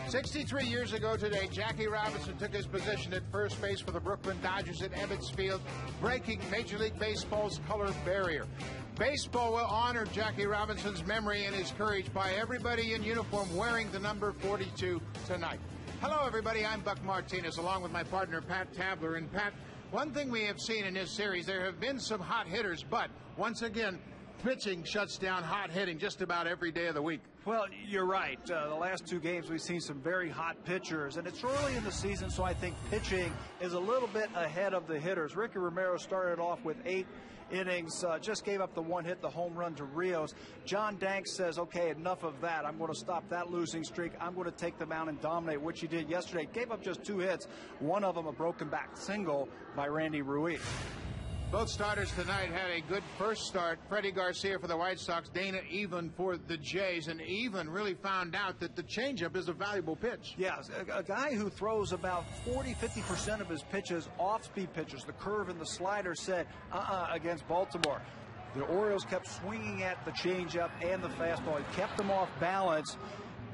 63 years ago today, Jackie Robinson took his position at first base for the Brooklyn Dodgers at Ebbets Field, breaking Major League Baseball's color barrier. Baseball will honor Jackie Robinson's memory and his courage by everybody in uniform wearing the number 42 tonight. Hello, everybody. I'm Buck Martinez, along with my partner, Pat Tabler. And, Pat, one thing we have seen in this series, there have been some hot hitters, but once again, pitching shuts down hot hitting just about every day of the week. Well, you're right. The last two games, we've seen some very hot pitchers, and it's early in the season, so I think pitching is a little bit ahead of the hitters. Ricky Romero started off with 8 innings, just gave up the one hit, the home run to Rios. John Danks says, okay, enough of that. I'm going to stop that losing streak. I'm going to take them out and dominate, which he did yesterday. Gave up just 2 hits, one of them a broken back single by Randy Ruiz. Both starters tonight had a good first start. Freddie Garcia for the White Sox, Dana Evelyn for the Jays, and Evelyn really found out that the changeup is a valuable pitch. Yes, a guy who throws about 40-50% of his pitches off-speed pitches, the curve and the slider, said against Baltimore. The Orioles kept swinging at the changeup and the fastball. He kept them off balance,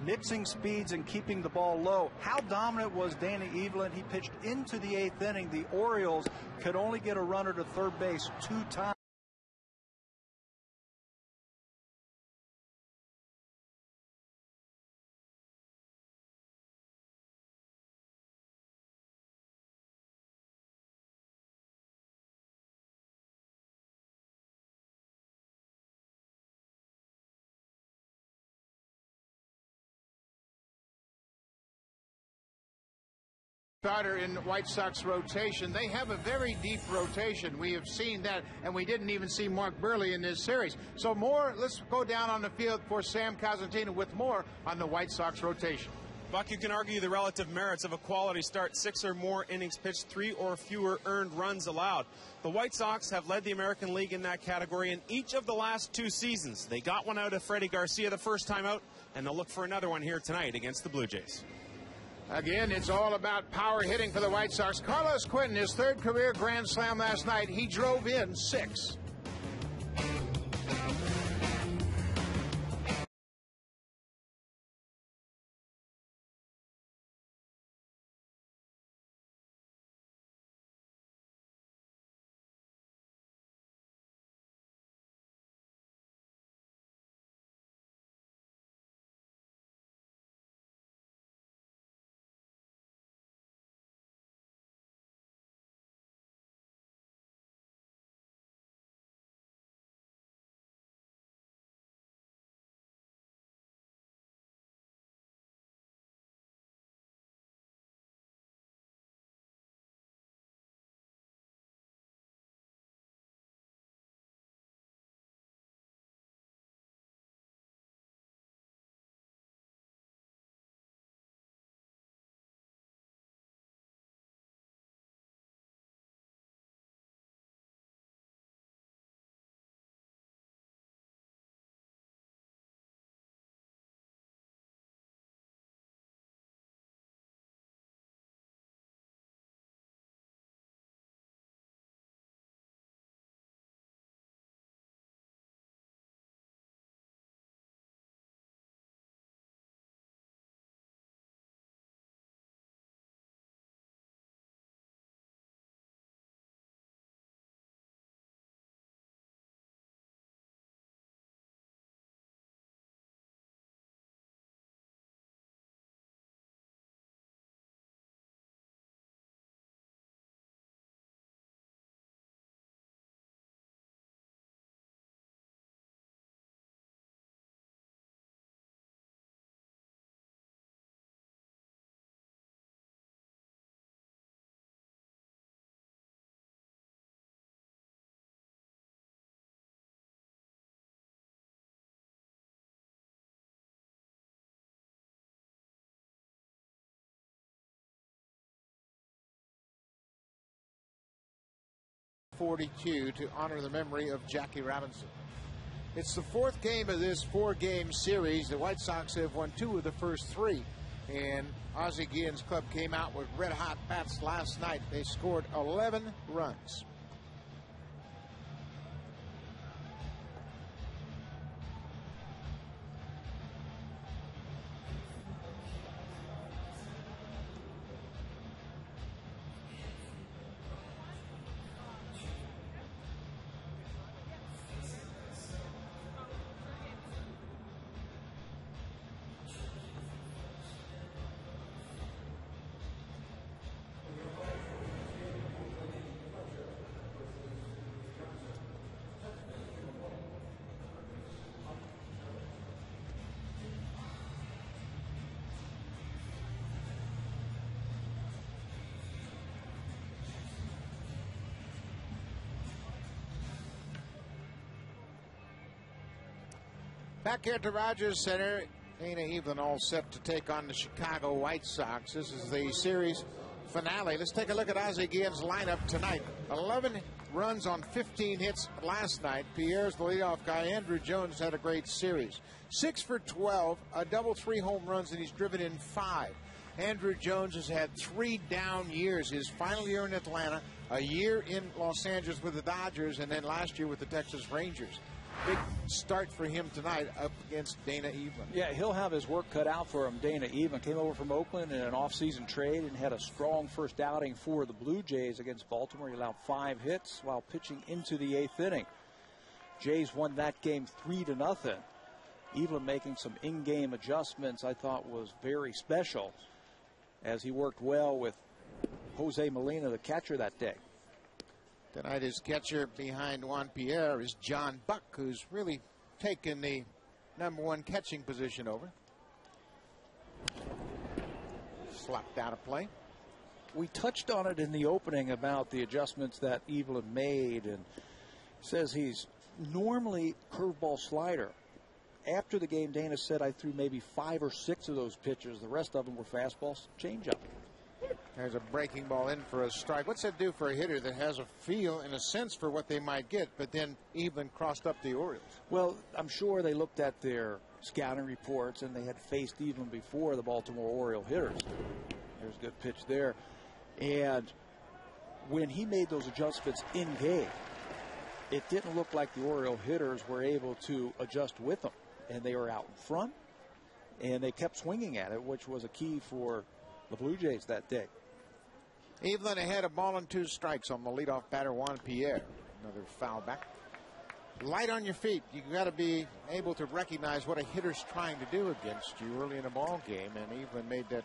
mixing speeds and keeping the ball low. How dominant was Danny Evelyn? He pitched into the 8th inning. The Orioles could only get a runner to third base 2 times. Starter in White Sox rotation. They have a very deep rotation. We have seen that, and we didn't even see Mark Burley in this series. So more, let's go down on the field for Sam Cosentino with more on the White Sox rotation. Buck, you can argue the relative merits of a quality start, 6 or more innings pitched, 3 or fewer earned runs allowed. The White Sox have led the American League in that category in each of the last 2 seasons. They got one out of Freddie Garcia the first time out, and they'll look for another one here tonight against the Blue Jays. Again, it's all about power hitting for the White Sox. Carlos Quentin, his 3rd career grand slam last night, he drove in 6. .42 to honor the memory of Jackie Robinson. It's the 4th game of this 4-game series. The White Sox have won 2 of the first 3, and Ozzie Guillen's club came out with red-hot bats last night. They scored 11 runs. Back here at the Rogers Center, Dana Evelyn all set to take on the Chicago White Sox. This is the series finale. Let's take a look at Ozzie Guillen's lineup tonight. 11 runs on 15 hits last night. Pierre's the leadoff guy. Andrew Jones had a great series. 6 for 12, a double, 3 home runs, and he's driven in 5. Andrew Jones has had 3 down years. His final year in Atlanta, a year in Los Angeles with the Dodgers, and then last year with the Texas Rangers. Big start for him tonight up against Dana Evelyn. Yeah, he'll have his work cut out for him. Dana Evelyn came over from Oakland in an offseason trade and had a strong first outing for the Blue Jays against Baltimore. He allowed 5 hits while pitching into the 8th inning. Jays won that game 3-0. Evelyn making some in-game adjustments I thought was very special as he worked well with Jose Molina, the catcher, that day. Tonight his catcher behind Juan Pierre is John Buck, who's really taken the #1 catching position over. Slapped out of play. We touched on it in the opening about the adjustments that Evelyn made, and says he's normally curveball slider. After the game, Dana said I threw maybe 5 or 6 of those pitches. The rest of them were fastballs, changeup. There's a breaking ball in for a strike. What's that do for a hitter that has a feel and a sense for what they might get, but then Evelyn crossed up the Orioles? Well, I'm sure they looked at their scouting reports and they had faced Evelyn before the Baltimore Oriole hitters. There's a good pitch there. And when he made those adjustments in game, it didn't look like the Oriole hitters were able to adjust with them. And they were out in front, and they kept swinging at it, which was a key for the Blue Jays that day. Evelyn ahead, a ball and 2 strikes on the leadoff batter, Juan Pierre. Another foul back. Light on your feet. You got to be able to recognize what a hitter's trying to do against you early in a ball game, and Evelyn made that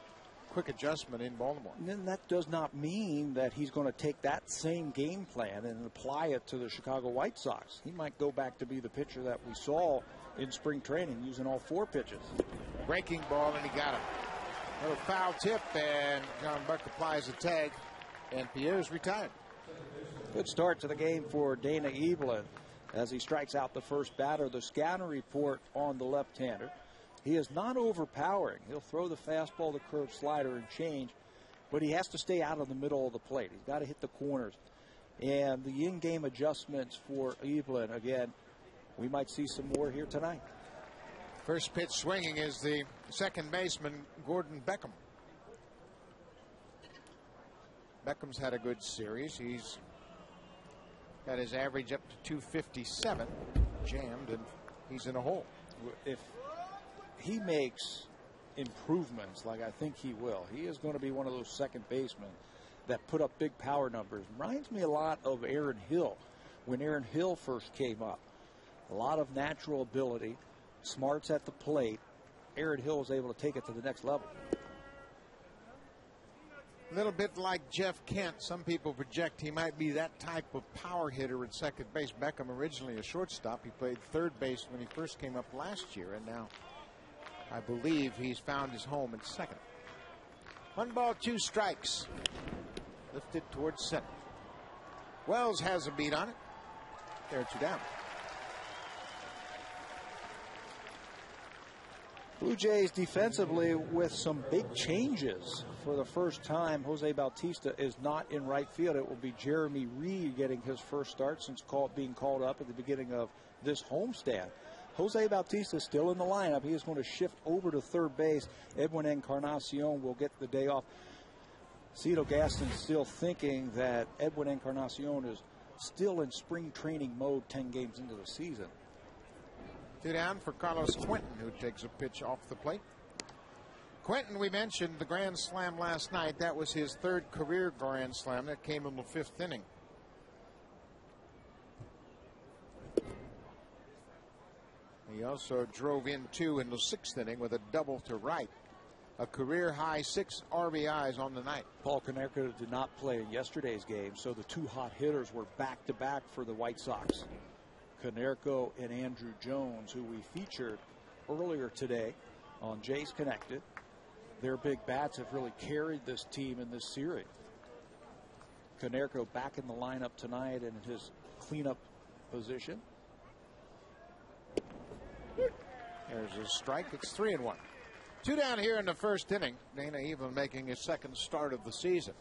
quick adjustment in Baltimore. And then that does not mean that he's going to take that same game plan and apply it to the Chicago White Sox. He might go back to be the pitcher that we saw in spring training using all 4 pitches. Breaking ball, and he got him. Little foul tip, and John Buck applies a tag, and Pierre's retired. Good start to the game for Dana Evelyn as he strikes out the first batter. The scouting report on the left-hander. He is not overpowering. He'll throw the fastball, the curve slider, and change, but he has to stay out of the middle of the plate. He's got to hit the corners. And the in-game adjustments for Evelyn, again, we might see some more here tonight. First pitch swinging is the second baseman, Gordon Beckham. Beckham's had a good series. He's got his average up to 257, jammed, and he's in a hole. If he makes improvements like I think he will, he is going to be one of those second basemen that put up big power numbers. Reminds me a lot of Aaron Hill when Aaron Hill first came up. A lot of natural ability, smarts at the plate. Aaron Hill was able to take it to the next level. A little bit like Jeff Kent. Some people project he might be that type of power hitter at second base. Beckham originally a shortstop. He played third base when he first came up last year, and now I believe he's found his home at second. 1 ball, 2 strikes. Lifted towards center. Wells has a beat on it. There, 2 down. Blue Jays defensively with some big changes. For the first time, Jose Bautista is not in right field. It will be Jeremy Reed getting his first start since being called up at the beginning of this homestand. Jose Bautista is still in the lineup. He is going to shift over to third base. Edwin Encarnacion will get the day off. Cito Gaston still thinking that Edwin Encarnacion is still in spring training mode 10 games into the season. 2 down for Carlos Quentin, who takes a pitch off the plate. Quentin, we mentioned the grand slam last night. That was his 3rd career grand slam. That came in the 5th inning. He also drove in 2 in the 6th inning with a double to right. A career high 6 RBIs on the night. Paul Konerko did not play in yesterday's game, so the 2 hot hitters were back-to-back for the White Sox. Konerko and Andrew Jones, who we featured earlier today on Jays Connected. Their big bats have really carried this team in this series. Konerko back in the lineup tonight in his cleanup position. There's a strike. It's 3-1. 2 down here in the first inning. Dana Evelyn making his second start of the season.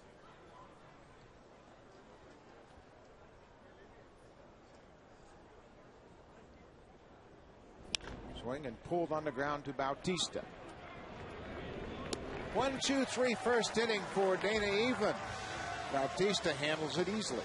Swing and pulled on the ground to Bautista. 1-2-3 first inning for Dana Evelyn. Bautista handles it easily.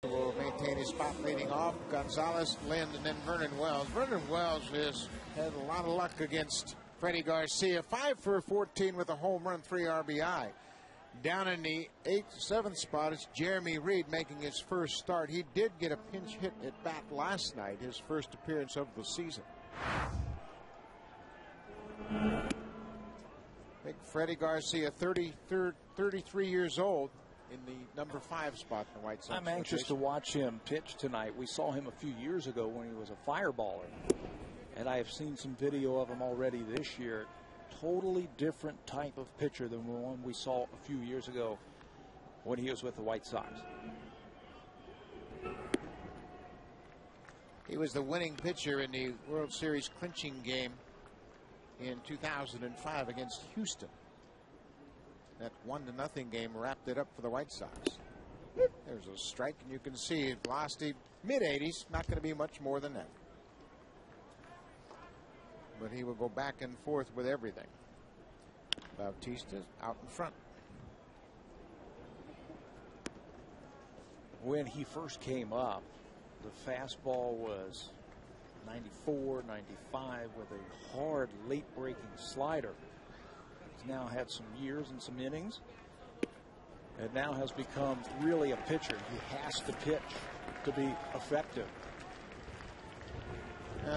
Will maintain his spot leading off. Gonzalez, Lind, and then Vernon Wells. Vernon Wells has had a lot of luck against Freddie Garcia. 5 for 14 with a home run, 3 RBI. Down in the 7th spot is Jeremy Reed making his first start. He did get a pinch hit at bat last night, his first appearance of the season. Big Freddie Garcia, 33 years old, in the number 5 spot in the White Sox. I'm anxious to watch him pitch tonight. We saw him a few years ago when he was a fireballer, and I have seen some video of him already this year. Totally different type of pitcher than the one we saw a few years ago when he was with the White Sox. He was the winning pitcher in the World Series clinching game in 2005 against Houston. That 1-0 game wrapped it up for the White Sox. There's a strike, and you can see velocity mid-80s. Not going to be much more than that. But he will go back and forth with everything. Bautista's out in front. When he first came up, the fastball was 94, 95 with a hard late-breaking slider. He's now had some years and some innings, and now has become really a pitcher. He has to pitch to be effective.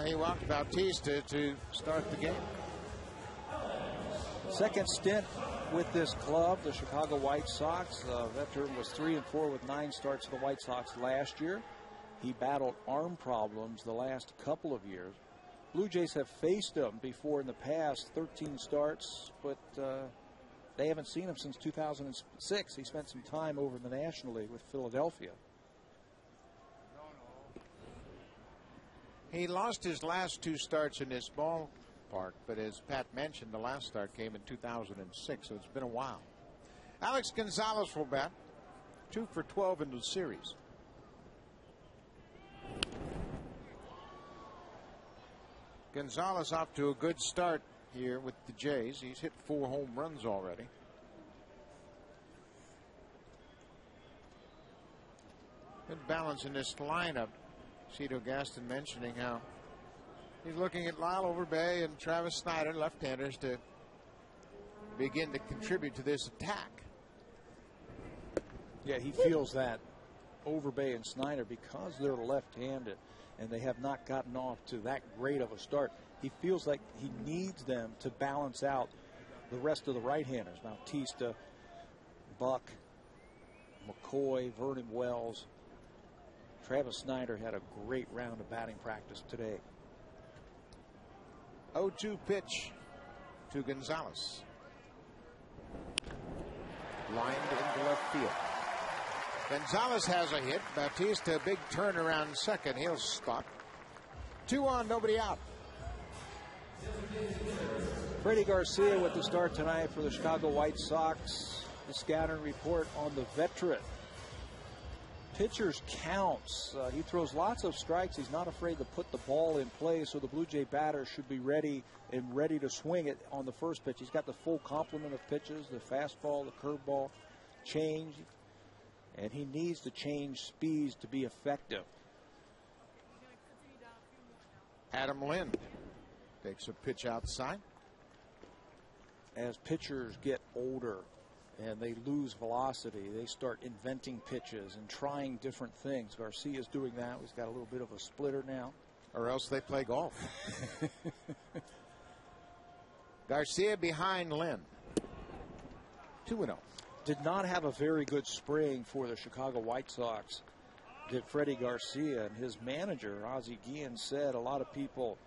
He walked Bautista to start the game. Second stint with this club, the Chicago White Sox. Veteran was 3-4 with 9 starts for the White Sox last year. He battled arm problems the last couple of years. Blue Jays have faced him before in the past, 13 starts, but they haven't seen him since 2006. He spent some time over in the National League with Philadelphia. He lost his last 2 starts in this ballpark, but as Pat mentioned, the last start came in 2006, so it's been a while. Alex Gonzalez will bat, 2 for 12 in the series. Gonzalez off to a good start here with the Jays. He's hit 4 home runs already. Good balance in this lineup. Cito Gaston mentioning how he's looking at Lyle Overbay and Travis Snyder, left-handers, to begin to contribute to this attack. Yeah, he feels that Overbay and Snyder, because they're left-handed and they have not gotten off to that great of a start, he feels like he needs them to balance out the rest of the right-handers. Bautista, Buck, McCoy, Vernon Wells. Travis Snyder had a great round of batting practice today. 0-2 pitch to Gonzalez. Lined into left field. Gonzalez has a hit. Bautista, big turnaround second. He'll stop. 2 on, nobody out. Freddie Garcia with the start tonight for the Chicago White Sox. The scouting report on the veteran. Pitcher's counts. He throws lots of strikes. He's not afraid to put the ball in play, so the Blue Jay batter should be ready to swing it on the first pitch. He's got the full complement of pitches, the fastball, the curveball, change, and he needs to change speeds to be effective. Adam Lind takes a pitch outside. As pitchers get older and they lose velocity, they start inventing pitches and trying different things. Garcia's doing that. He's got a little bit of a splitter now. Or else they play golf. Garcia behind Lynn. 2-0. Did not have a very good spring for the Chicago White Sox, did Freddie Garcia. And his manager, Ozzie Guillen, said a lot of people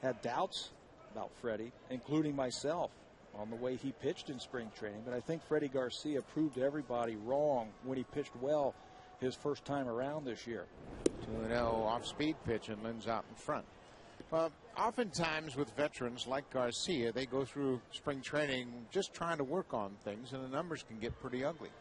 had doubts about Freddie, including myself, on the way he pitched in spring training. But I think Freddie Garcia proved everybody wrong when he pitched well his first time around this year. 2-0 off-speed pitch, and Lynn's out in front. Well, oftentimes with veterans like Garcia, they go through spring training just trying to work on things, and the numbers can get pretty ugly.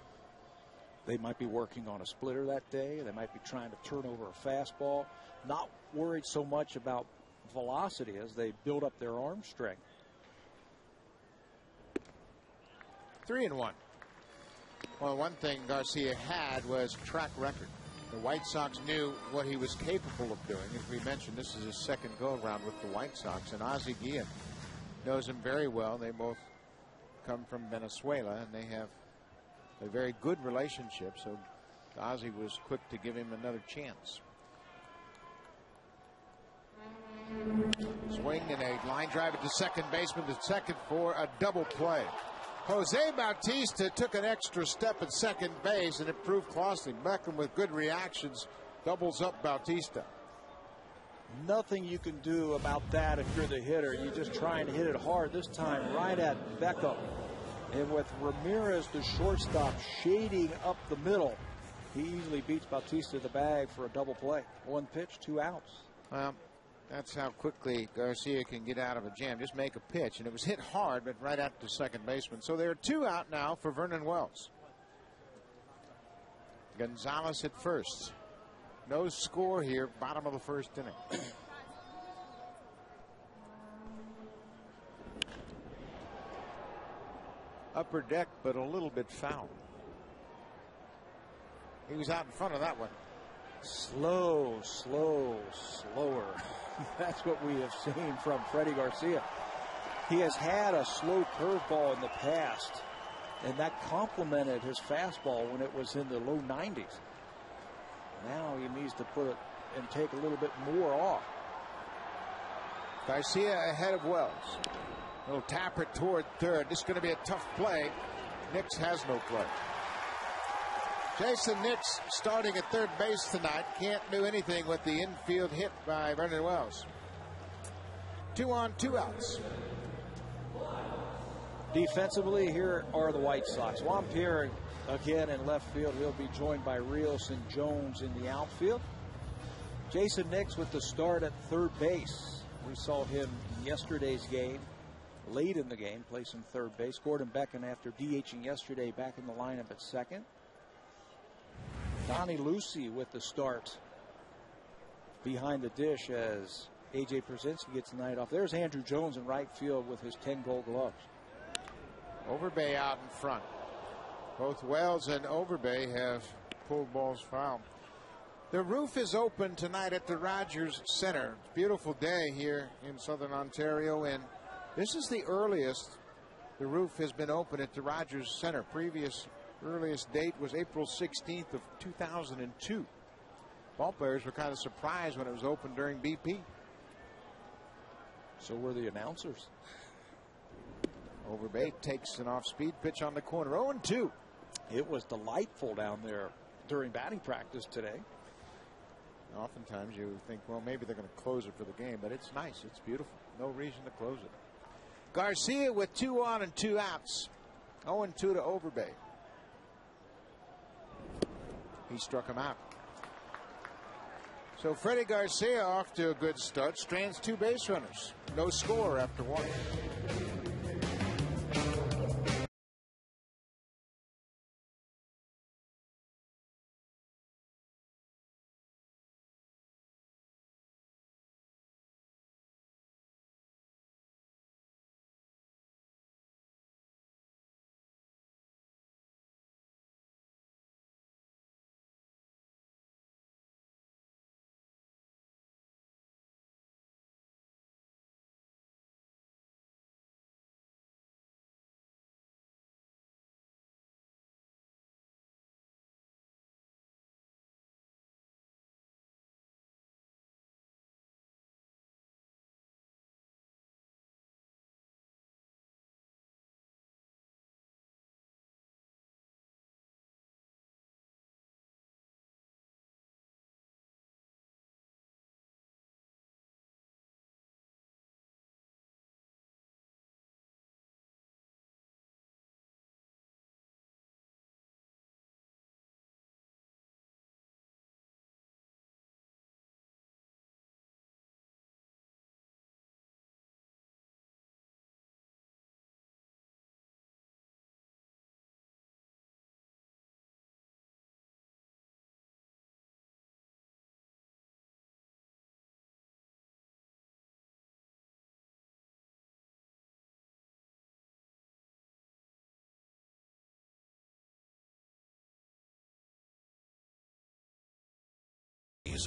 They might be working on a splitter that day. They might be trying to turn over a fastball. Not worried so much about velocity as they build up their arm strength. 3-1. Well, one thing Garcia had was track record. The White Sox knew what he was capable of doing. As we mentioned, this is his second go-around with the White Sox, and Ozzie Guillen knows him very well. They both come from Venezuela, and they have a very good relationship, so Ozzie was quick to give him another chance. Swing and a line drive at the second baseman to second for a double play. Jose Bautista took an extra step at second base, and it proved costly. Beckham, with good reactions, doubles up Bautista. Nothing you can do about that if you're the hitter. You're just trying to hit it hard, this time right at Beckham. And with Ramirez, the shortstop, shading up the middle, he easily beats Bautista to the bag for a double play. 1 pitch, 2 outs. Well, that's how quickly Garcia can get out of a jam. Just make a pitch, and it was hit hard, but right at the second baseman. So there are 2 out now for Vernon Wells. Gonzalez at first. No score here, bottom of the first inning. Upper deck, but a little bit foul. He was out in front of that one. Slower. That's what we have seen from Freddie Garcia. He has had a slow curveball in the past, and that complemented his fastball when it was in the low 90s. Now he needs to put it and take a little bit more off. Garcia ahead of Wells. Little tapper toward third. This is going to be a tough play. Nix has no play. Jason Nix starting at third base tonight. Can't do anything with the infield hit by Vernon Wells. 2 on, 2 outs. Defensively, here are the White Sox. Juan Pierre again in left field. He'll be joined by Rios and Jones in the outfield. Jason Nix with the start at third base. We saw him in yesterday's game, late in the game, play some third base. Gordon Beckham, after DHing yesterday, back in the lineup at second. Donnie Lucy with the start behind the dish as A.J. Pierzynski gets the night off. There's Andrew Jones in right field with his 10 gold gloves. Overbay out in front. Both Wells and Overbay have pulled balls foul. The roof is open tonight at the Rogers Center. Beautiful day here in southern Ontario, and this is the earliest the roof has been open at the Rogers Center. Previous earliest date was April 16th of 2002. Ballplayers were kind of surprised when it was open during BP. So were the announcers. Overbay takes an off-speed pitch on the corner. 0-2. It was delightful down there during batting practice today. Oftentimes you think, well, maybe they're going to close it for the game, but it's nice. It's beautiful. No reason to close it. Garcia with 2 on and 2 outs. 0-2 to Overbay. He struck him out. So Freddie Garcia off to a good start. Strands 2 base runners. No score after 1.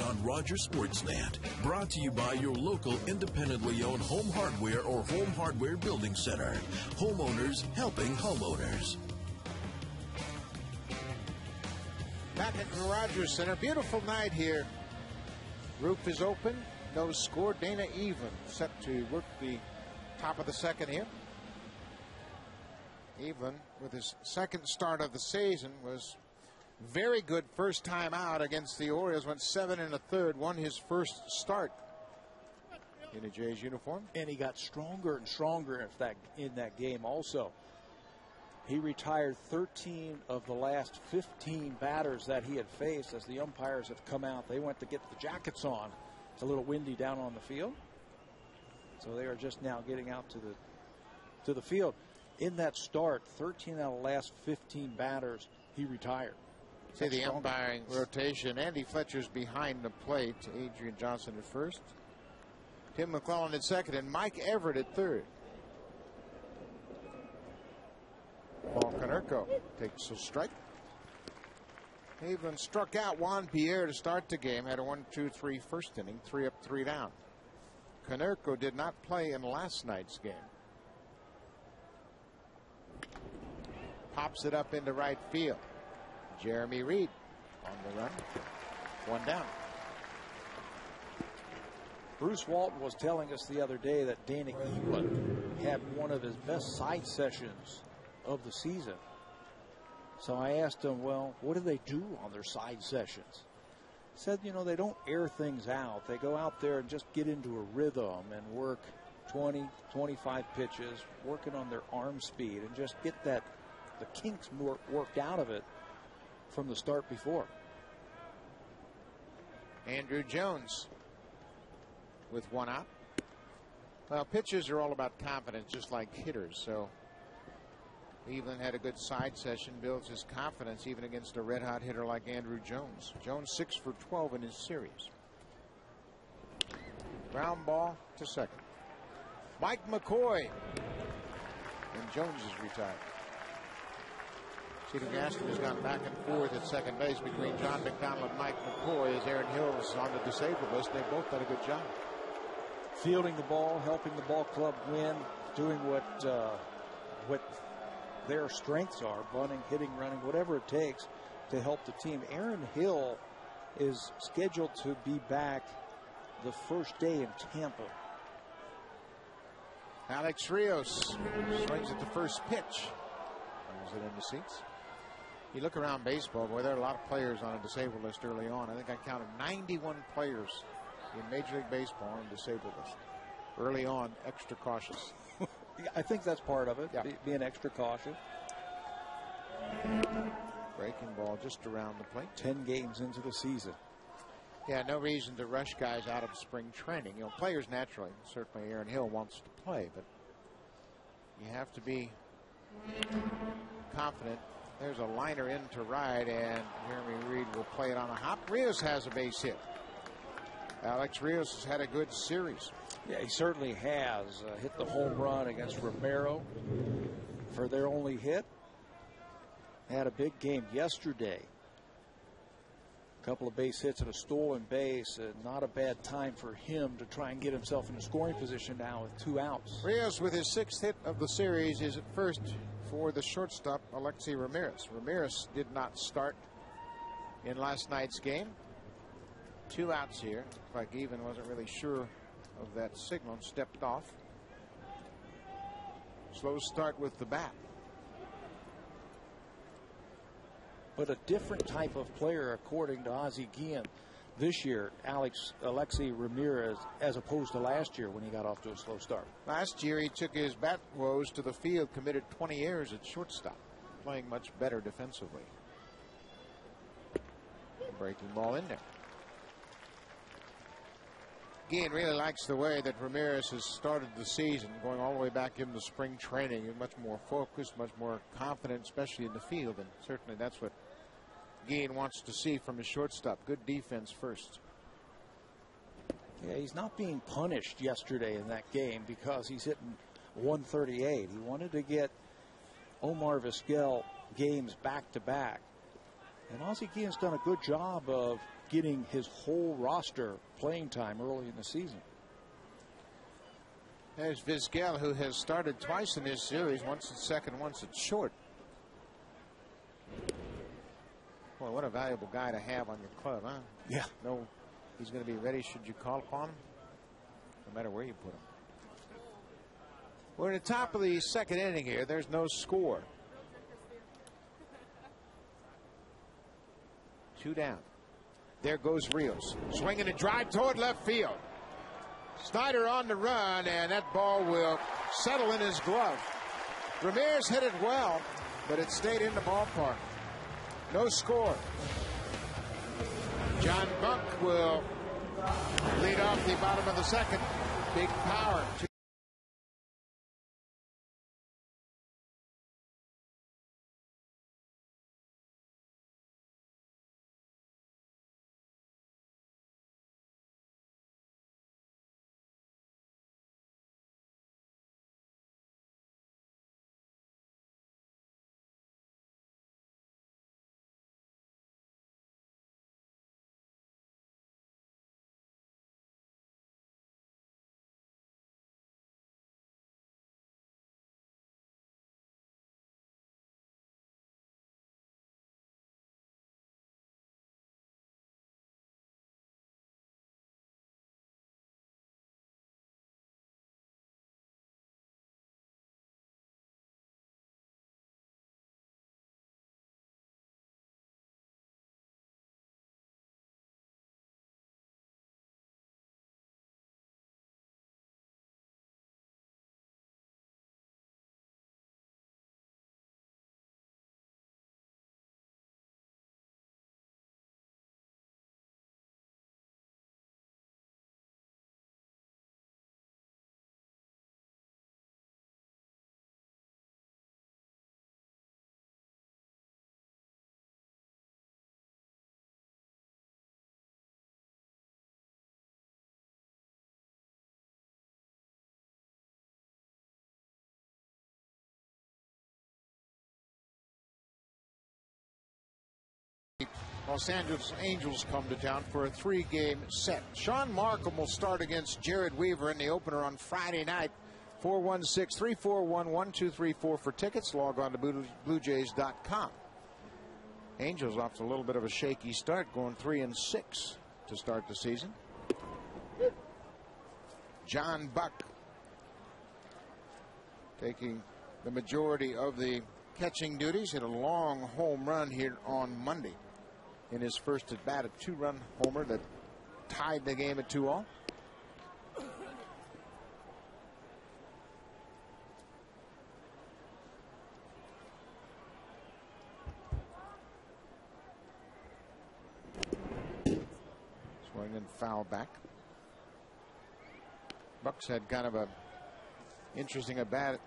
On Rogers Sportsnet, brought to you by your local independently owned home hardware or home hardware building center. Homeowners helping homeowners. Back at the Rogers Center. Beautiful night here. Roof is open. No score. Dana even set to work the top of the second here. Even with his second start of the season was very good first time out against the Orioles. Went 7 1/3. Won his first start in a Jays uniform. And he got stronger and stronger in that game also. He retired 13 of the last 15 batters that he had faced as the umpires have come out. They went to get the jackets on. It's a little windy down on the field. So they are just now getting out to the field. In that start, 13 out of the last 15 batters, he retired. See the umpiring rotation. Andy Fletcher's behind the plate. Adrian Johnson at first. Tim McClellan at second and Mike Everett at third. Paul Konerko takes a strike. Haven struck out Juan Pierre to start the game. Had a 1-2-3 first inning. 3 up, 3 down. Konerko did not play in last night's game. Pops it up into right field. Jeremy Reed on the run. 1 down. Bruce Walton was telling us the other day that Dana Eaton had one of his best side sessions of the season. So I asked him, well, what do they do on their side sessions? He said, they don't air things out. They go out there and just get into a rhythm and work 20, 25 pitches, working on their arm speed and just get the kinks worked out of it from the start before. Andrew Jones with 1 out. Well, pitchers are all about confidence, just like hitters. So Cleveland had a good side session, builds his confidence even against a red-hot hitter like Andrew Jones. Jones 6 for 12 in his series. Ground ball to second. Mike McCoy. And Jones is retired. Stephen Gaston has gone back and forth at second base between John McDonald and Mike McCoy as Aaron Hill's on the disabled list. They both done a good job. Fielding the ball, helping the ball club win, doing what their strengths are, bunting, hitting, running, whatever it takes to help the team. Aaron Hill is scheduled to be back the first day in Tampa. Alex Rios swings at the first pitch. Brings it in the seats. You look around baseball, boy, there are a lot of players on a disabled list early on. I think I counted 91 players in Major League Baseball on a disabled list. Early on, extra cautious. I think that's part of it, yeah. Being extra cautious. Breaking ball just around the plate. 10 games into the season. Yeah, no reason to rush guys out of spring training. You know, players naturally, certainly Aaron Hill wants to play, but you have to be confident. There's a liner in to right, and Jeremy Reed will play it on a hop. Rios has a base hit. Alex Rios has had a good series. Yeah, he certainly has. Hit the home run against Romero for their only hit. Had a big game yesterday. A couple of base hits and a stolen base. Not a bad time for him to try and get himself in a scoring position now with 2 outs. Rios, with his 6th hit of the series, is at first for the shortstop, Alexei Ramirez. Ramirez did not start in last night's game. 2 outs here. Looks like Even wasn't really sure of that signal and stepped off. Slow start with the bat. But a different type of player, according to Ozzie Guillen, this year, Alexei Ramirez, as opposed to last year when he got off to a slow start. Last year, he took his bat woes to the field, committed 20 errors at shortstop, playing much better defensively. Breaking ball in there. Guillen really likes the way that Ramirez has started the season, going all the way back into spring training. He's much more focused, much more confident, especially in the field, and certainly that's what Guillen wants to see from his shortstop. Good defense first. Yeah, he's not being punished yesterday in that game because he's hitting 138. He wanted to get Omar Vizquel games back to back. And Ozzie Guillen's done a good job of getting his whole roster playing time early in the season. There's Vizquel, who has started twice in this series, once at second, once at short. Boy, what a valuable guy to have on your club, huh? Yeah. No, he's going to be ready should you call upon him, no matter where you put him. We're at the top of the second inning here. There's no score. 2 down. There goes Rios. Swinging a drive toward left field. Snyder on the run, and that ball will settle in his glove. Ramirez hit it well, but it stayed in the ballpark. No score. John Buck will lead off the bottom of the second. Big power. Los Angeles Angels come to town for a 3-game set. Sean Markham will start against Jared Weaver in the opener on Friday night. 416-341-1234 for tickets. Log on to BlueJays.com. Angels off to a little bit of a shaky start, going 3-6 to start the season. John Buck taking the majority of the catching duties. Hit a long home run here on Monday in his first at bat, a 2-run homer that tied the game at 2-all. Swing and foul back. Bucks had kind of a interesting at bat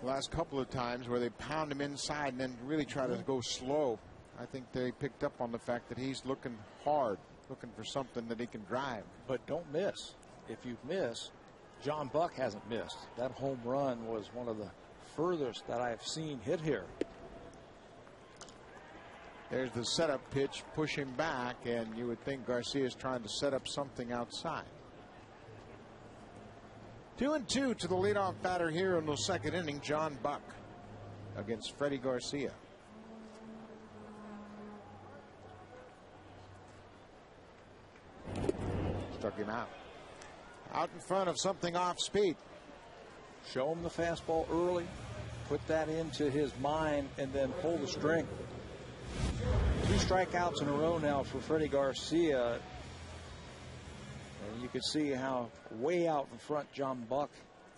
the last couple of times where they pound him inside and then really try to go slow. I think they picked up on the fact that he's looking hard, looking for something that he can drive. But don't miss. If you miss, John Buck hasn't missed. That home run was one of the furthest that I've seen hit here. There's the setup pitch, push him back, and you would think Garcia's trying to set up something outside. 2-2 to the leadoff batter here in the second inning, John Buck against Freddie Garcia. Struck him out. Out in front of something off speed. Show him the fastball early, put that into his mind, and then pull the string. 2 strikeouts in a row now for Freddie Garcia. And you can see how way out in front John Buck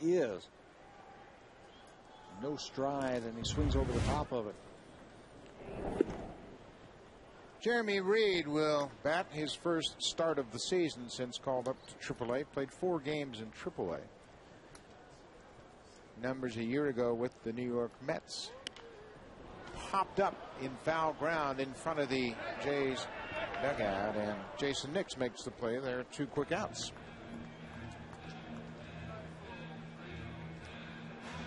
is. No stride, and he swings over the top of it. Jeremy Reed will bat his first start of the season since called up to AAA. Played 4 games in AAA. Numbers a year ago with the New York Mets. Hopped up in foul ground in front of the Jays dugout, and Jason Nix makes the play. There are 2 quick outs.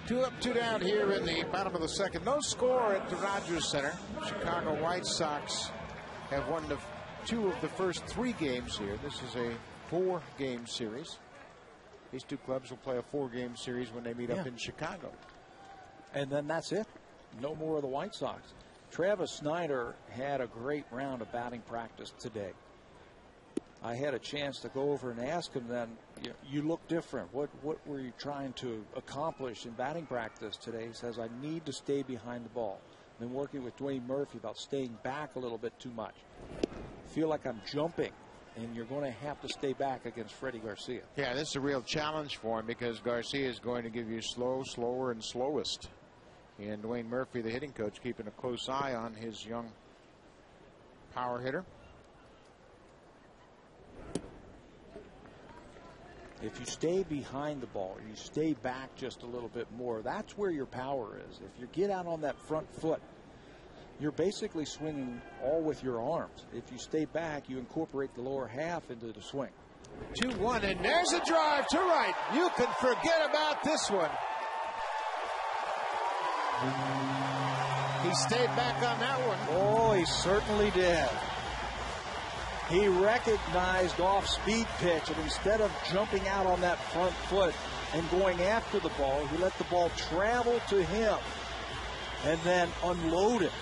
2 up, 2 down here in the bottom of the second. No score at the Rogers Center. Chicago White Sox have won 2 of the first 3 games here. This is a 4-game series. These 2 clubs will play a 4-game series when they meet up in Chicago. And then that's it. No more of the White Sox. Travis Snyder had a great round of batting practice today. I had a chance to go over and ask him then, you look different. What were you trying to accomplish in batting practice today? He says, I need to stay behind the ball. Been working with Dwayne Murphy about staying back a little bit too much. Feel like I'm jumping, and you're going to have to stay back against Freddie Garcia. Yeah, this is a real challenge for him because Garcia is going to give you slow, slower, and slowest. And Dwayne Murphy, the hitting coach, keeping a close eye on his young power hitter. If you stay behind the ball, or you stay back just a little bit more, that's where your power is. If you get out on that front foot, you're basically swinging all with your arms. If you stay back, you incorporate the lower half into the swing. 2-1, and there's a drive to right. You can forget about this one. He stayed back on that one. Oh, he certainly did. He recognized off-speed pitch, and instead of jumping out on that front foot and going after the ball, he let the ball travel to him and then unload it.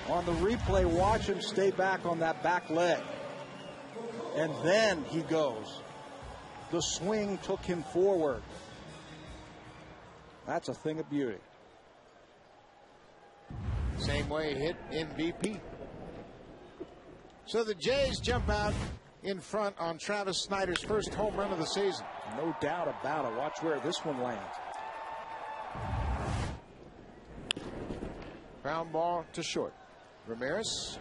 On the replay, watch him stay back on that back leg. And then he goes. The swing took him forward. That's a thing of beauty. Same way hit MVP. So the Jays jump out in front on Travis Snyder's first home run of the season. No doubt about it. Watch where this one lands. Ground ball to short. Ramirez.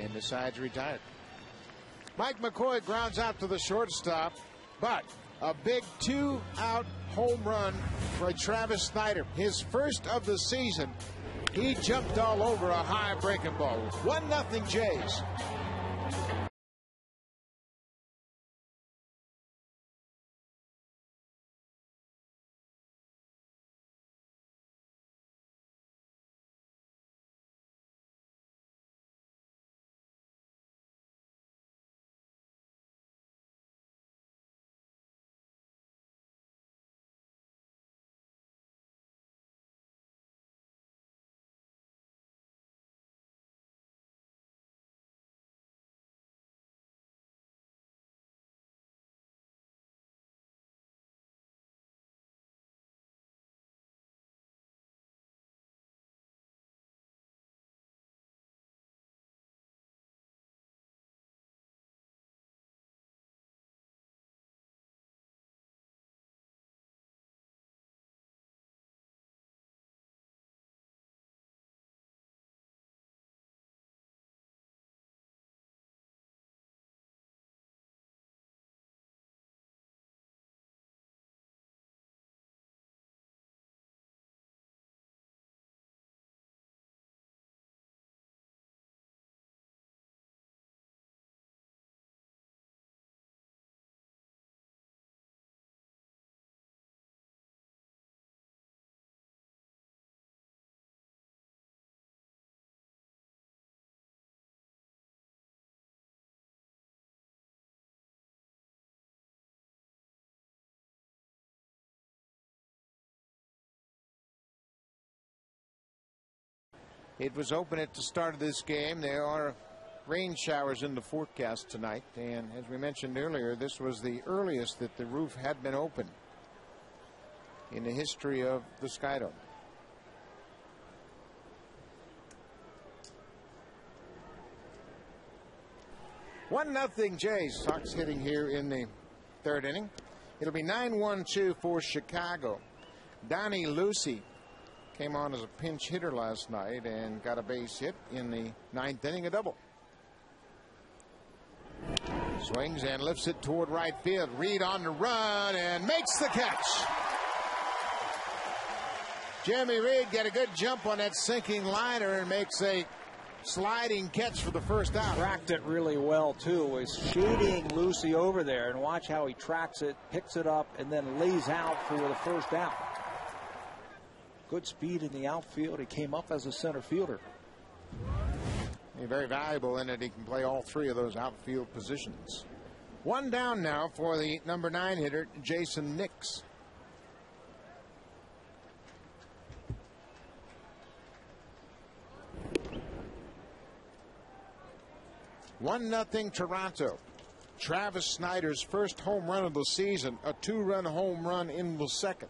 And decides to retire. Mike McCoy grounds out to the shortstop, but a big 2-out home run for Travis Snyder. His first of the season. He jumped all over a high breaking ball. 1-0 Jays. It was open at the start of this game. There are rain showers in the forecast tonight, and as we mentioned earlier, this was the earliest that the roof had been open in the history of the Skydome. One nothing Jays. Sox hitting here in the third inning. It'll be 9-1-2 for Chicago. Donnie Lucy came on as a pinch hitter last night and got a base hit in the ninth inning, a double. Swings and lifts it toward right field. Reed on the run and makes the catch. Jeremy Reed got a good jump on that sinking liner and makes a sliding catch for the first out. Tracked it really well, too. Was shading Lucy over there, and watch how he tracks it, picks it up, and then lays out for the first out. Good speed in the outfield. He came up as a center fielder. He's very valuable in that he can play all three of those outfield positions. One down now for the number 9 hitter, Jason Nix. 1-0 Toronto. Travis Snyder's first home run of the season, a 2-run home run in the second,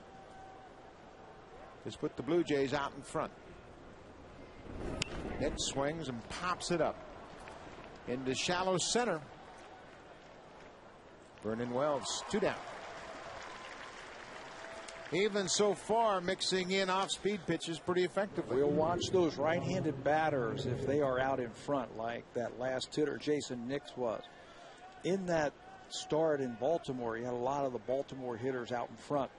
has put the Blue Jays out in front. Nix swings and pops it up into shallow center. Vernon Wells, 2 down. Even so far, mixing in off-speed pitches pretty effectively. We'll watch those right-handed batters if they are out in front, like that last hitter Jason Nix was. In that start in Baltimore, he had a lot of the Baltimore hitters out in front.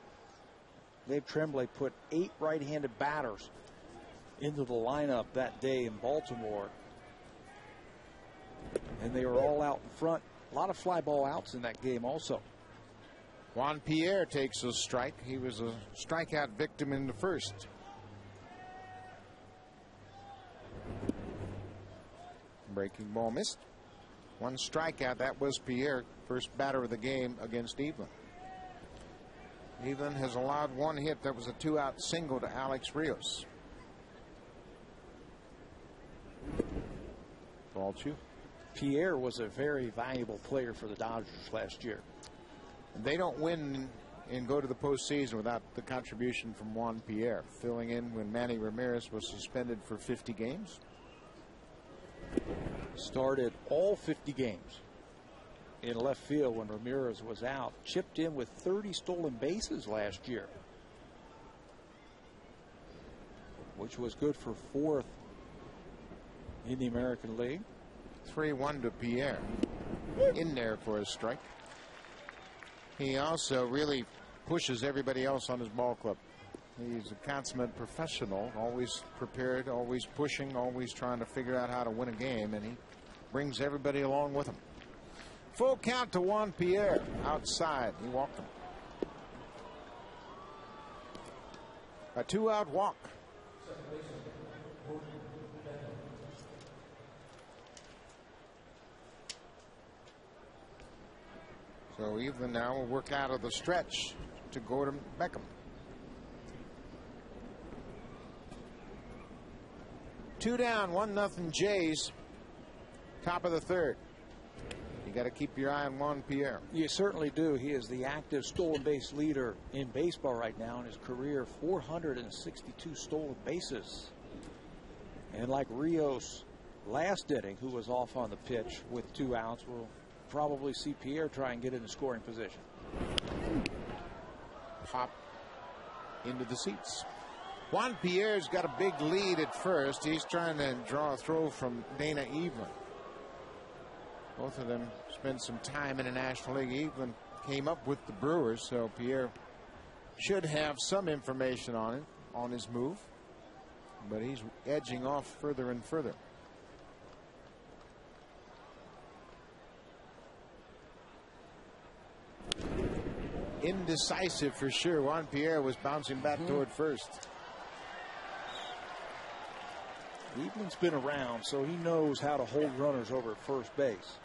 Dave Tremblay put 8 right-handed batters into the lineup that day in Baltimore, and they were all out in front. A lot of fly ball outs in that game also. Juan Pierre takes a strike. He was a strikeout victim in the first. Breaking ball missed. 1 strikeout. That was Pierre, first batter of the game against Evelyn. Evelyn has allowed 1 hit. That was a 2-out single to Alex Rios. Ball 2. Pierre was a very valuable player for the Dodgers last year. They don't win and go to the postseason without the contribution from Juan Pierre, filling in when Manny Ramirez was suspended for 50 games. Started all 50 games in left field when Ramirez was out. Chipped in with 30 stolen bases last year, which was good for 4th in the American League. 3-1 to Pierre. In there for a strike. He also really pushes everybody else on his ball club. He's a consummate professional, always prepared, always pushing, always trying to figure out how to win a game, and he brings everybody along with him. Full count to Juan Pierre outside. He walked him. A 2-out walk. So even now will work out of the stretch to Gordon Beckham. 2 down, 1-0 Jays. Top of the third. You got to keep your eye on Juan Pierre. You certainly do. He is the active stolen base leader in baseball right now in his career. 462 stolen bases. And like Rios last inning, who was off on the pitch with 2 outs, will probably see Pierre try and get into scoring position. Pop into the seats. Juan Pierre's got a big lead at first. He's trying to draw a throw from Dana Evelyn. Both of them spent some time in the National League. Evelyn came up with the Brewers, so Pierre should have some information on it, on his move. But he's edging off further and further. Indecisive for sure. Juan Pierre was bouncing back toward first. Evelyn's been around, so he knows how to hold runners over at first base.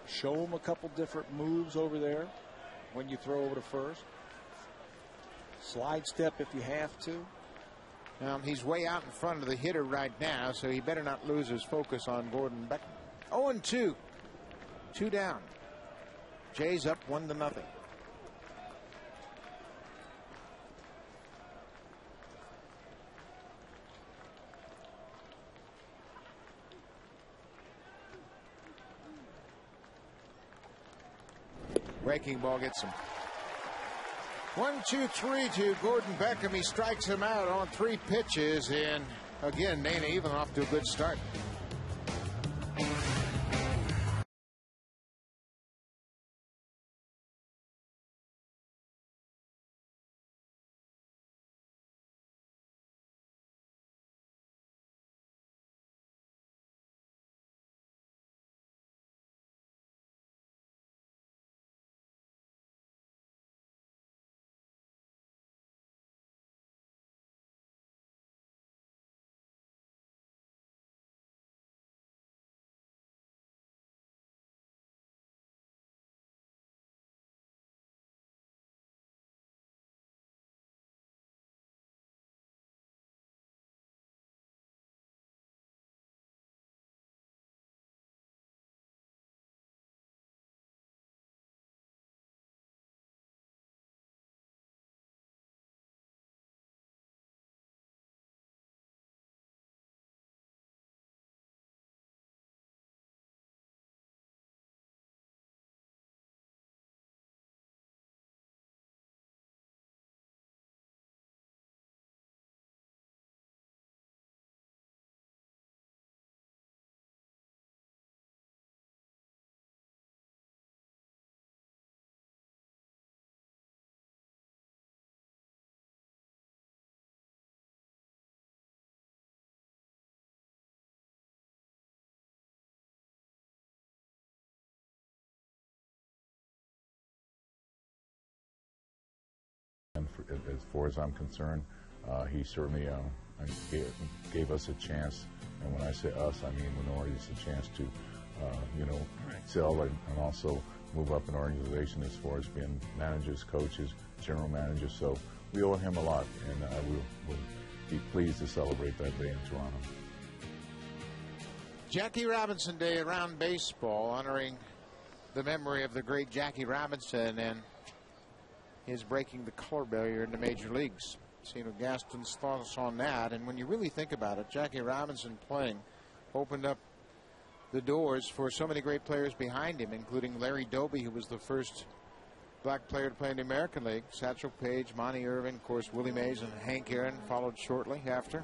Show him a couple different moves over there when you throw over to first. Slide step if you have to. He's way out in front of the hitter right now, so he better not lose his focus on Gordon Beckham. 0-2. 2 down. Jays up 1-0. Breaking ball gets him. 1-2-3 to Gordon Beckham. He strikes him out on 3 pitches, and again, Nana even off to a good start. As far as I'm concerned, he certainly gave us a chance, and when I say us, I mean minorities, a chance to, sell and also move up an organization as far as being managers, coaches, general managers. So we owe him a lot, and we'll be pleased to celebrate that day in Toronto. Jackie Robinson Day around baseball, honoring the memory of the great Jackie Robinson and his breaking the color barrier in the major leagues. Seen Gaston's thoughts on that, and when you really think about it, Jackie Robinson playing opened up the doors for so many great players behind him, including Larry Doby, who was the first black player to play in the American League. Satchel Paige, Monty Irvin, of course, Willie Mays and Hank Aaron followed shortly after.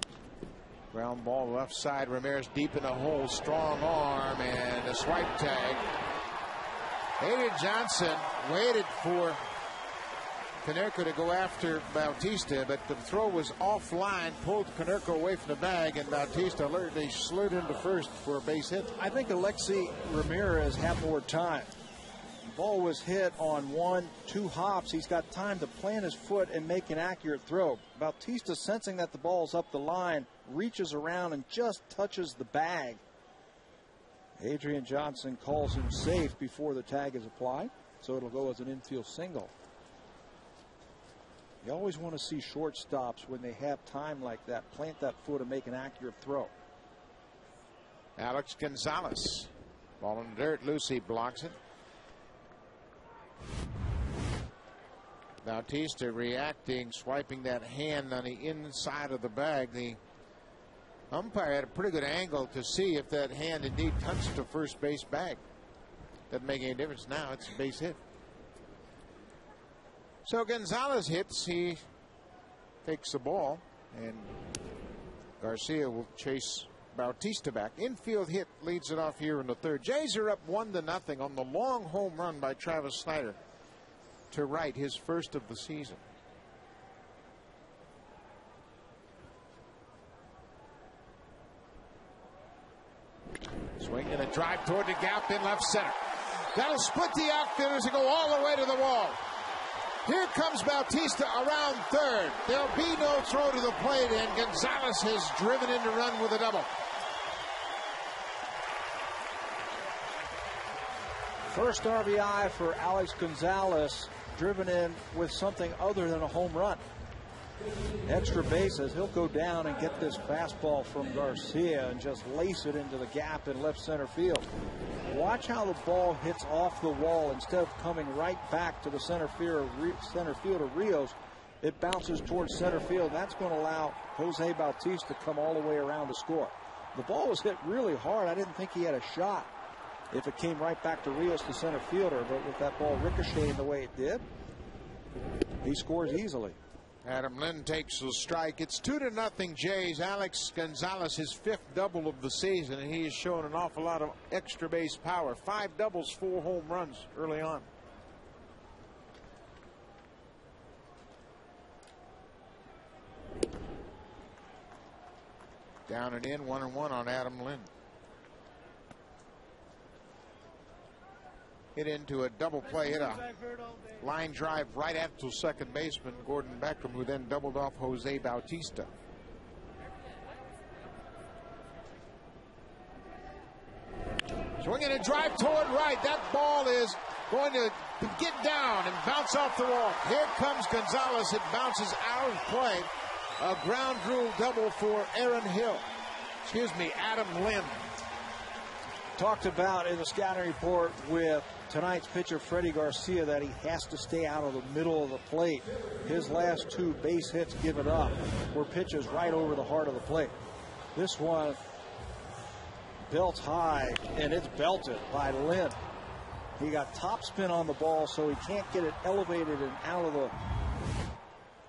Ground ball left side, Ramirez deep in the hole, strong arm, and a swipe tag. AT Johnson waited for Konerko to go after Bautista, but the throw was offline, pulled Konerko away from the bag, and Bautista alertly slid into first for a base hit. I think Alexi Ramirez had more time. The ball was hit on 1-2 hops. He's got time to plant his foot and make an accurate throw. Bautista, sensing that the ball's up the line, reaches around and just touches the bag. Adrian Johnson calls him safe before the tag is applied, so it'll go as an infield single. You always want to see shortstops when they have time like that, plant that foot and make an accurate throw. Alex Gonzalez, ball in the dirt, Lucy blocks it. Bautista reacting, swiping that hand on the inside of the bag. The umpire had a pretty good angle to see if that hand indeed touched the first base bag. Doesn't make any difference now, it's a base hit. So Gonzalez hits, he takes the ball, and Garcia will chase Bautista back. Infield hit leads it off here in the third. Jays are up 1-0 on the long home run by Travis Snyder to right, his first of the season. Swing and a drive toward the gap in left center. That'll split the outfielders and go all the way to the wall. Here comes Bautista around third. There'll be no throw to the plate, and Gonzalez has driven in to run with a double. First RBI for Alex Gonzalez, driven in with something other than a home run. Extra bases. He'll go down and get this fastball from Garcia and just lace it into the gap in left center field. Watch how the ball hits off the wall instead of coming right back to the center field of Rios. It bounces towards center field. That's going to allow Jose Bautista to come all the way around to score. The ball was hit really hard. I didn't think he had a shot if it came right back to Rios, the center fielder. But with that ball ricocheting the way it did, he scores easily. Adam Lind takes the strike. It's 2-0 Jays. Alex Gonzalez, his 5th double of the season, and he has shown an awful lot of extra base power. 5 doubles, 4 home runs early on. Down and in, 1-1 on Adam Lind. Hit into a double play, hit a line drive right at to second baseman Gordon Beckham, who then doubled off Jose Bautista. Swinging a drive toward right. That ball is going to get down and bounce off the wall. Here comes Gonzalez. It bounces out of play. A ground rule double for Adam Lind. Talked about in the scouting report with tonight's pitcher Freddie Garcia that he has to stay out of the middle of the plate. His last 2 base hits given up were pitches right over the heart of the plate. This one belts high, and it's belted by Lind. He got topspin on the ball, so he can't get it elevated and out of the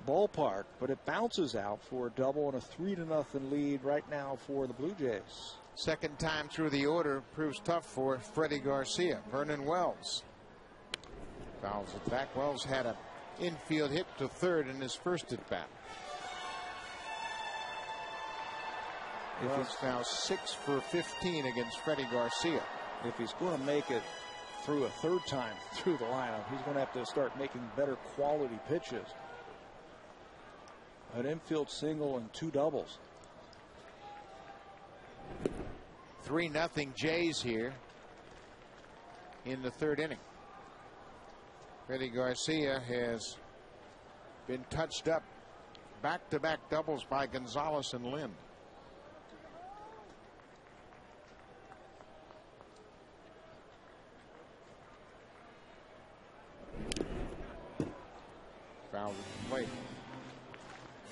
ballpark, but it bounces out for a double and a 3-0 lead right now for the Blue Jays. Second time through the order proves tough for Freddie Garcia. Vernon Wells fouls it back. Wells had an infield hit to third in his first at bat. Wells now 6 for 15 against Freddie Garcia. If he's going to make it through a third time through the lineup, he's going to have to start making better quality pitches. An infield single and 2 doubles. 3-0 Jays here in the 3rd inning. Freddie Garcia has been touched up. Back-to-back doubles by Gonzalez and Lind. Foul the plate.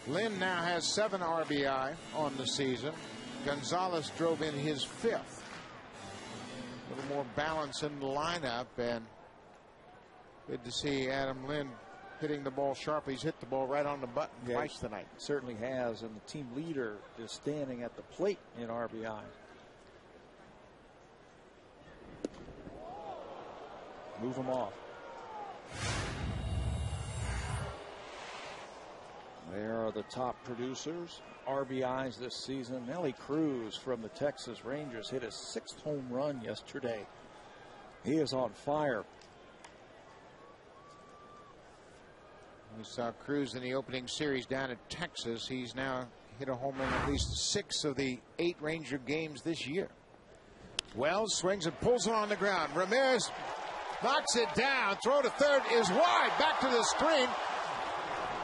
Lind now has 7 RBI on the season. Gonzalez drove in his 5th. A little more balance in the lineup, and good to see Adam Lind hitting the ball sharply. He's hit the ball right on the button twice tonight. Certainly has, and the team leader is standing at the plate in RBI. Move him off. There are the top producers. RBIs this season. Nelly Cruz from the Texas Rangers hit his 6th home run yesterday. He is on fire. We saw Cruz in the opening series down at Texas. He's now hit a home run at least 6 of the 8 Ranger games this year. Wells swings and pulls it on the ground. Ramirez knocks it down. Throw to third is wide. Back to the screen.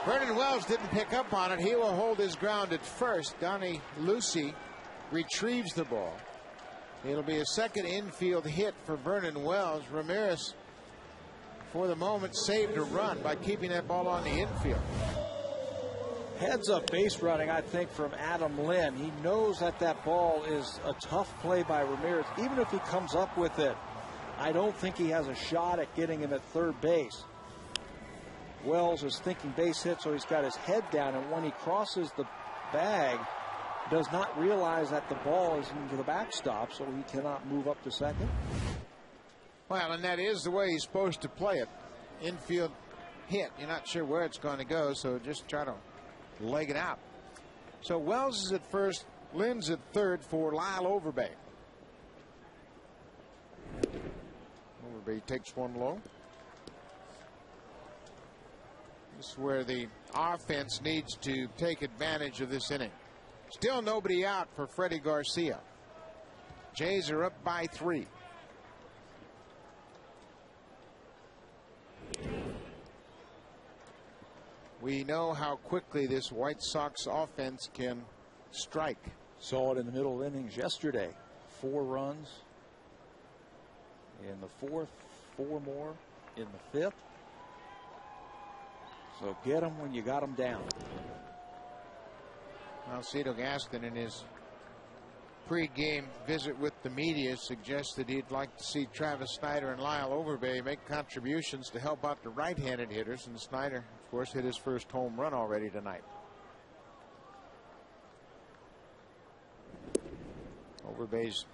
Vernon Wells didn't pick up on it. He will hold his ground at first. Donnie Lucy retrieves the ball. It'll be a second infield hit for Vernon Wells. Ramirez, for the moment, saved a run by keeping that ball on the infield. Heads up base running, I think, from Adam Lind. He knows that that ball is a tough play by Ramirez. Even if he comes up with it, I don't think he has a shot at getting him at third base. Wells is thinking base hit, so he's got his head down, and when he crosses the bag, does not realize that the ball is into the backstop, so he cannot move up to second. Well, and that is the way he's supposed to play it. Infield hit. You're not sure where it's going to go, so just try to leg it out. So Wells is at first, Lind's at third for Lyle Overbay. Overbay takes one low. This is where the offense needs to take advantage of this inning. Still nobody out for Freddie Garcia. Jays are up by 3. We know how quickly this White Sox offense can strike. Saw it in the middle innings yesterday. 4 runs in the 4th, 4 more in the 5th. So get them when you got them down. Alcido Gaston, in his pre-game visit with the media, suggested he'd like to see Travis Snyder and Lyle Overbay make contributions to help out the right-handed hitters. And Snyder, of course, hit his first home run already tonight. Overbay's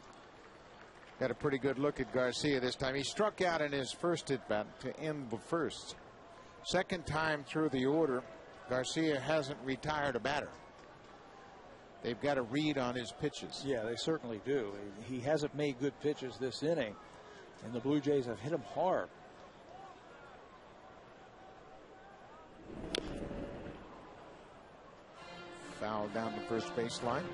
got a pretty good look at Garcia this time. He struck out in his first at bat to end the first. Second time through the order, Garcia hasn't retired a batter. They've got a read on his pitches. Yeah, they certainly do. He hasn't made good pitches this inning, and the Blue Jays have hit him hard. Foul down the first baseline.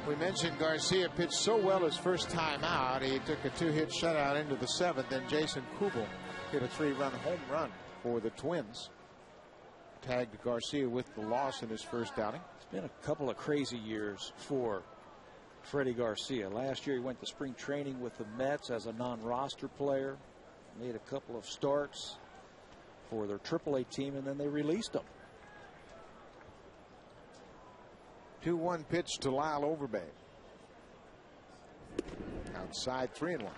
We mentioned Garcia pitched so well his first time out. He took a 2-hit shutout into the 7th. Then Jason Kubel hit a 3-run home run for the Twins. Tagged Garcia with the loss in his first outing. It's been a couple of crazy years for Freddie Garcia. Last year he went to spring training with the Mets as a non-roster player. Made a couple of starts for their AAA team, and then they released him. 2-1 pitch to Lyle Overbay. Outside, 3-1.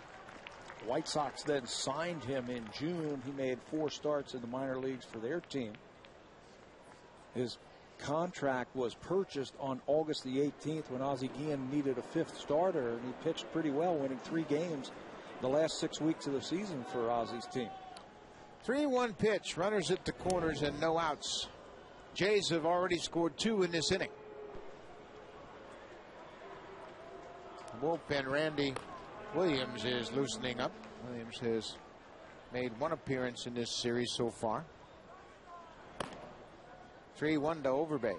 White Sox then signed him in June. He made 4 starts in the minor leagues for their team. His contract was purchased on August the 18th when Ozzie Guillen needed a 5th starter, and he pitched pretty well, winning 3 games the last 6 weeks of the season for Ozzie's team. 3-1 pitch, runners at the corners and no outs. Jays have already scored 2 in this inning. Bullpen, Randy Williams is loosening up. Williams has made 1 appearance in this series so far. 3-1 to Overbay.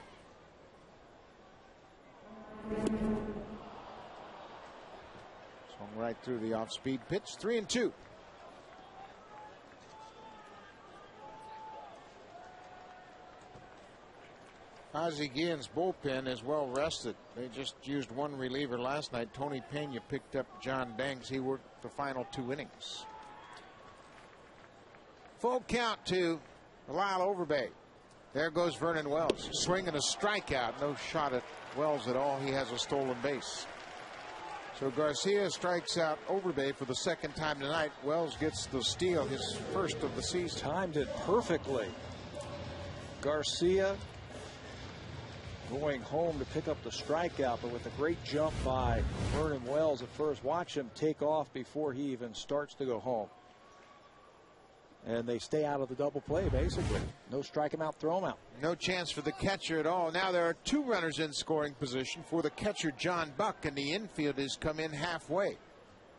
Swung right through the off-speed pitch. 3-2. Ozzie Guillen's bullpen is well rested. They just used 1 reliever last night. Tony Pena picked up John Banks. He worked the final 2 innings. Full count to Lyle Overbay. There goes Vernon Wells. Swinging a strikeout. No shot at Wells at all. He has a stolen base. So Garcia strikes out Overbay for the 2nd time tonight. Wells gets the steal, his first of the season. Timed it perfectly. Garcia going home to pick up the strikeout, but with a great jump by Vernon Wells at first. Watch him take off before he even starts to go home. And they stay out of the double play, basically. No strike him out, throw him out. No chance for the catcher at all. Now there are 2 runners in scoring position for the catcher, John Buck, and the infield has come in halfway,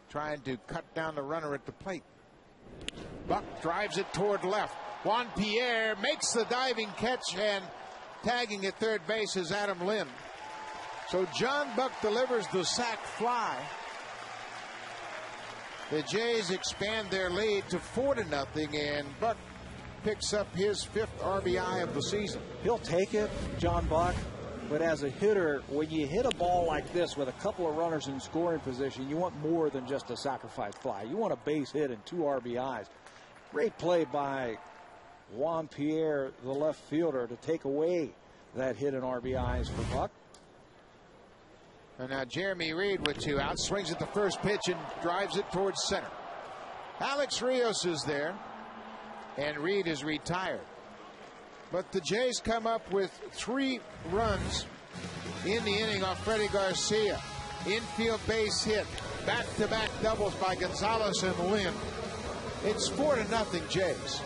trying to cut down the runner at the plate. Buck drives it toward left. Juan Pierre makes the diving catch, and tagging at third base is Adam Lynn. So John Buck delivers the sac fly. The Jays expand their lead to 4-0, and Buck picks up his 5th RBI of the season. He'll take it, John Buck, but as a hitter, when you hit a ball like this with a couple of runners in scoring position, you want more than just a sacrifice fly. You want a base hit and 2 RBIs. Great play by Juan Pierre, the left fielder, to take away that hit and RBIs for Buck. And now Jeremy Reed with 2 outs, swings at the first pitch and drives it towards center. Alex Rios is there, and Reed is retired. But the Jays come up with 3 runs in the inning off Freddie Garcia. Infield base hit, back-to-back doubles by Gonzalez and Lynn. It's 4-0 Jays.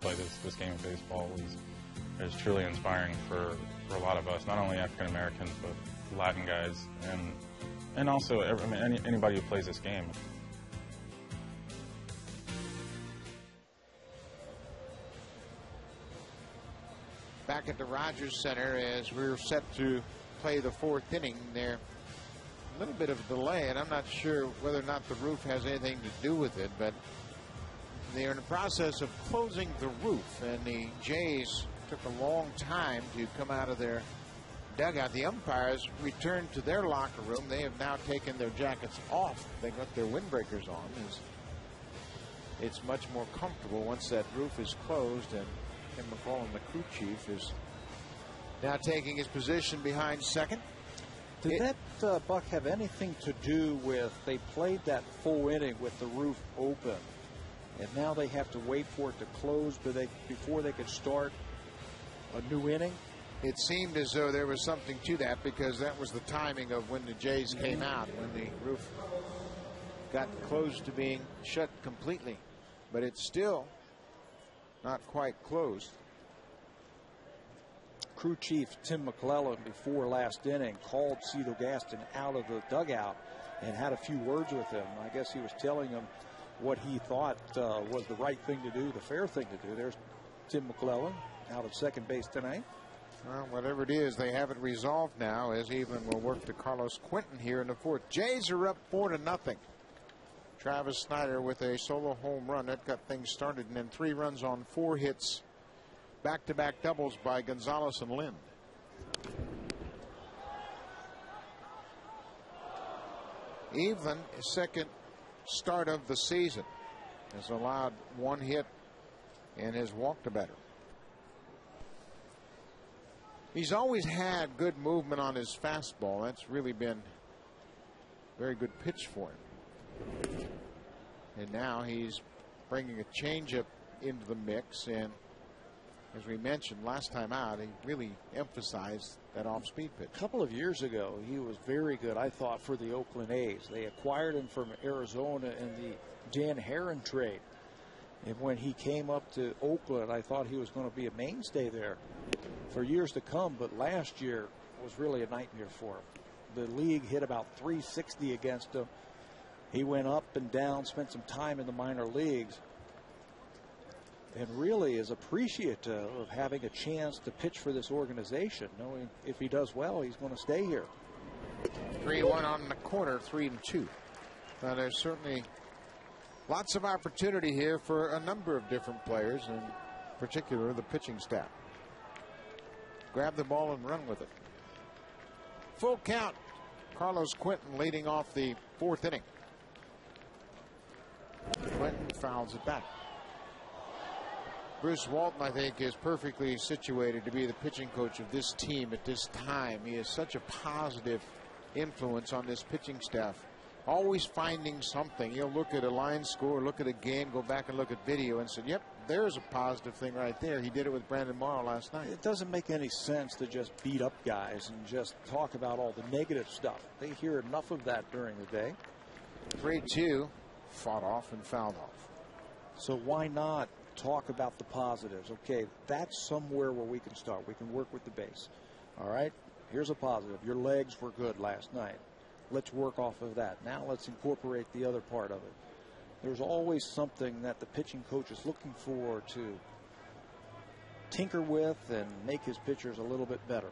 play this game of baseball is truly inspiring for a lot of us, not only African Americans but Latin guys and also anybody who plays this game. Back at the Rogers Center as we're set to play the fourth inning there. A little bit of a delay, and I'm not sure whether or not the roof has anything to do with it, but they're in the process of closing the roof, and the Jays took a long time to come out of their dugout. The umpires returned to their locker room. They have now taken their jackets off. They got their windbreakers on. It's much more comfortable once that roof is closed, and Tim McClellan, the crew chief, is now taking his position behind second. Did that, Buck, have anything to do with they played that full inning with the roof open, and now they have to wait for it to close before they could start a new inning? It seemed as though there was something to that, because that was the timing of when the Jays came out, when the roof got close to being shut completely. But it's still not quite closed. Crew chief Tim McClellan, before last inning, called Cito Gaston out of the dugout and had a few words with him. I guess he was telling him what he thought was the right thing to do, the fair thing to do. There's Tim McClellan out of second base tonight. Well, whatever it is, they have it resolved now, as Evelyn will work to Carlos Quentin here in the fourth. Jays are up 4-0. Travis Snyder with a solo home run. That got things started, and then 3 runs on 4 hits. Back-to-back doubles by Gonzalez and Lind. Evelyn, his second start of the season, has allowed 1 hit and has walked a batter. He's always had good movement on his fastball. That's really been a very good pitch for him. And now he's bringing a changeup into the mix, and as we mentioned last time out, he really emphasized that off-speed pitch. A couple of years ago, he was very good, I thought, for the Oakland A's. They acquired him from Arizona in the Dan Herron trade. And when he came up to Oakland, I thought he was going to be a mainstay there for years to come. But last year was really a nightmare for him. The league hit about 360 against him. He went up and down, spent some time in the minor leagues, and really is appreciative of having a chance to pitch for this organization, knowing if he does well, he's going to stay here. 3-1 on the corner, 3-2. Now, there's certainly lots of opportunity here for a number of different players, in particular the pitching staff. Grab the ball and run with it. Full count. Carlos Quentin leading off the fourth inning. Quentin fouls it back. Bruce Walton, I think, is perfectly situated to be the pitching coach of this team at this time. He is such a positive influence on this pitching staff. Always finding something. He'll look at a line score, look at a game, go back and look at video and say, yep, there's a positive thing right there. He did it with Brandon Morrow last night. It doesn't make any sense to just beat up guys and just talk about all the negative stuff. They hear enough of that during the day. 3-2, fought off and fouled off. So why not talk about the positives? Okay, that's somewhere where we can start. We can work with the base. All right, here's a positive. Your legs were good last night. Let's work off of that. Now let's incorporate the other part of it. There's always something that the pitching coach is looking for to tinker with and make his pitchers a little bit better.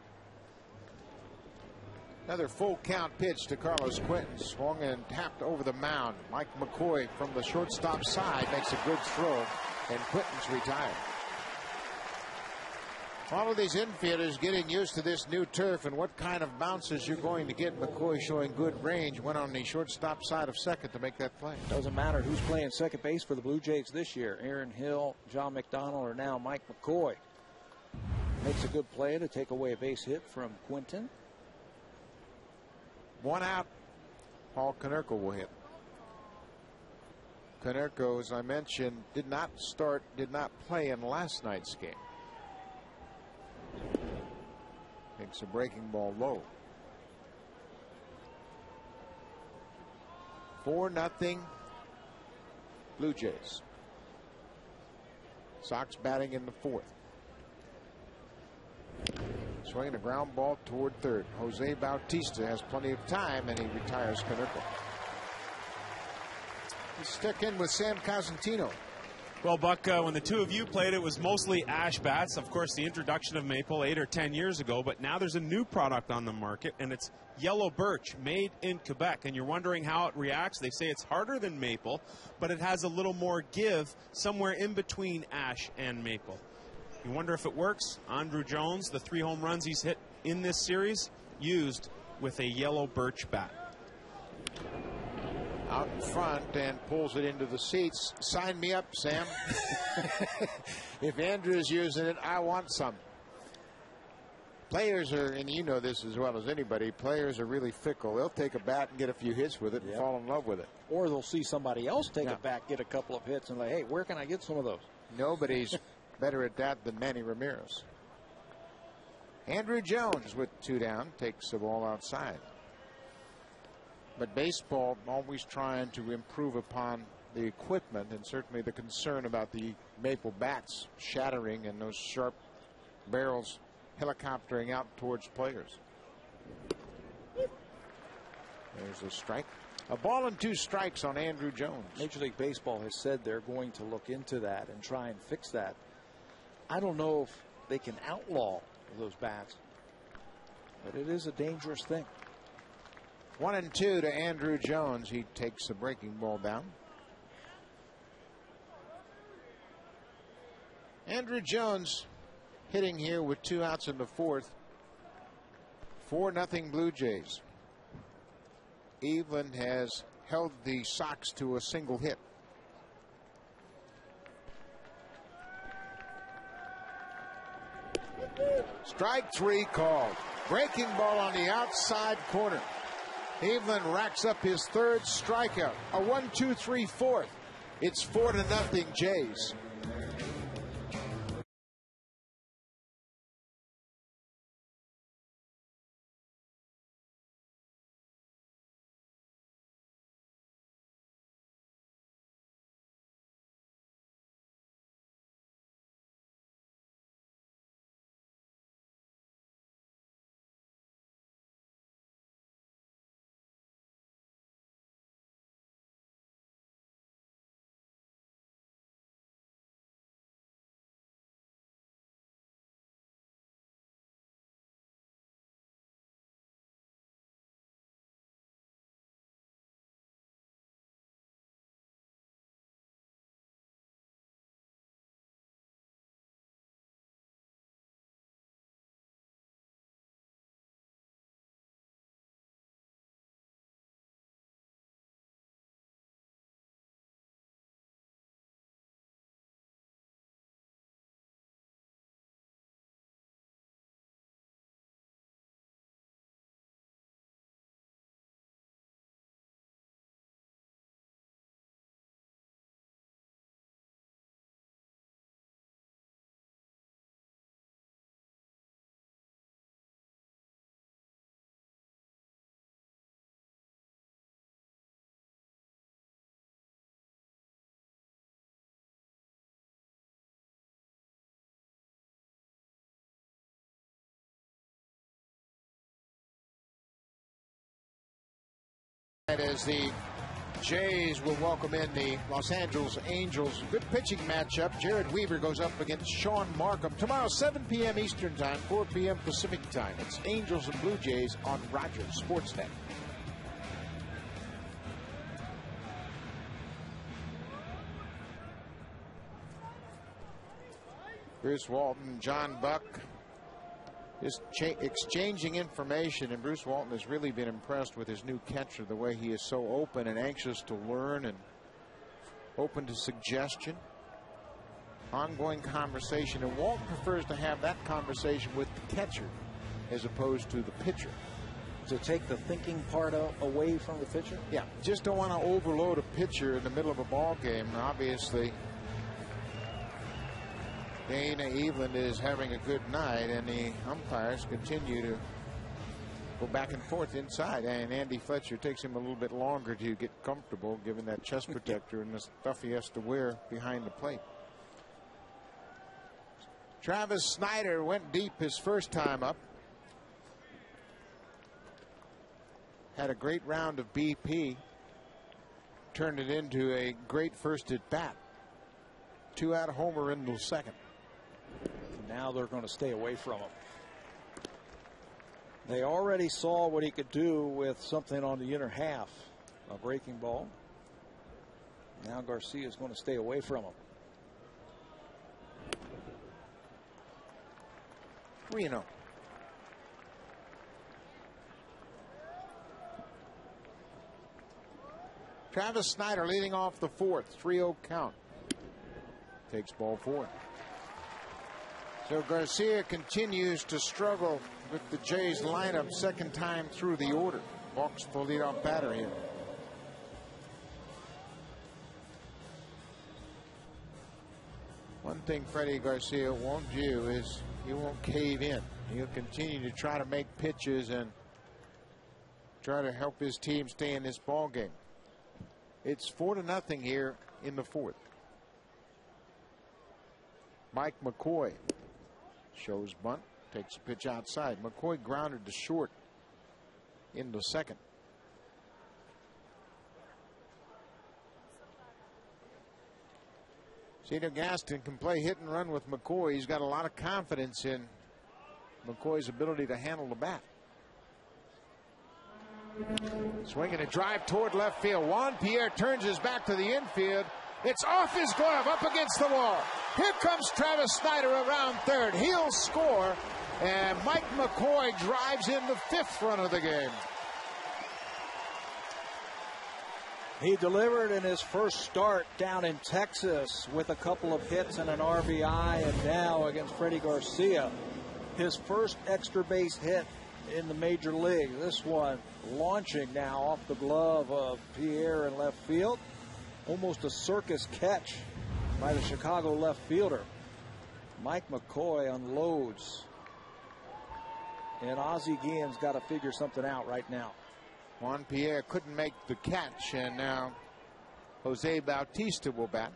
Another full count pitch to Carlos Quentin. Swung and tapped over the mound. Mike McCoy from the shortstop side makes a good throw, and Quentin's retired. All of these infielders getting used to this new turf and what kind of bounces you're going to get. McCoy showing good range. Went on the shortstop side of second to make that play. Doesn't matter who's playing second base for the Blue Jays this year. Aaron Hill, John McDonald, or now Mike McCoy. Makes a good play to take away a base hit from Quentin. 1 out. Paul Konerko will hit. Konerko, as I mentioned, did not play in last night's game. Makes a breaking ball low. 4-0 Blue Jays. Sox batting in the 4th. Swinging a ground ball toward third. Jose Bautista has plenty of time, and he retires Canucco. He's stuck in with Sam Cosentino. Well, Buck, when the two of you played, it was mostly ash bats. Of course, the introduction of maple 8 or 10 years ago, but now there's a new product on the market, and it's yellow birch, made in Quebec. And you're wondering how it reacts. They say it's harder than maple, but it has a little more give somewhere in between ash and maple. You wonder if it works. Andrew Jones, the 3 home runs he's hit in this series, used with a yellow birch bat. Out in front and pulls it into the seats. Sign me up, Sam. If Andrew's using it, I want some. Players are, and you know this as well as anybody, players are really fickle. They'll take a bat and get a few hits with it and fall in love with it. Or they'll see somebody else take a bat, get a couple of hits, and like, hey, where can I get some of those? Nobody's better at that than Manny Ramirez. Andrew Jones with 2 down takes the ball outside. But baseball always trying to improve upon the equipment, and certainly the concern about the maple bats shattering and those sharp barrels helicoptering out towards players. There's a strike. A ball and 2 strikes on Andrew Jones. Major League Baseball has said they're going to look into that and try and fix that. I don't know if they can outlaw those bats, but it is a dangerous thing. 1-2 to Andrew Jones. He takes the breaking ball down. Andrew Jones hitting here with 2 outs in the 4th. 4-0 Blue Jays. Eveland has held the Sox to a single hit. Strike 3 called. Breaking ball on the outside corner. Eveland racks up his 3rd strikeout. A 1-2-3 4th. It's 4-0 Jays. As the Jays will welcome in the Los Angeles Angels. Good pitching matchup. Jared Weaver goes up against Sean Markham. Tomorrow, 7 p.m. Eastern Time, 4 p.m. Pacific Time. It's Angels and Blue Jays on Rogers Sportsnet. Bruce Walton, John Buck is exchanging information, and Bruce Walton has really been impressed with his new catcher, the way he is so open and anxious to learn and open to suggestion. Ongoing conversation, and Walton prefers to have that conversation with the catcher as opposed to the pitcher. To take the thinking part away from the pitcher? Yeah, just don't want to overload a pitcher in the middle of a ball game. Obviously, Dana Eveland is having a good night, and the umpires continue to go back and forth inside. And Andy Fletcher takes him a little bit longer to get comfortable, given that chest protector and the stuff he has to wear behind the plate. Travis Snyder went deep his first time up. Had a great round of BP. Turned it into a great first at bat. 2-out homer in the second. Now they're going to stay away from him. They already saw what he could do with something on the inner half. A breaking ball. Now Garcia is going to stay away from him. 3-0. Travis Snyder leading off the fourth. 3-0 count. Takes ball 4. So Garcia continues to struggle with the Jays lineup, second time through the order. Walks the leadoff batter here. One thing Freddie Garcia won't do is he won't cave in. He'll continue to try to make pitches and try to help his team stay in this ball game. It's 4-0 here in the fourth. Mike McCoy shows bunt, takes a pitch outside. McCoy grounded to short in the second. Cedar Gaston can play hit and run with McCoy. He's got a lot of confidence in McCoy's ability to handle the bat. Swinging a drive toward left field. Juan Pierre turns his back to the infield. It's off his glove, up against the wall. Here comes Travis Snyder around third. He'll score, and Mike McCoy drives in the 5th run of the game. He delivered in his first start down in Texas with a couple of hits and an RBI, and now against Freddie Garcia, his first extra base hit in the major league. This one launching now off the glove of Pierre in left field. Almost a circus catch by the Chicago left fielder. Mike McCoy unloads. And Ozzie Guillen's got to figure something out right now. Juan Pierre couldn't make the catch, and now Jose Bautista will bat.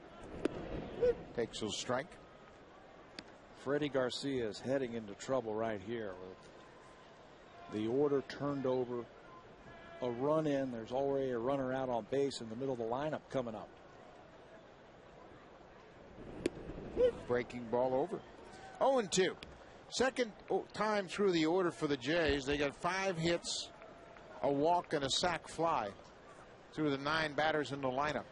Takes a strike. Freddie Garcia is heading into trouble right here with the order turned over. A run in. There's already a runner out on base in the middle of the lineup coming up. Breaking ball over. 0-2. Second time through the order for the Jays. They got 5 hits, a walk, and a sac fly through the 9 batters in the lineup.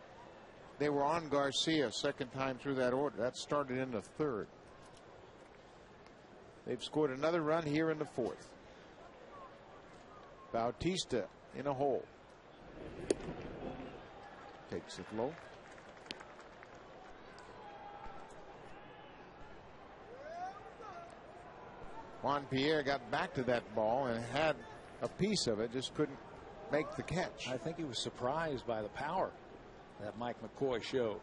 They were on Garcia second time through that order. That started in the 3rd. They've scored another run here in the 4th. Bautista in a hole. Takes it low. Juan Pierre got back to that ball and had a piece of it, just couldn't make the catch. I think he was surprised by the power that Mike McCoy showed.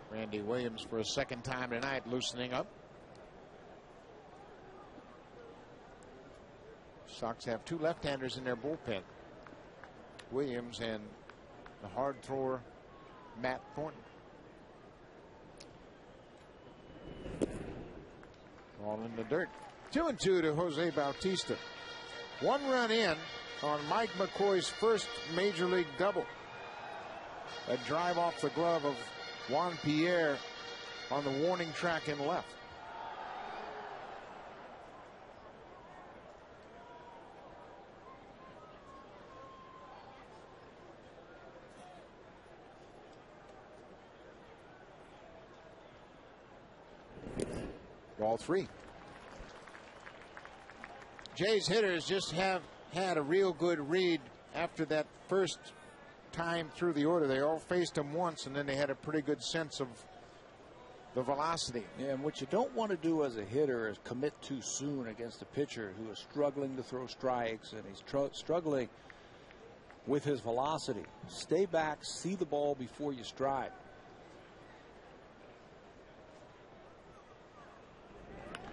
Randy Williams for a second time tonight loosening up. Sox have 2 left-handers in their bullpen. Williams and the hard thrower Matt Thornton. All in the dirt. 2-2 to Jose Bautista. 1 run in on Mike McCoy's first major league double. A drive off the glove of Juan Pierre on the warning track in left. Ball 3. Jays hitters just have had a real good read after that first time through the order. They all faced him once, and then they had a pretty good sense of the velocity. Yeah, and what you don't want to do as a hitter is commit too soon against a pitcher who is struggling to throw strikes, and he's struggling with his velocity. Stay back, see the ball before you strike.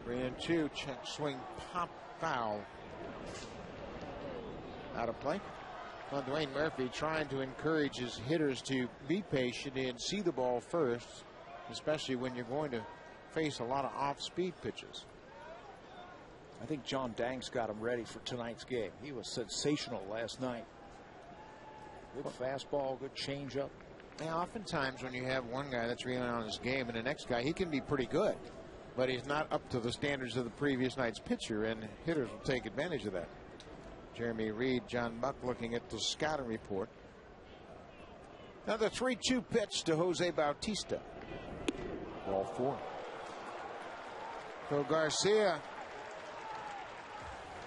Ran 2, check swing, pop, foul. out of play. Well, Dwayne Murphy trying to encourage his hitters to be patient and see the ball first, especially when you're going to face a lot of off-speed pitches. I think John Dang's got him ready for tonight's game. He was sensational last night. Good fastball, good changeup. Yeah, oftentimes when you have one guy that's really on his game and the next guy, he can be pretty good, but he's not up to the standards of the previous night's pitcher, and hitters will take advantage of that. Jeremy Reed, John Buck looking at the scouting report. Now the 3-2 pitch to Jose Bautista. Ball 4. So Garcia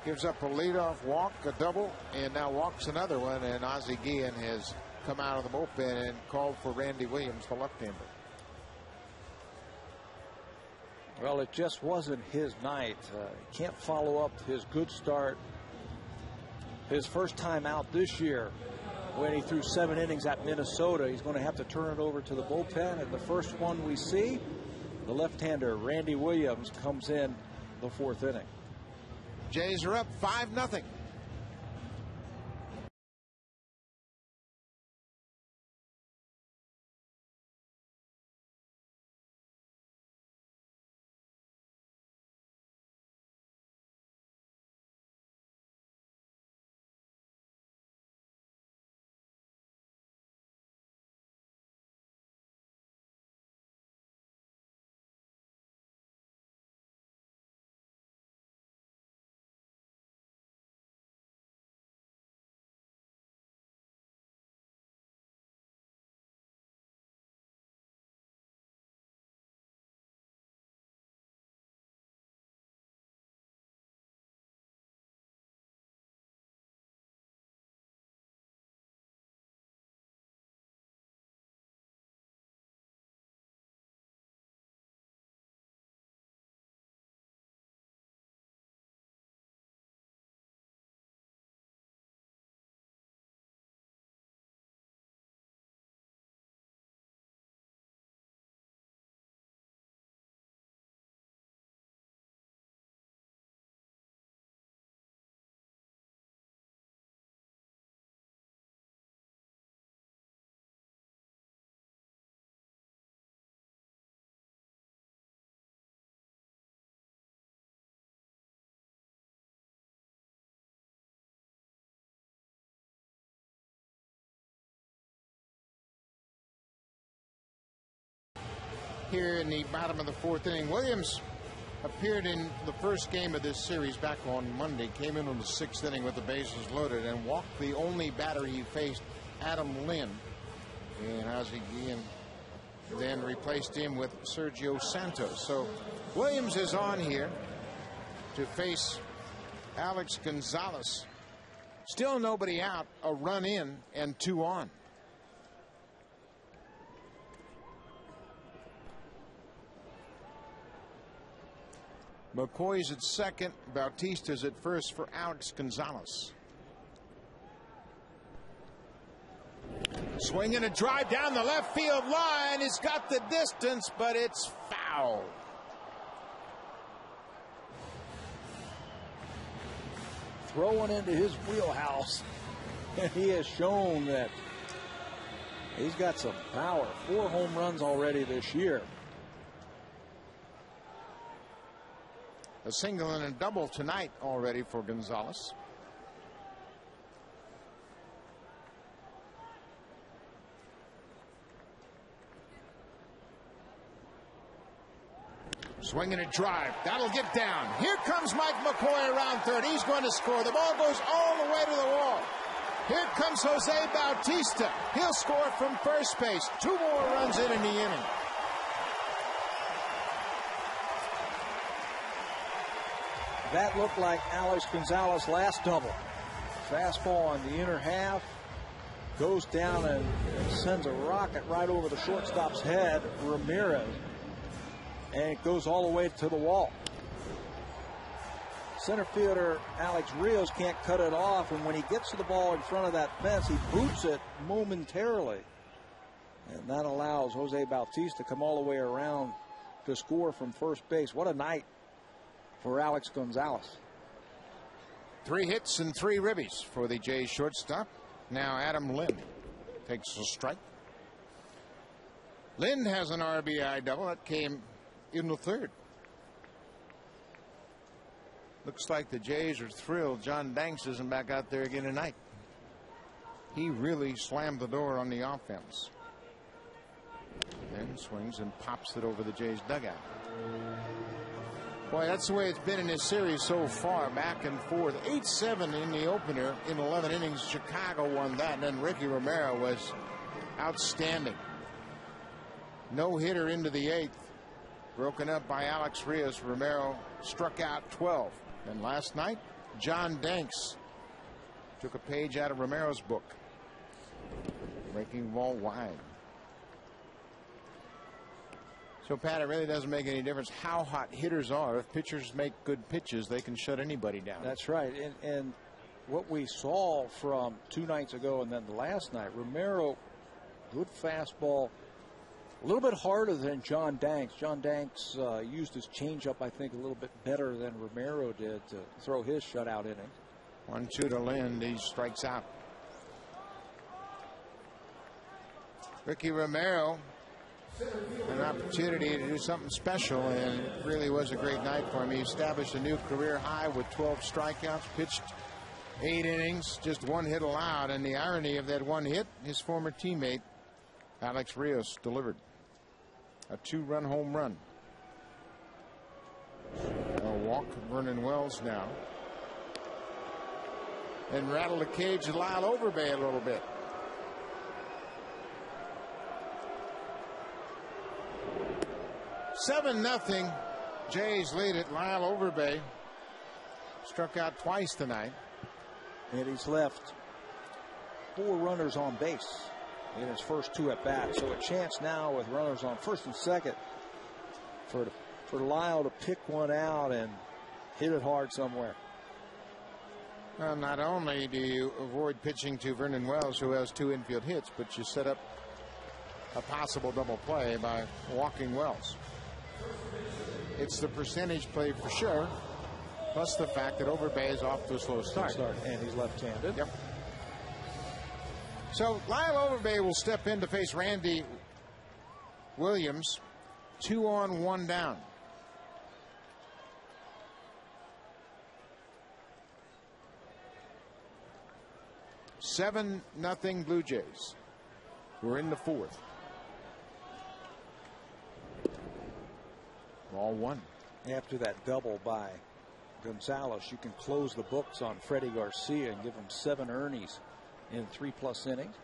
gives up a leadoff walk, a double, and now walks another one, and Ozzie Guillen has come out of the bullpen and called for Randy Williams, the left-hander. Well, it just wasn't his night. He can't follow up his good start. His first time out this year when he threw 7 innings at Minnesota. He's going to have to turn it over to the bullpen. And the first one we see, the left-hander Randy Williams comes in the 4th inning. Jays are up 5-0. Here in the bottom of the 4th inning, Williams appeared in the first game of this series back on Monday, came in on the 6th inning with the bases loaded and walked the only batter he faced, Adam Lynn. And Ozzie Guillen then replaced him with Sergio Santos. So Williams is on here to face Alex Gonzalez. Still nobody out, a run in and 2 on. McCoy's at second. Bautista's at first for Alex Gonzalez. Swinging a drive down the left field line. He's got the distance, but it's foul. Throwing into his wheelhouse. And he has shown that he's got some power. 4 home runs already this year. A single and a double tonight already for Gonzalez. Swinging a drive. That'll get down. Here comes Mike McCoy around third. He's going to score. The ball goes all the way to the wall. Here comes Jose Bautista. He'll score from first base. 2 more runs in the inning. That looked like Alex Gonzalez' last double. Fastball on the inner half. Goes down and sends a rocket right over the shortstop's head, Ramirez. And it goes all the way to the wall. Center fielder Alex Rios can't cut it off, and when he gets to the ball in front of that fence, he boots it momentarily. And that allows Jose Bautista to come all the way around to score from first base. What a night for Alex Gonzalez. 3 hits and 3 ribbies for the Jays shortstop. Now Adam Lynn takes a strike. Lynn has an RBI double that came in the 3rd. Looks like the Jays are thrilled John Danks isn't back out there again tonight. He really slammed the door on the offense. Then swings and pops it over the Jays dugout. Boy, that's the way it's been in this series so far, back and forth. 8-7 in the opener in 11 innings. Chicago won that, and then Ricky Romero was outstanding. No hitter into the 8th, broken up by Alex Rios. Romero struck out 12. And last night, John Danks took a page out of Romero's book, breaking the ball wide. So, Pat, it really doesn't make any difference how hot hitters are. If pitchers make good pitches, they can shut anybody down. That's right. And what we saw from 2 nights ago and then the last night, Romero, good fastball, a little bit harder than John Danks. John Danks used his changeup, I think, a little bit better than Romero did to throw his shutout inning. 1-2 to Lynn. He strikes out. Ricky Romero, an opportunity to do something special, and it really was a great night for him. He established a new career high with 12 strikeouts, pitched 8 innings, just 1 hit allowed, and the irony of that 1 hit, his former teammate Alex Rios delivered a 2-run home run. A walk Vernon Wells now, and rattled the cage of Lyle Overbay a little bit. Seven nothing. Jays lead it. Lyle Overbay struck out twice tonight. And he's left 4 runners on base in his first 2 at bats. So a chance now with runners on first and second for Lyle to pick one out and hit it hard somewhere. Well, not only do you avoid pitching to Vernon Wells, who has 2 infield hits, but you set up a possible double play by walking Wells. It's the percentage play for sure, plus the fact that Overbay is off to a slow start. And he's left-handed. Yep. So Lyle Overbay will step in to face Randy Williams. 2 on, 1 down. Seven nothing Blue Jays. We're in the 4th. Ball 1. After that double by Gonzalez, you can close the books on Freddie Garcia and give him 7 earnings in 3+ innings.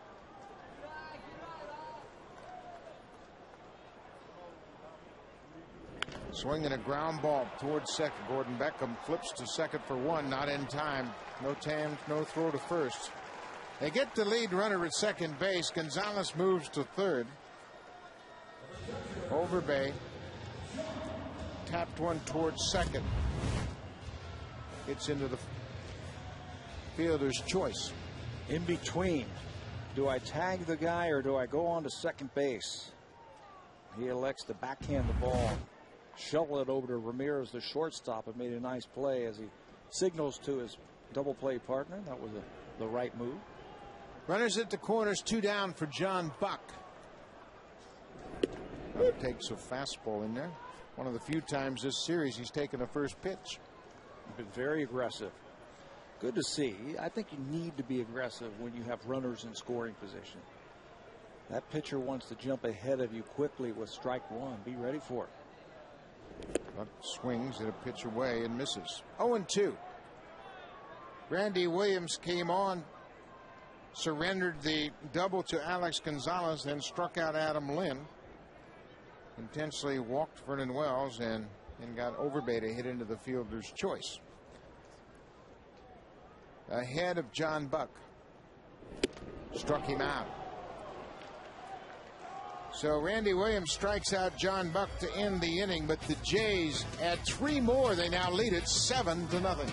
Swinging a ground ball towards second. Gordon Beckham flips to second for 1. Not in time. No time, no throw to first. They get the lead runner at second base. Gonzalez moves to third. Overbay tapped one towards second. Gets into the fielder's choice. In between, do I tag the guy or do I go on to second base? He elects to backhand the ball, shovel it over to Ramirez, the shortstop, and made a nice play as he signals to his double play partner. That was the right move. Runners at the corners, 2 down for John Buck. Takes a fastball in there. One of the few times this series he's taken a first pitch. Been very aggressive. Good to see. I think you need to be aggressive when you have runners in scoring position. That pitcher wants to jump ahead of you quickly with strike 1. Be ready for it. Buck swings at a pitch away and misses. 0-2. Randy Williams came on, surrendered the double to Alex Gonzalez, then struck out Adam Lynn. Intentionally walked Vernon Wells and got Overbay to hit into the fielder's choice. Ahead of John Buck. Struck him out. So Randy Williams strikes out John Buck to end the inning, but the Jays add 3 more. They now lead it 7-0.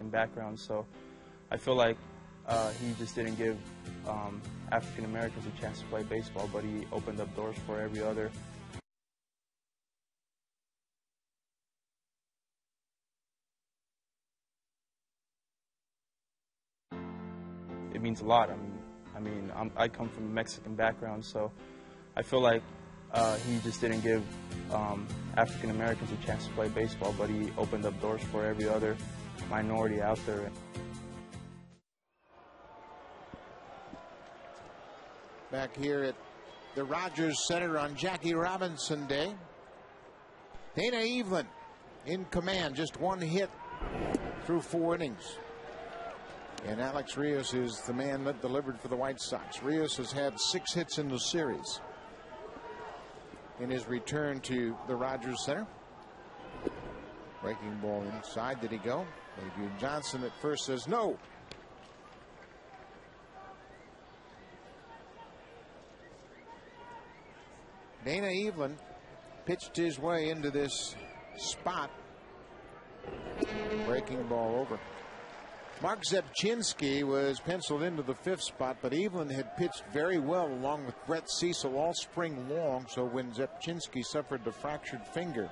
Mexican background, so I feel like he just didn't give African Americans a chance to play baseball, but he opened up doors for every other. It means a lot. I come from a Mexican background, so I feel like he just didn't give African Americans a chance to play baseball, but he opened up doors for every other minority out there. Back here at the Rogers Center on Jackie Robinson Day, Dana Evelyn in command, just one hit through 4 innings. And Alex Rios is the man that delivered for the White Sox. Rios has had 6 hits in the series. In his return to the Rogers Center, breaking ball inside. Did he go? Adrian Johnson at first says no. Dana Evelyn pitched his way into this spot. Breaking ball over. Mark Zepchinski was penciled into the 5th spot, but Evelyn had pitched very well along with Brett Cecil all spring long. So when Zepchinski suffered the fractured finger,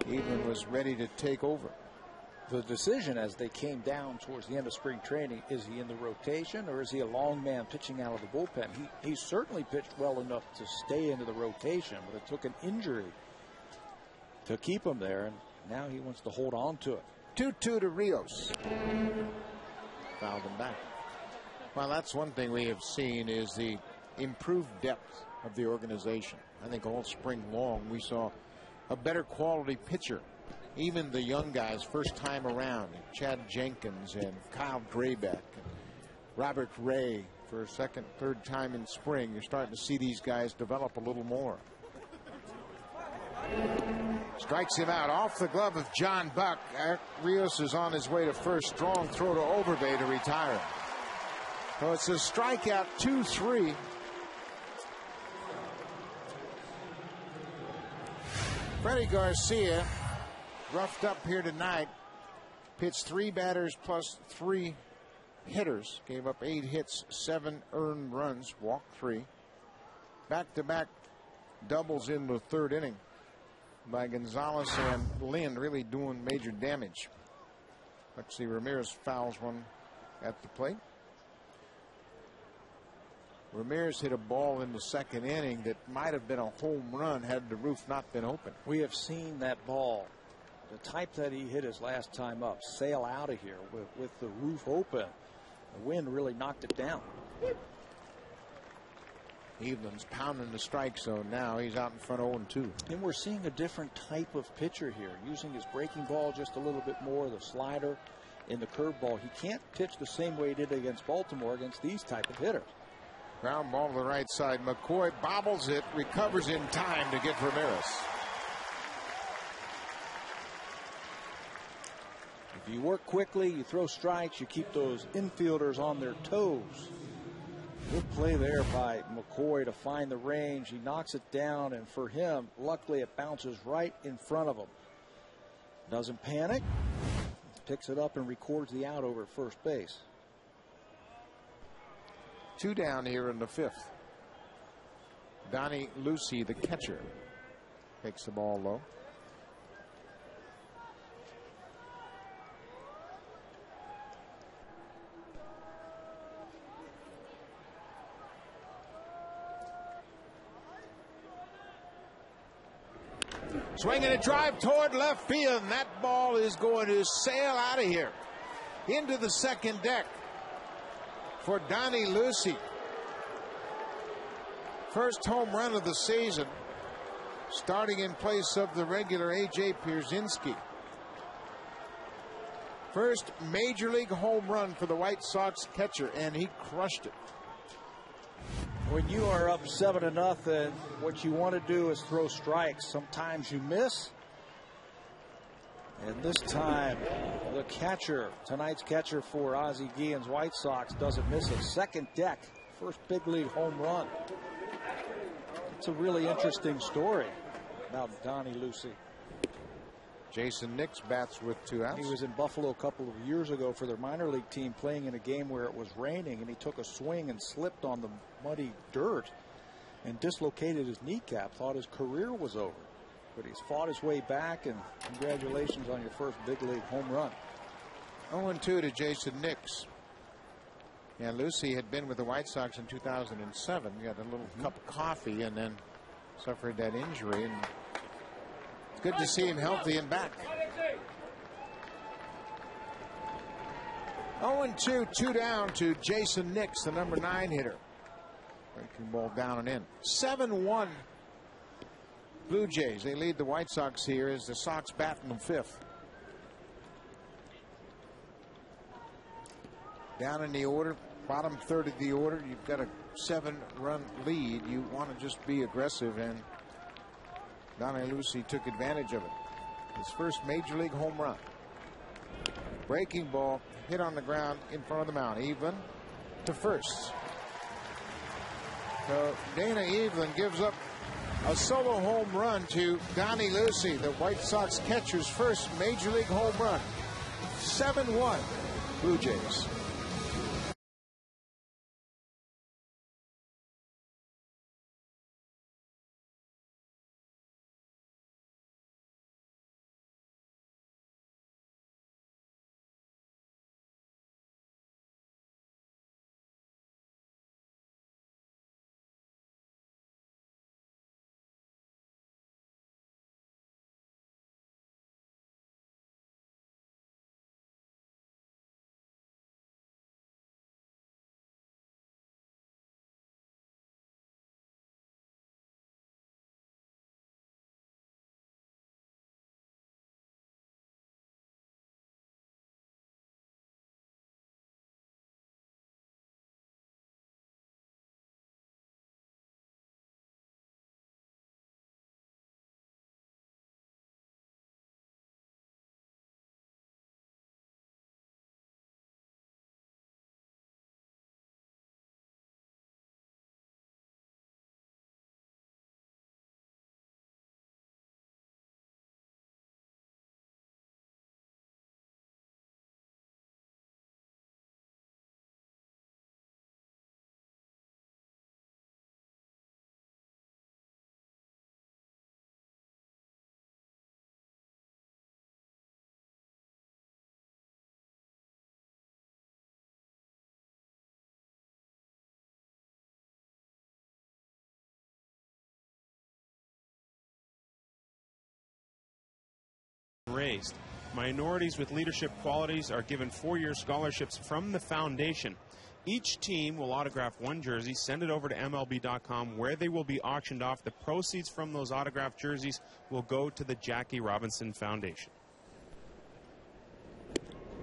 Evelyn was ready to take over. The decision as they came down towards the end of spring training, is he in the rotation or is he a long man pitching out of the bullpen? He certainly pitched well enough to stay into the rotation, but it took an injury to keep him there, and now he wants to hold on to it. 2-2 to Rios. Fouled him back. Well, that's one thing we have seen is the improved depth of the organization. I think all spring long we saw a better quality pitcher. Even the young guys first time around, Chad Jenkins and Kyle Drabek and Robert Ray for a second, third time in spring. You're starting to see these guys develop a little more. Strikes him out off the glove of John Buck. Rios is on his way to first. Strong throw to Overbay to retire him. So it's a strikeout, 2-3. Freddie Garcia roughed up here tonight. Pitched 3 batters plus 3 hitters. Gave up 8 hits, 7 earned runs, walked 3. Back-to-back doubles in the 3rd inning by Gonzalez and Lynn, really doing major damage. Let's see, Ramirez fouls one at the plate. Ramirez hit a ball in the 2nd inning that might have been a home run had the roof not been open. We have seen that ball, the type that he hit his last time up, sail out of here with the roof open. The wind really knocked it down. Evelyn's pounding the strike zone now. He's out in front 0-2. And we're seeing a different type of pitcher here, using his breaking ball just a little bit more, the slider and the curveball. He can't pitch the same way he did against Baltimore against these type of hitters. Ground ball to the right side. McCoy bobbles it, recovers in time to get Ramirez. If you work quickly, you throw strikes, you keep those infielders on their toes. Good play there by McCoy to find the range. He knocks it down, and for him, luckily it bounces right in front of him. Doesn't panic. Picks it up and records the out over at first base. 2 down here in the 5th. Donnie Lucy, the catcher, takes the ball low. Swinging a drive toward left field, and that ball is going to sail out of here into the 2nd deck for Donnie Lucy. First home run of the season, starting in place of the regular A.J. Pierzynski. First major league home run for the White Sox catcher, and he crushed it. When you are up 7-0, what you want to do is throw strikes. Sometimes you miss. And this time, the catcher, tonight's catcher for Ozzie Guillen's White Sox, doesn't miss a 2nd deck. First big league home run. It's a really interesting story about Donnie Lucy. Jason Nix bats with 2 outs. He was in Buffalo a couple of years ago for their minor league team, playing in a game where it was raining, and he took a swing and slipped on the muddy dirt and dislocated his kneecap. Thought his career was over, but he's fought his way back, and congratulations on your first big league home run. 0-2 to Jason Nix. Yeah, Lucy had been with the White Sox in 2007. He got a little cup of coffee and then suffered that injury. And it's good to see him healthy and back. 0-2, 2 down to Jason Nix, the number 9 hitter. Breaking ball down and in. 7-1 Blue Jays. They lead the White Sox here as the Sox bat in the 5th. Down in the order, bottom third of the order, you've got a 7-run lead. You want to just be aggressive, and Donnie Lucy took advantage of it. His first major league home run. Breaking ball hit on the ground in front of the mound. Evelyn to first. So Dana Evelyn gives up a solo home run to Donnie Lucy, the White Sox catcher's first major league home run. 7-1 Blue Jays. Raised. Minorities with leadership qualities are given 4-year scholarships from the foundation. Each team will autograph 1 jersey, send it over to MLB.com, where they will be auctioned off. The proceeds from those autographed jerseys will go to the Jackie Robinson Foundation.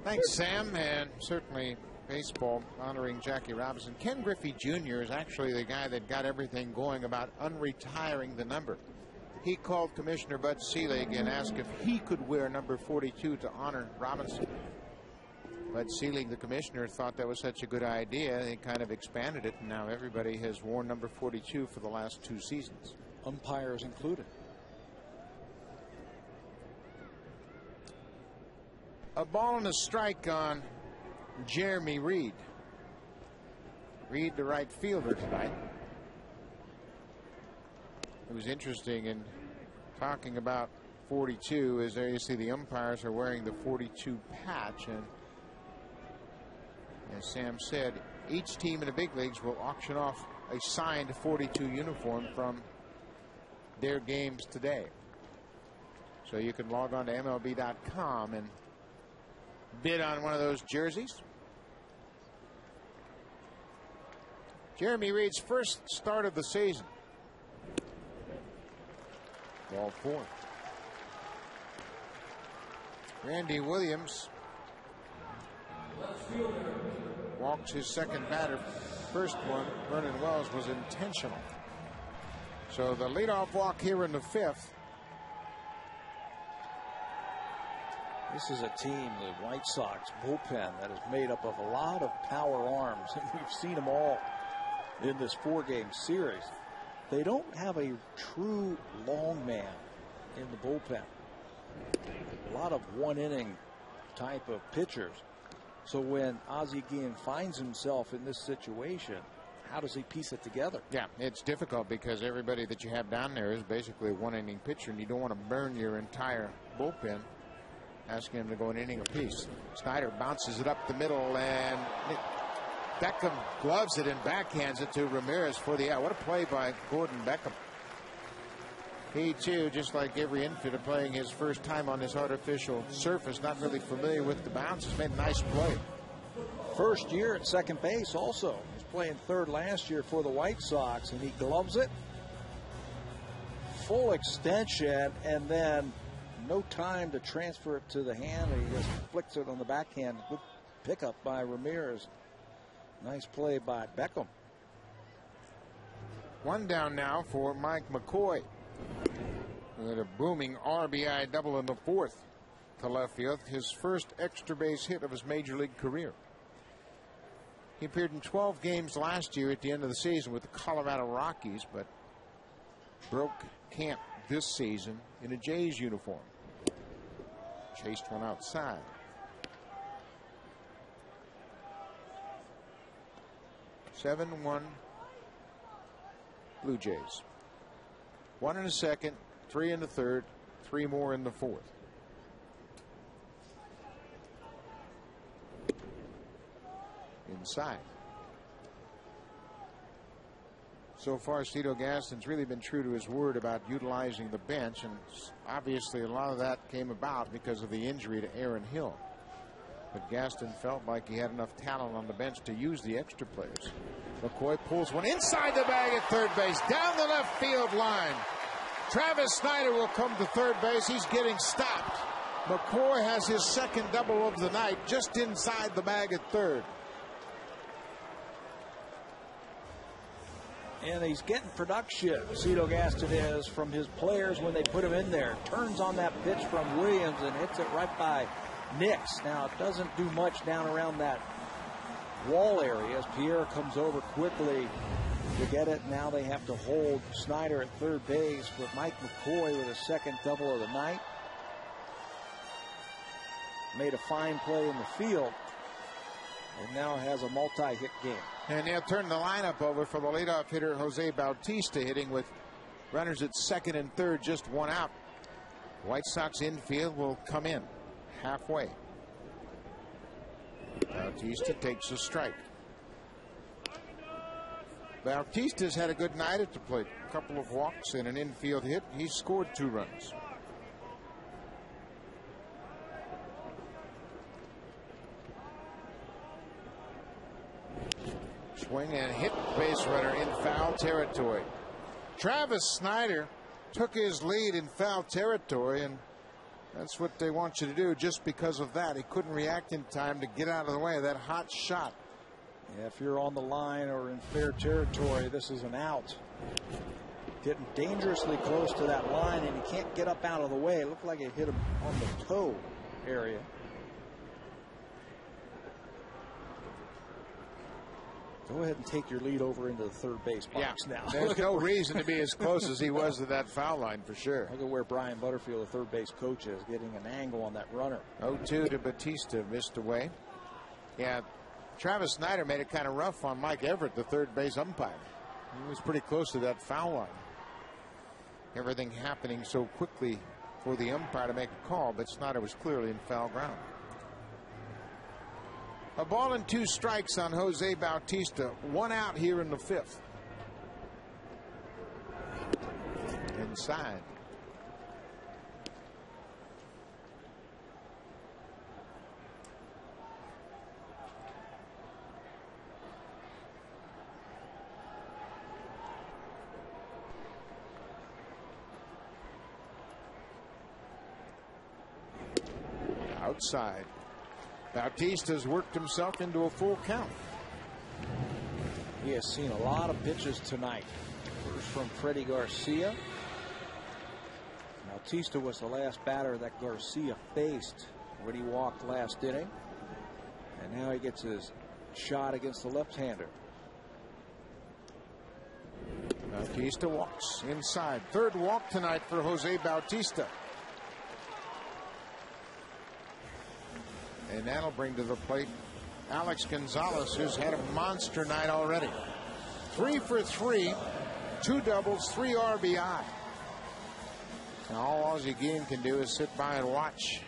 Thanks, Sam, and certainly baseball honoring Jackie Robinson. Ken Griffey Jr. is actually the guy that got everything going about unretiring the number. He called Commissioner Bud Selig and asked if he could wear number 42 to honor Robinson. Bud Selig, the commissioner, thought that was such a good idea. They kind of expanded it, and now everybody has worn number 42 for the last 2 seasons. Umpires included. A ball and a strike on Jeremy Reed. Reed, the right fielder tonight. It was interesting in talking about 42, as there you see the umpires are wearing the 42 patch, and as Sam said, each team in the big leagues will auction off a signed 42 uniform from their games today. So you can log on to MLB.com and bid on one of those jerseys. Jeremy Reed's first start of the season. Ball 4. Randy Williams walks his second batter. First one, Vernon Wells, was intentional. So the leadoff walk here in the 5th. This is a team, the White Sox bullpen, that is made up of a lot of power arms, and we've seen them all in this 4-game series. They don't have a true long man in the bullpen. a lot of one-inning type of pitchers. So when Ozzie Guillen finds himself in this situation, how does he piece it together? Yeah, it's difficult because everybody that you have down there is basically a one-inning pitcher, and you don't want to burn your entire bullpen asking him to go an inning apiece. Snyder bounces it up the middle, and Beckham gloves it and backhands it to Ramirez for the out. What a play by Gordon Beckham. He, too, just like every infielder playing his first time on this artificial surface, not really familiar with the bounce, has made a nice play. First year at second base also. He was playing third last year for the White Sox, and he gloves it. Full extension, and then no time to transfer it to the hand. He just flicks it on the backhand. Good pickup by Ramirez. Nice play by Beckham. One down now for Mike McCoy. With a booming RBI double in the fourth to left field. His first extra base hit of his major league career. He appeared in 12 games last year at the end of the season with the Colorado Rockies, but broke camp this season in a Jays uniform. Chased one outside. (7-1) Blue Jays. 1 in the second, 3 in the third, 3 more in the fourth. Inside. So far, Cito Gaston's really been true to his word about utilizing the bench, and obviously a lot of that came about because of the injury to Aaron Hill. But Gaston felt like he had enough talent on the bench to use the extra players. McCoy pulls one inside the bag at third base, down the left field line. Travis Snyder will come to third base. He's getting stopped. McCoy has his second double of the night just inside the bag at third. And he's getting production, Cito Gaston is, from his players when they put him in there. Turns on that pitch from Williams and hits it right by Nix. Now, it doesn't do much down around that wall area as Pierre comes over quickly to get it. Now they have to hold Snyder at third base with Mike McCoy with a second double of the night. Made a fine play in the field and now has a multi-hit game. And they'll turn the lineup over for the leadoff hitter, Jose Bautista, hitting with runners at second and third, just one out. White Sox infield will come in halfway. Bautista takes a strike. Bautista's had a good night at the plate. A couple of walks and an infield hit. He scored 2 runs. Swing and hit base runner in foul territory. Travis Snyder took his lead in foul territory, and that's what they want you to do. Just because of that, he couldn't react in time to get out of the way of that hot shot. Yeah, if you're on the line or in fair territory, this is an out. Getting dangerously close to that line, and he can't get up out of the way. It looked like it hit him on the toe area. Go ahead and take your lead over into the third base box now. There's no reason to be as close as he was to that foul line for sure. Look at where Brian Butterfield, the third base coach, is getting an angle on that runner. 0-2 to Bautista, missed away. Yeah, Travis Snyder made it kind of rough on Mike Everett, the third base umpire. He was pretty close to that foul line. Everything happening so quickly for the umpire to make a call, but Snyder was clearly in foul ground. A ball and 2 strikes on Jose Bautista. 1 out here in the 5th. Inside. Outside. Bautista's worked himself into a full count. He has seen a lot of pitches tonight. First from Freddie Garcia. Bautista was the last batter that Garcia faced when he walked last inning. And now he gets his shot against the left-hander. Bautista walks inside. Third walk tonight for Jose Bautista. And that'll bring to the plate Alex Gonzalez, who's had a monster night already. 3 for 3, 2 doubles, 3 RBI. And all Ozzie Guillen can do is sit by and watch.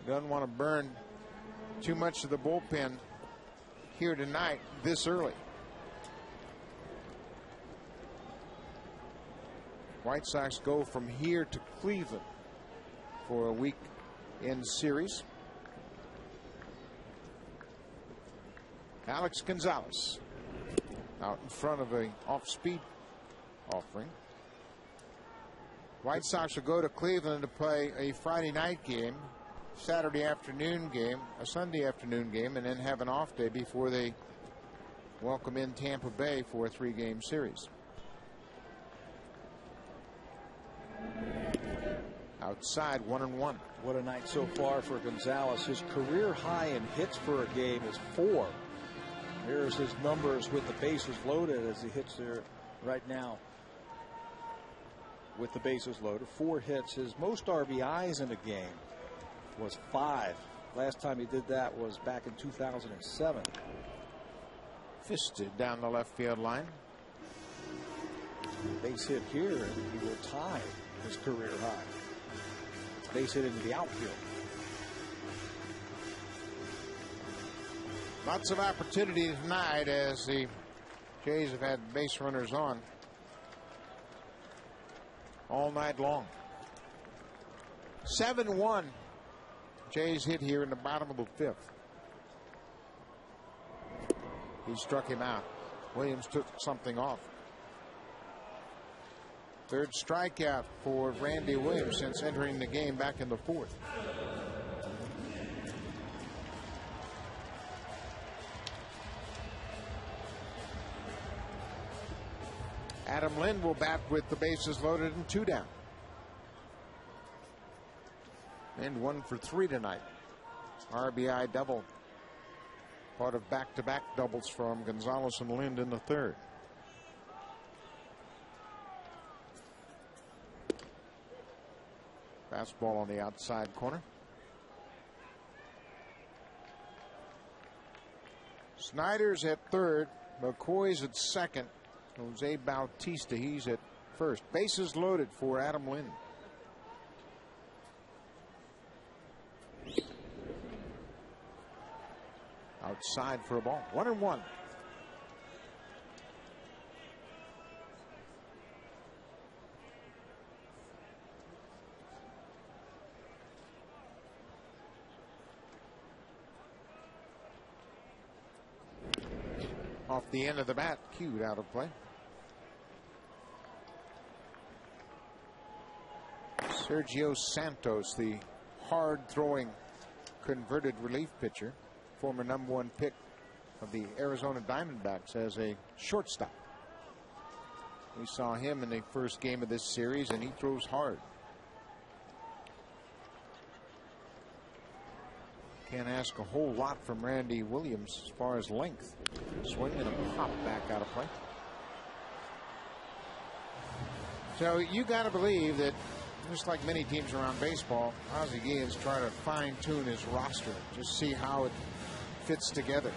Doesn't want to burn too much of the bullpen here tonight this early. White Sox go from here to Cleveland for a weekend series. Alex Gonzalez out in front of a off-speed offering. White Sox will go to Cleveland to play a Friday night game, Saturday afternoon game, a Sunday afternoon game, and then have an off day before they welcome in Tampa Bay for a 3-game series. Outside, 1-1. What a night so far for Gonzalez. His career high in hits per game is 4. Here's his numbers with the bases loaded as he hits there right now. With the bases loaded, 4 hits. His most RBIs in a game was 5. Last time he did that was back in 2007. Fisted down the left field line. Base hit here, and he will tie his career high. Base hit into the outfield. Lots of opportunity tonight as the Jays have had base runners on all night long. 7-1. Jays hit here in the bottom of the 5th. He struck him out. Williams took something off. 3rd strikeout for Randy Williams since entering the game back in the 4th. Adam Lind will bat with the bases loaded and 2 down. And 1 for 3 tonight. RBI double. Part of back-to-back doubles from Gonzalez and Lind in the 3rd. Fastball on the outside corner. Snyder's at 3rd. McCoy's at 2nd. Jose Bautista, he's at 1st. Bases loaded for Adam Lind. Outside for a ball. 1-1. Off the end of the bat, cued out of play. Sergio Santos, the hard-throwing converted relief pitcher, former #1 pick of the Arizona Diamondbacks as a shortstop. We saw him in the first game of this series, and he throws hard. Can't ask a whole lot from Randy Williams as far as length. Swing and a pop back out of play. So you got to believe that, just like many teams around baseball, Ozzie Guillen's trying to fine-tune his roster, just see how it fits together.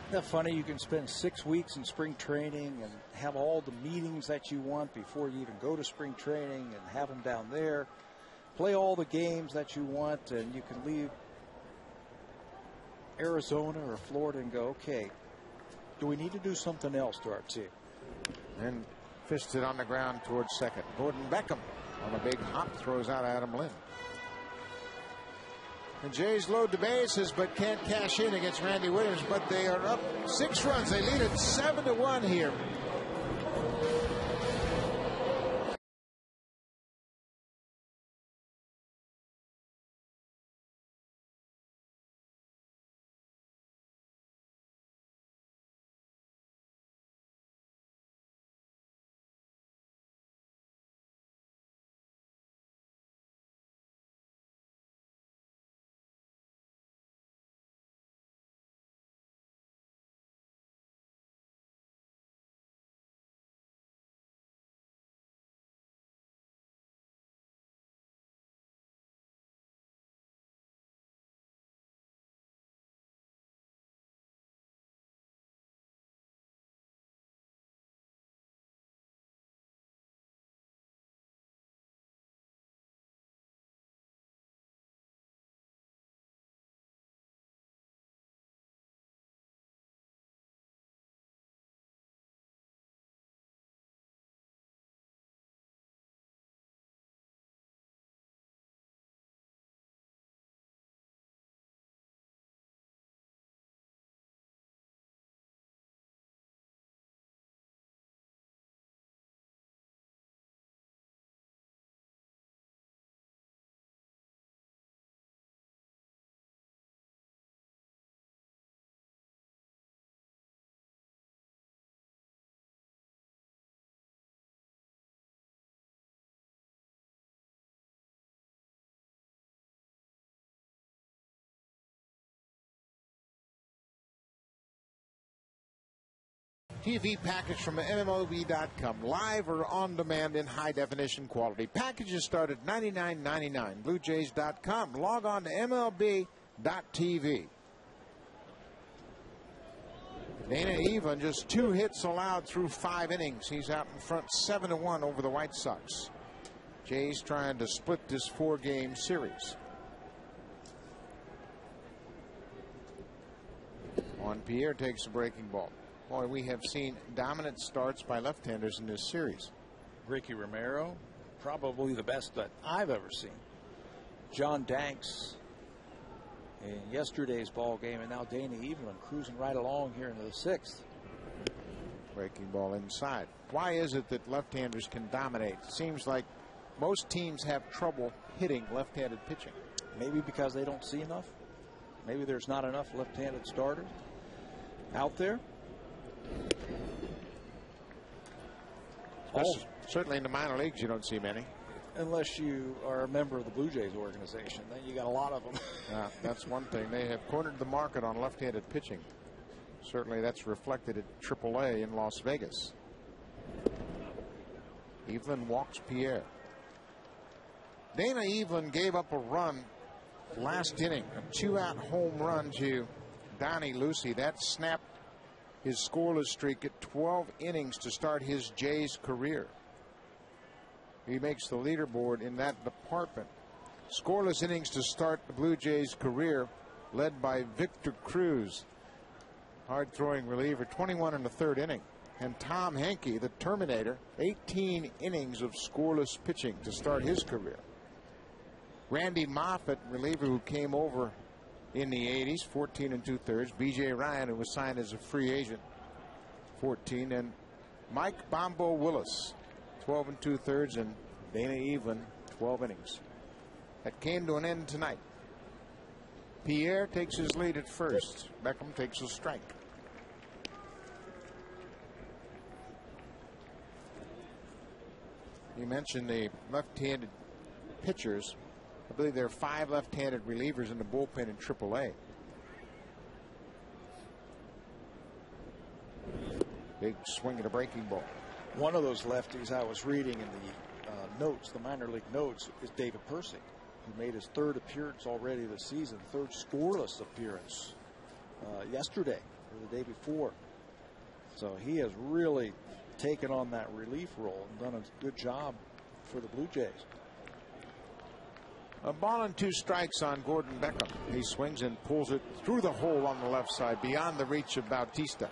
Isn't that funny? You can spend 6 weeks in spring training and have all the meetings that you want before you even go to spring training and have them down there. Play all the games that you want, and you can leave Arizona or Florida and go, okay, do we need to do something else to our team? And fisted on the ground towards 2nd. Gordon Beckham on a big hop throws out Adam Lind. The Jays load the bases but can't cash in against Randy Williams, but they are up 6 runs. They lead it 7-1 here. TV package from MLB.com, live or on demand in high definition quality. Packages start at $99.99. BlueJays.com. Log on to MLB.tv. Dana Even, just 2 hits allowed through 5 innings. He's out in front 7-1 over the White Sox. Jays trying to split this 4-game series. Juan Pierre takes the breaking ball. Boy, we have seen dominant starts by left-handers in this series. Ricky Romero, probably the best that I've ever seen. John Danks in yesterday's ball game, and now Dana Evelyn cruising right along here into the 6th. Breaking ball inside. Why is it that left-handers can dominate? It seems like most teams have trouble hitting left-handed pitching. Maybe because they don't see enough. Maybe there's not enough left-handed starters out there. Certainly in the minor leagues, you don't see many. Unless you are a member of the Blue Jays organization, then you got a lot of them. Yeah, that's one thing. They have cornered the market on left-handed pitching. Certainly that's reflected at AAA in Las Vegas. Evelyn walks Pierre. Dana Evelyn gave up a run last inning, a 2-out home run to Donnie Lucy. That snapped his scoreless streak at 12 innings to start his Jays career. He makes the leaderboard in that department. Scoreless innings to start the Blue Jays career, led by Victor Cruz, hard-throwing reliever, 21 in the 3rd inning. And Tom Henke, the Terminator, 18 innings of scoreless pitching to start his career. Randy Moffett, reliever who came over in the 80s, 14 2/3. B.J. Ryan, who was signed as a free agent, 14. And Mike Bombo Willis, 12 2/3. And Dana Evelyn, 12 innings. That came to an end tonight. Pierre takes his lead at first. Beckham takes a strike. You mentioned the left-handed pitchers. I believe there are 5 left-handed relievers in the bullpen in AAA. Big swing at a breaking ball. One of those lefties I was reading in the notes, the minor league notes, is David Percy, who made his 3rd appearance already this season, 3rd scoreless appearance yesterday or the day before. So he has really taken on that relief role and done a good job for the Blue Jays. A ball and 2 strikes on Gordon Beckham. He swings and pulls it through the hole on the left side, beyond the reach of Bautista.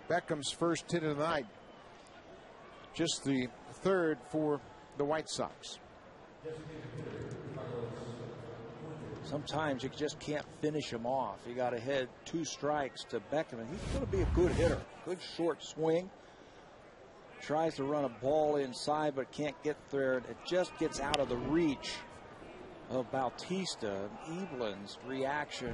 Beckham's first hit of the night, just the 3rd for the White Sox. Sometimes you just can't finish him off. You got to hit 2 strikes to Beckham, and he's going to be a good hitter. Good short swing. Tries to run a ball inside, but can't get there. It just gets out of the reach of Bautista. And Evelyn's reaction,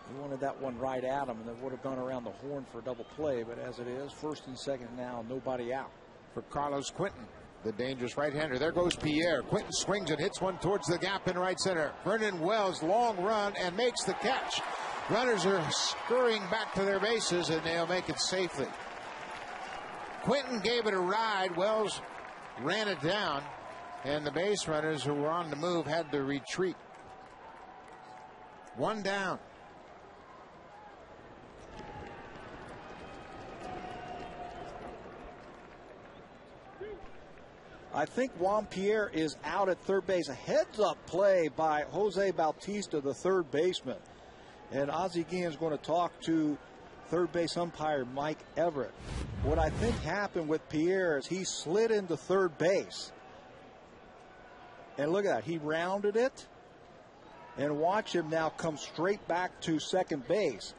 he wanted that one right at him, and it would have gone around the horn for a double play. But as it is, 1st and 2nd now, nobody out. For Carlos Quinton, the dangerous right-hander. There goes Pierre. Quinton swings and hits one towards the gap in right center. Vernon Wells, long run, and makes the catch. Runners are scurrying back to their bases, and they'll make it safely. Quinton gave it a ride. Wells ran it down, and the base runners who were on the move had to retreat. 1 down. I think Juan Pierre is out at 3rd base. A heads-up play by Jose Bautista, the 3rd baseman. And Ozzie Guillen's going to talk to 3rd base umpire Mike Everett. What I think happened with Pierre is he slid into 3rd base. And look at that. He rounded it. And watch him now come straight back to 2nd base.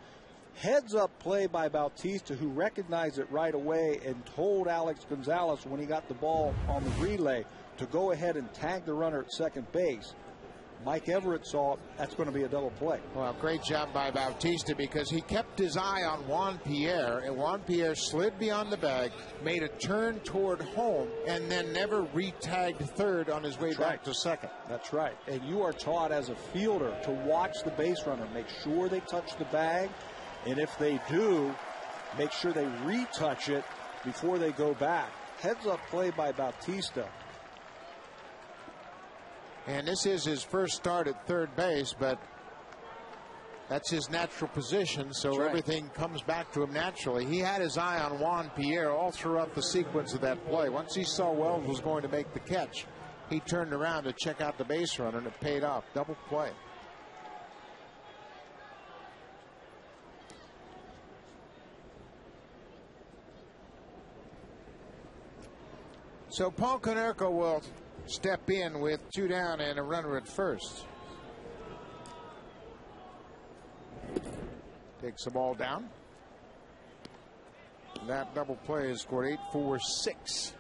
Heads-up play by Bautista, who recognized it right away and told Alex Gonzalez when he got the ball on the relay to go ahead and tag the runner at 2nd base. Mike Everett saw that's going to be a double play. Well, great job by Bautista, because he kept his eye on Juan Pierre, and Juan Pierre slid beyond the bag, made a turn toward home, and then never re-tagged 3rd on his way back to 2nd. That's right. And you are taught as a fielder to watch the base runner, make sure they touch the bag, and if they do, make sure they retouch it before they go back. Heads up play by Bautista. And this is his first start at third base, but that's his natural position, so everything comes back to him naturally. He had his eye on Juan Pierre all throughout the sequence of that play. Once he saw Wells was going to make the catch, he turned around to check out the base runner, and it paid off. Double play. So Paul Konerko will step in with 2 down and a runner at first. Takes the ball down. That double play has scored 8-4-6.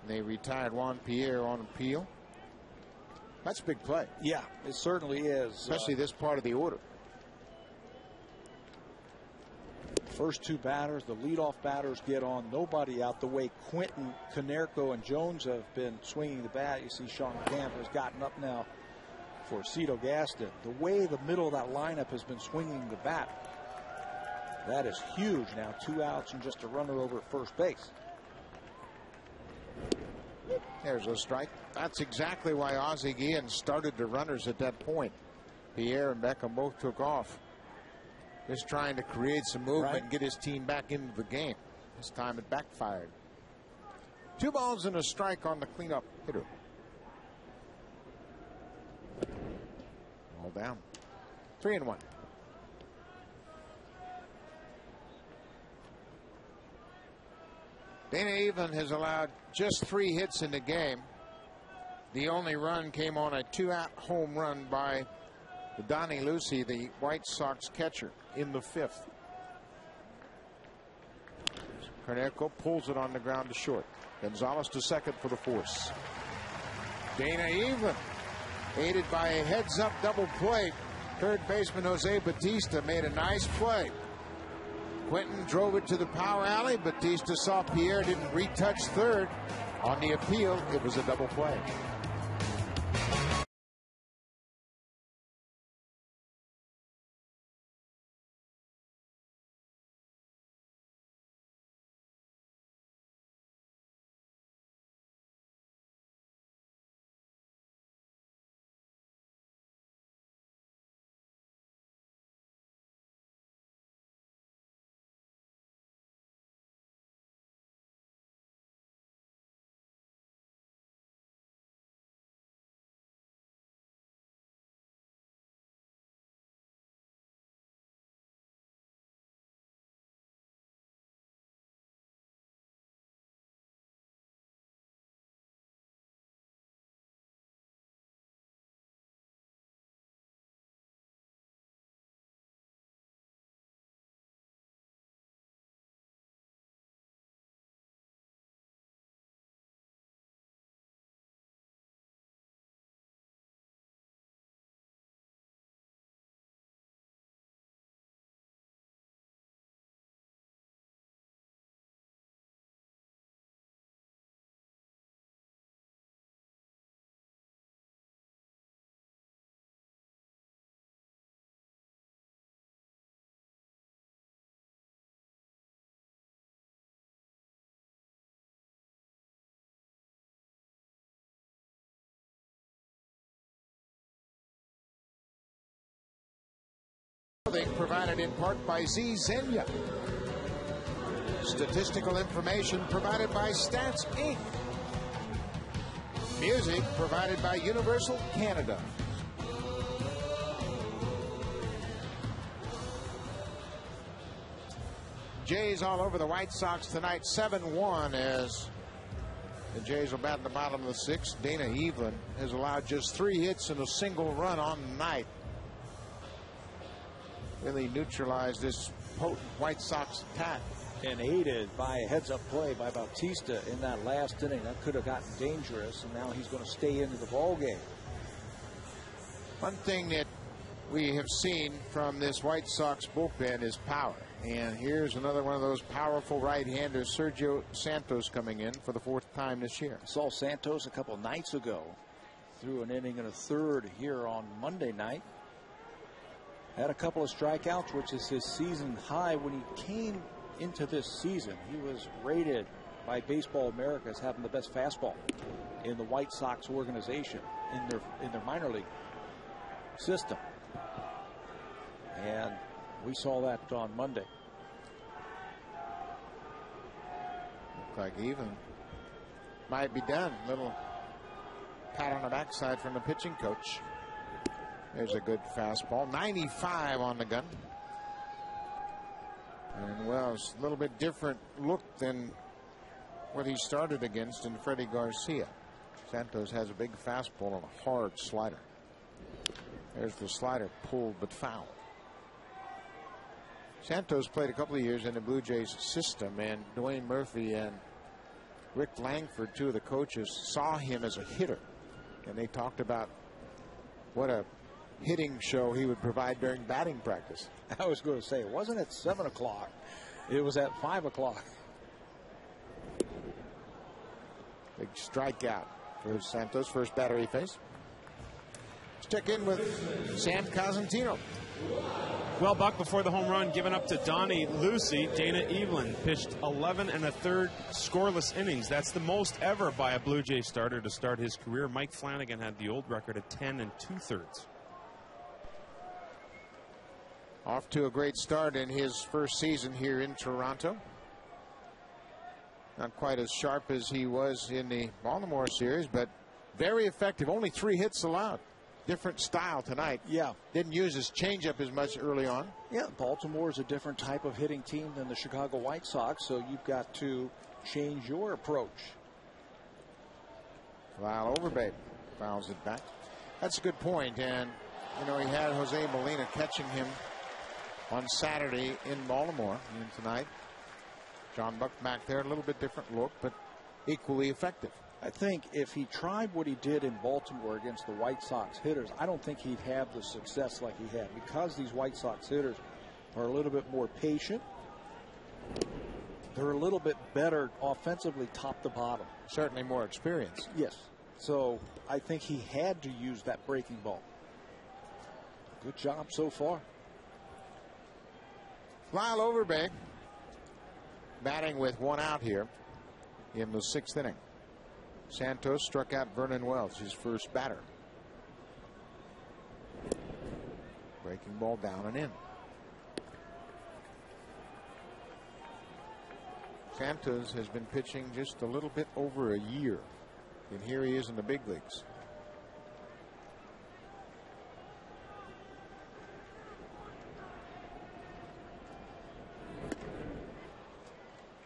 They retired Juan Pierre on appeal. That's a big play. Yeah, it certainly is. Especially this part of the order. First 2 batters, the leadoff batters get on. Nobody out. The way Quinton, Konerko, and Jones have been swinging the bat. You see Sean Camp has gotten up now for Cito Gaston. The way the middle of that lineup has been swinging the bat, that is huge. Now 2 outs and just a runner over at first base. There's a strike. That's exactly why Ozzie Guillen started the runners at that point. Pierre and Beckham both took off. Just trying to create some movement and get his team back into the game. This time it backfired. 2 balls and a strike on the cleanup hitter. All down. 3-1. Dana Evelyn has allowed just 3 hits in the game. The only run came on a 2-out home run by Donnie Lucy, the White Sox catcher, in the 5th. Konerko pulls it on the ground to short. Gonzalez to second for the force. Dana Evelyn, aided by a heads-up double play. Third baseman Jose Bautista made a nice play. Quinton drove it to the power alley. Bautista saw Pierre didn't retouch third. On the appeal, it was a double play. Provided in part by Z Zenya. Statistical information provided by Stats Inc. Music provided by Universal Canada. Jays all over the White Sox tonight, 7-1 as the Jays will bat in the bottom of the 6th. Dana Evelyn has allowed just 3 hits and a single run on the night. Really neutralized this potent White Sox attack. And aided by a heads-up play by Bautista in that last inning. That could have gotten dangerous, and now he's going to stay into the ball game. One thing that we have seen from this White Sox bullpen is power. And here's another one of those powerful right-handers, Sergio Santos, coming in for the 4th time this year. I saw Santos a couple nights ago. Threw an inning and a third here on Monday night. Had a couple of strikeouts, which is his season high. When he came into this season, he was rated by Baseball America as having the best fastball in the White Sox organization in their minor league system. And we saw that on Monday. Looked like even might be done. Little pat on the backside from the pitching coach. There's a good fastball. 95 on the gun. And Wells, a little bit different look than what he started against in Freddie Garcia. Santos has a big fastball and a hard slider. There's the slider, pulled but foul. Santos played a couple of years in the Blue Jays system, and Dwayne Murphy and Rick Langford, two of the coaches, saw him as a hitter. And they talked about what a hitting show he would provide during batting practice. I was going to say, it wasn't at 7 o'clock. It was at 5 o'clock. Big strikeout for Santos, first batter he faced. Let's check in with Sam Cosentino. Well, Buck, before the home run given up to Donnie Lucy, Dana Evelyn pitched 11 1/3 scoreless innings. That's the most ever by a Blue Jay starter to start his career. Mike Flanagan had the old record of 10 2/3. Off to a great start in his first season here in Toronto. Not quite as sharp as he was in the Baltimore series, but very effective. Only 3 hits allowed. Different style tonight. Yeah. Didn't use his changeup as much early on. Yeah, Baltimore is a different type of hitting team than the Chicago White Sox, so you've got to change your approach. Lyle Overbay fouls it back. That's a good point. And, you know, he had Jose Molina catching him on Saturday in Baltimore. And tonight, John Buck back there, a little bit different look, but equally effective. I think if he tried what he did in Baltimore against the White Sox hitters, I don't think he'd have the success like he had, because these White Sox hitters are a little bit more patient. They're a little bit better offensively top to bottom. Certainly more experience. Yes. So I think he had to use that breaking ball. Good job so far. Lyle Overbay batting with 1 out here in the 6th inning. Santos struck out Vernon Wells, his first batter. Breaking ball down and in. Santos has been pitching just a little bit over a year, and here he is in the big leagues.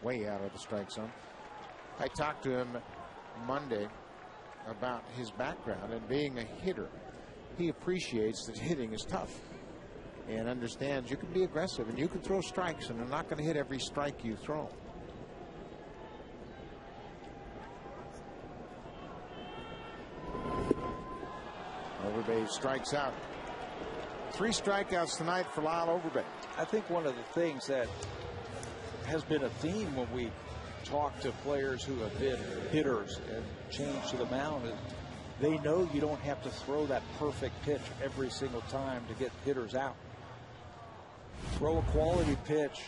Way out of the strike zone. I talked to him Monday about his background and being a hitter. He appreciates that hitting is tough and understands you can be aggressive and you can throw strikes, and they're not going to hit every strike you throw. Overbay strikes out. 3 strikeouts tonight for Lyle Overbay. I think one of the things that has been a theme when we talk to players who have been hitters and changed to the mound is they know you don't have to throw that perfect pitch every single time to get hitters out. Throw a quality pitch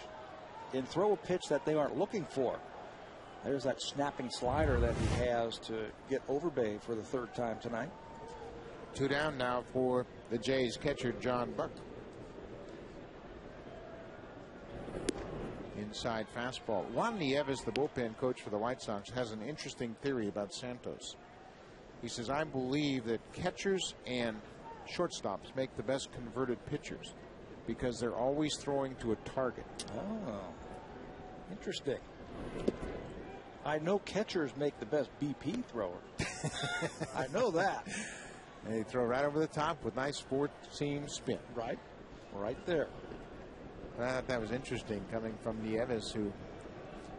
and throw a pitch that they aren't looking for. There's that snapping slider that he has to get Overbay for the 3rd time tonight. 2 down now for the Jays catcher John Buck. Inside fastball. Juan Nieves, the bullpen coach for the White Sox, has an interesting theory about Santos. He says, I believe that catchers and shortstops make the best converted pitchers because they're always throwing to a target. Oh, interesting. I know catchers make the best BP thrower. I know that. And they throw right over the top with nice 4-seam spin. Right. Right there. I thought that was interesting coming from Nieves, who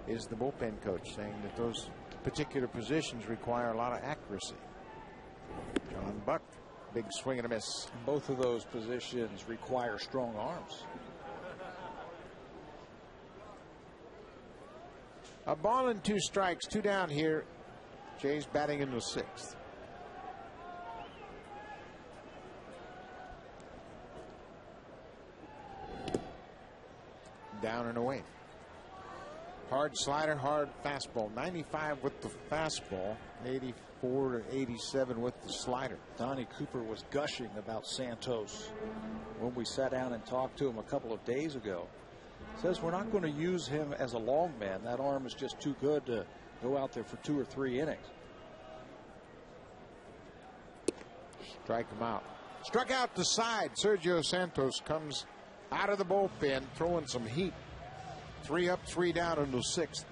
is the bullpen coach, saying that those particular positions require a lot of accuracy. John Buck, big swing and a miss. Both of those positions require strong arms. A ball and 2 strikes, 2 down here. Jays batting in the 6th. down and away. Hard slider, hard fastball. 95 with the fastball, 84 to 87 with the slider. Donnie Cooper was gushing about Santos when we sat down and talked to him a couple of days ago. Says we're not going to use him as a long man. That arm is just too good to go out there for 2 or 3 innings. Strike him out. Struck out the side. Sergio Santos comes out of the bullpen throwing some heat. 3 up, 3 down into 6th.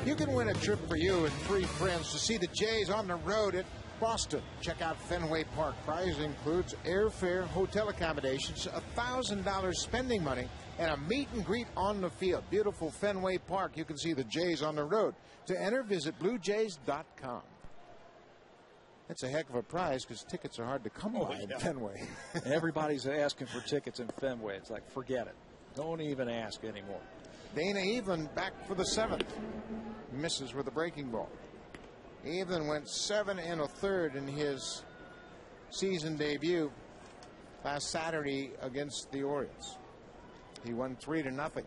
You can win a trip for you and 3 friends to see the Jays on the road at Boston. Check out Fenway Park. Prize includes airfare, hotel accommodations, $1,000 spending money, and a meet and greet on the field. Beautiful Fenway Park. You can see the Jays on the road. To enter, visit BlueJays.com. That's a heck of a prize because tickets are hard to come by in Fenway. Everybody's asking for tickets in Fenway. It's like, forget it. Don't even ask anymore. Dana Evelyn back for the 7th. Misses with a breaking ball. Evelyn went 7 1/3 in his season debut last Saturday against the Orioles. He won 3-0.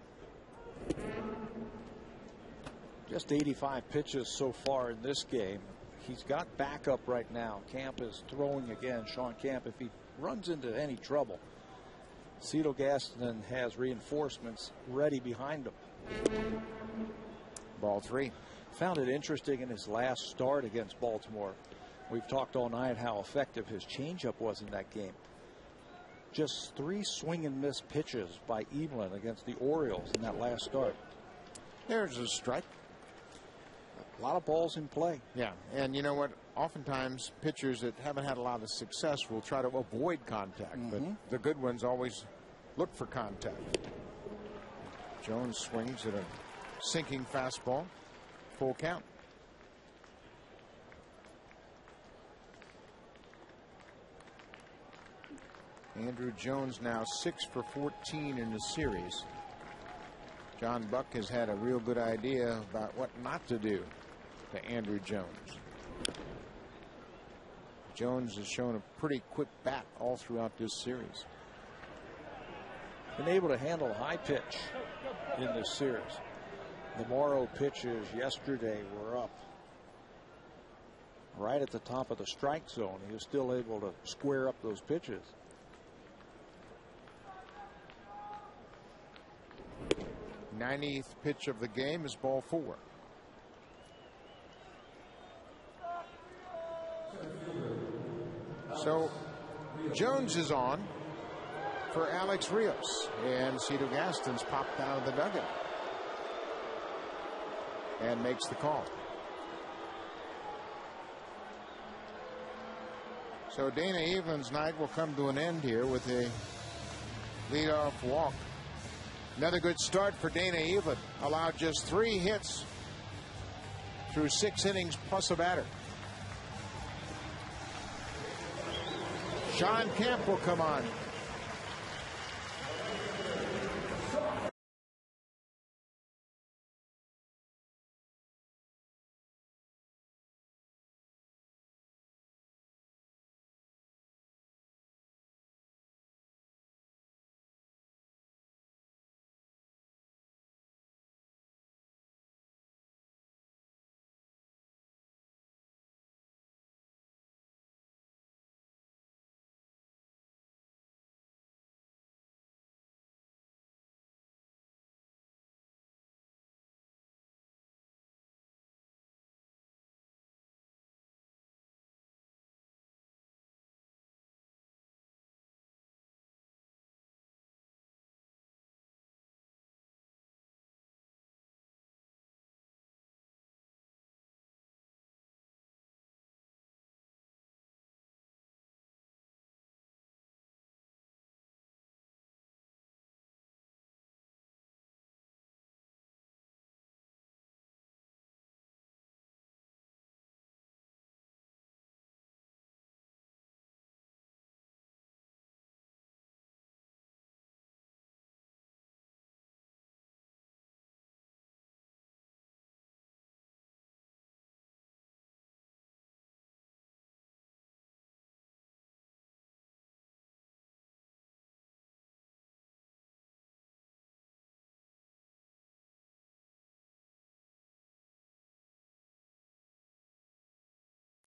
Just 85 pitches so far in this game. He's got backup right now. Camp is throwing again. Sean Camp, if he runs into any trouble, Cito Gaston has reinforcements ready behind him. Ball 3. Found it interesting in his last start against Baltimore. We've talked all night how effective his changeup was in that game. Just 3 swing and miss pitches by Evelyn against the Orioles in that last start. There's a strike. A lot of balls in play. Yeah, and you know what? Oftentimes, pitchers that haven't had a lot of success will try to avoid contact, but the good ones always look for contact. Jones swings at a sinking fastball. Full count. Andrew Jones now 6 for 14 in the series. John Buck has had a real good idea about what not to do to Andrew Jones. Jones has shown a pretty quick bat all throughout this series. Been able to handle a high pitch in this series. The Morrow pitches yesterday were up right at the top of the strike zone. He was still able to square up those pitches. The 90th pitch of the game is ball 4. So Jones is on for Alex Rios, and Cito Gaston's popped out of the dugout and makes the call. So Dana Evelyn's night will come to an end here with a leadoff walk Another good start for Dana Evelyn. Allowed just 3 hits through 6 innings plus a batter. Sean Kemp will come on.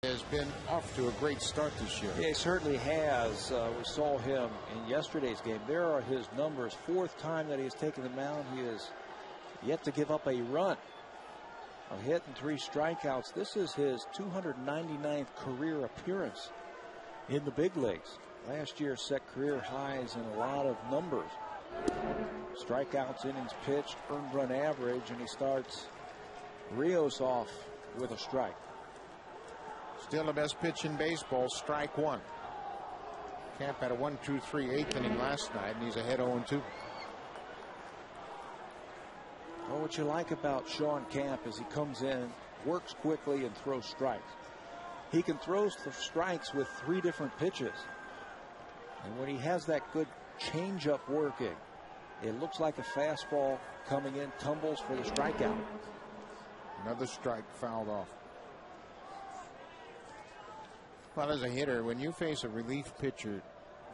Has been off to a great start this year. Yeah, he certainly has. We saw him in yesterday's game. There are his numbers. 4th time that he has taken the mound. He has yet to give up a run. A hit and 3 strikeouts. This is his 299th career appearance in the big leagues. Last year set career highs in a lot of numbers. Strikeouts, innings pitched, earned run average, and he starts Rios off with a strike. Still the best pitch in baseball, strike 1. Camp had a 1-2-3 8th inning last night, and he's ahead 0-2. Well, what you like about Sean Camp is he comes in, works quickly, and throws strikes. He can throw strikes with 3 different pitches. And when he has that good changeup working, it looks like a fastball coming in, tumbles for the strikeout. Another strike fouled off. Well, as a hitter, when you face a relief pitcher,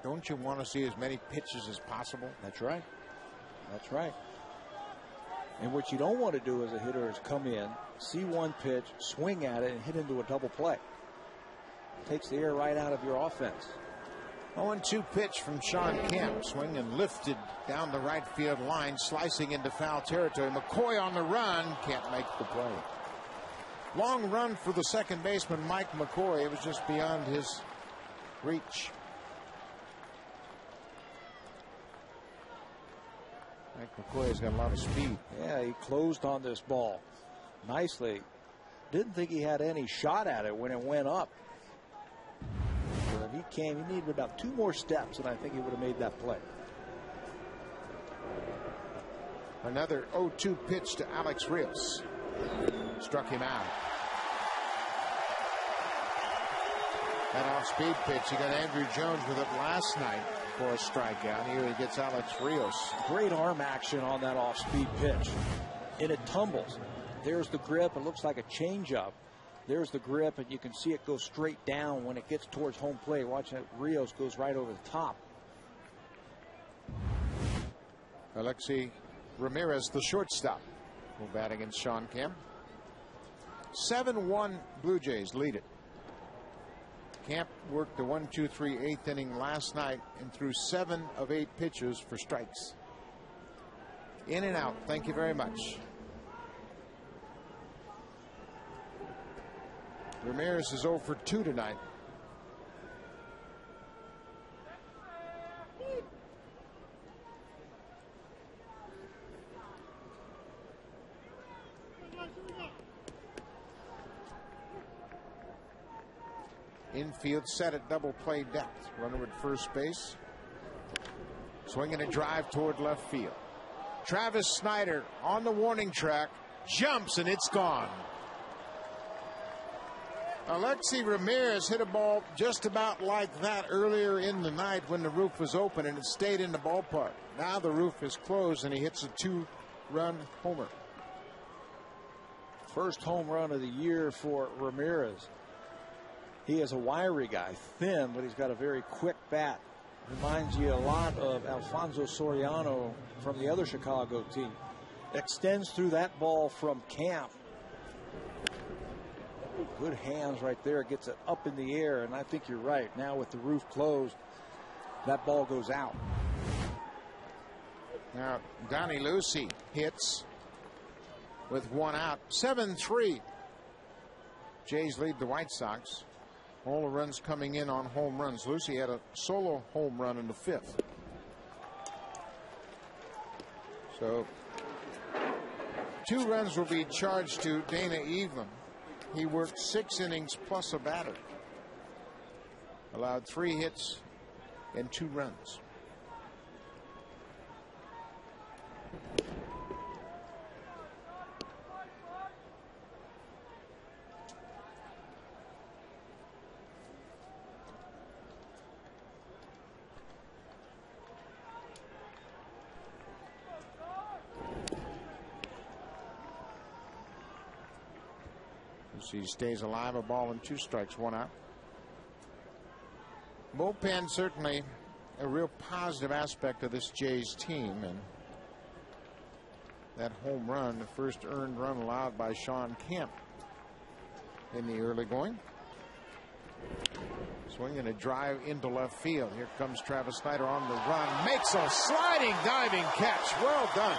don't you want to see as many pitches as possible? That's right. That's right. And what you don't want to do as a hitter is come in, see one pitch, swing at it, and hit into a double play. Takes the air right out of your offense. 0-2 pitch from Sean Kemp. Swing and lifted down the right field line, slicing into foul territory. McCoy on the run, can't make the play. Long run for the second baseman, Mike McCoy. It was just beyond his reach. Mike McCoy has got a lot of speed. Yeah, he closed on this ball nicely. Didn't think he had any shot at it when it went up. But he needed about 2 more steps, and I think he would have made that play. Another 0-2 pitch to Alex Rios. Struck him out. That off-speed pitch, he got Andrew Jones with it last night for a strikeout. Here he gets Alex Rios. Great arm action on that off-speed pitch. And it tumbles. There's the grip. It looks like a changeup. There's the grip, and you can see it go straight down when it gets towards home plate. Watch that. Rios goes right over the top. Alexi Ramirez, the shortstop, will bat against Sean Kemp. 7-1 Blue Jays lead it. Camp worked the 1-2-3 8th inning last night and threw 7 of 8 pitches for strikes. In and out. Thank you very much. Ramirez is 0 for 2 tonight. Infield set at double play depth. Runner at first base. Swinging a drive toward left field. Travis Snyder on the warning track, jumps, and it's gone. Alexi Ramirez hit a ball just about like that earlier in the night when the roof was open and it stayed in the ballpark. Now the roof is closed and he hits a 2-run homer. First home run of the year for Ramirez. He is a wiry guy, thin, but he's got a very quick bat. Reminds you a lot of Alfonso Soriano from the other Chicago team. Extends through that ball from camp. Good hands right there. Gets it up in the air, and I think you're right. Now with the roof closed, that ball goes out. Now Donnie Lucy hits with 1 out. 7-3. Jays lead the White Sox. All the runs coming in on home runs. Lucy had a solo home run in the 5th. So 2 runs will be charged to Dana Evelyn. He worked 6 innings plus a batter. Allowed 3 hits and 2 runs. He stays alive, a ball and 2 strikes, 1 out. Bullpen certainly a real positive aspect of this Jays team, and that home run, the first earned run allowed by Sean Kemp in the early going. Swinging a drive into left field. Here comes Travis Snyder on the run, makes a sliding diving catch. Well done.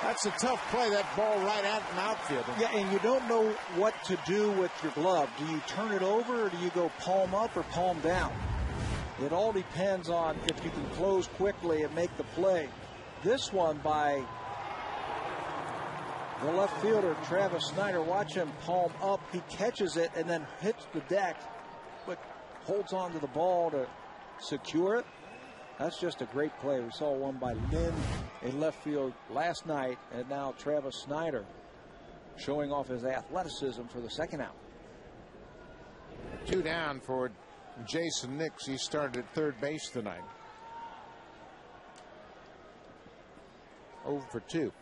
That's a tough play, that ball right out in outfield. Yeah, and you don't know what to do with your glove. Do you turn it over or do you go palm up or palm down? It all depends on if you can close quickly and make the play. This one by the left fielder, Travis Snyder, watch him palm up. He catches it and then hits the deck, but holds on to the ball to secure it. That's just a great play. We saw one by Lynn in left field last night, and now Travis Snyder showing off his athleticism for the 2nd out. 2 down for Jason Nix. He started at third base tonight. 0 for 2.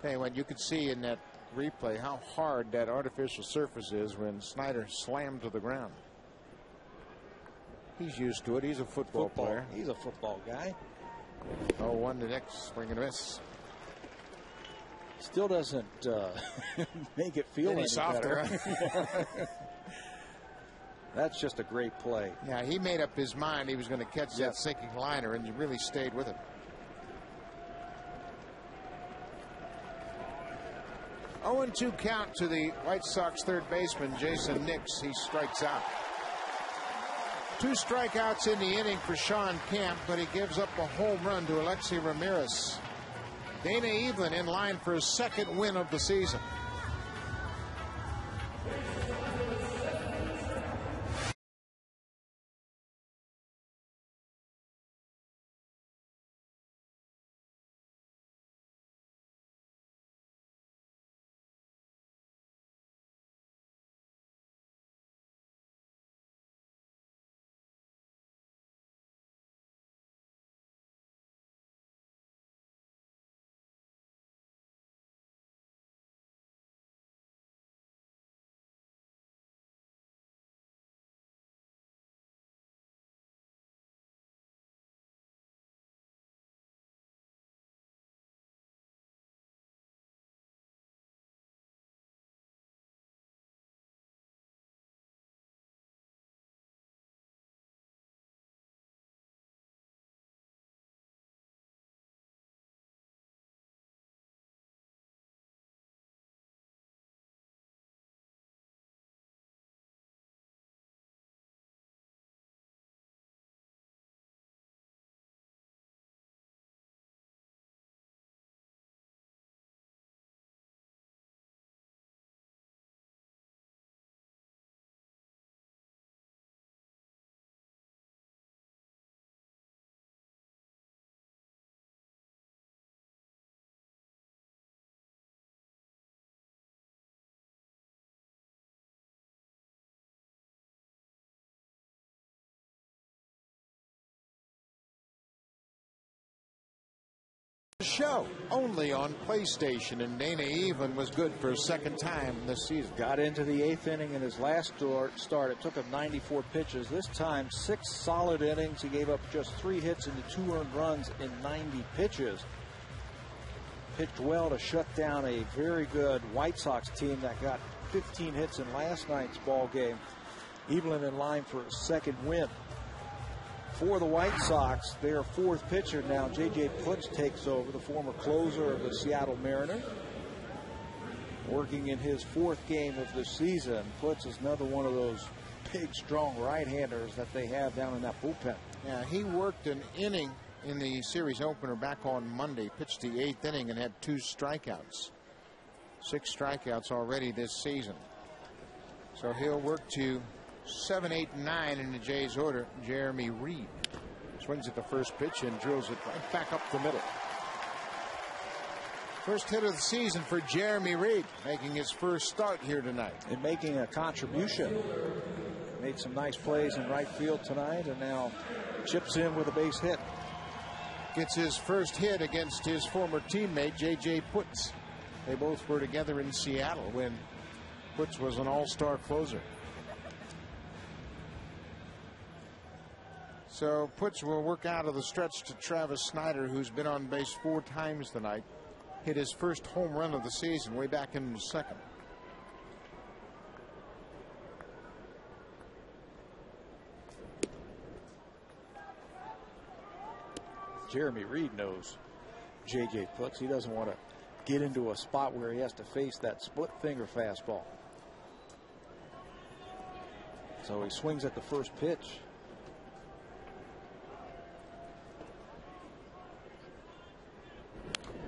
Tell you what, you could see in that replay how hard that artificial surface is when Snyder slammed to the ground. He's used to it. He's a football player. He's a football guy. 0-1 to Nix. Swing and a miss. Still doesn't make it feel any softer. Better. That's just a great play. Yeah, he made up his mind he was going to catch that sinking liner, and he really stayed with it. 0-2 count to the White Sox third baseman, Jason Nix. He strikes out. 2 strikeouts in the inning for Sean Kemp, but he gives up a home run to Alexi Ramirez. Dana Evelyn in line for his 2nd win of the season. Show only on PlayStation, and Dana Evelyn was good for a second time this season. Got into the 8th inning in his last start. It took him 94 pitches. This time 6 solid innings. He gave up just 3 hits and 2 earned runs in 90 pitches. Pitched well to shut down a very good White Sox team that got 15 hits in last night's ball game. Evelyn in line for a second win. For the White Sox, their 4th pitcher now, J.J. Putz, takes over, the former closer of the Seattle Mariners. Working in his 4th game of the season. Putz is another one of those big, strong right-handers that they have down in that bullpen. Yeah, he worked an inning in the series opener back on Monday, pitched the 8th inning and had 2 strikeouts. 6 strikeouts already this season. So he'll work to 7, 8, 9 in the Jays order. Jeremy Reed swings at the first pitch and drills it right back up the middle. First hit of the season for Jeremy Reed, making his first start here tonight. And making a contribution. Made some nice plays in right field tonight, and now chips in with a base hit. Gets his first hit against his former teammate, J.J. Putz. They both were together in Seattle when Putz was an all-star closer. So Putz will work out of the stretch to Travis Snyder, who's been on base 4 times tonight. Hit his first home run of the season way back in the 2nd. Jeremy Reed knows J.J. Putz. He doesn't want to get into a spot where he has to face that split finger fastball. So he swings at the first pitch.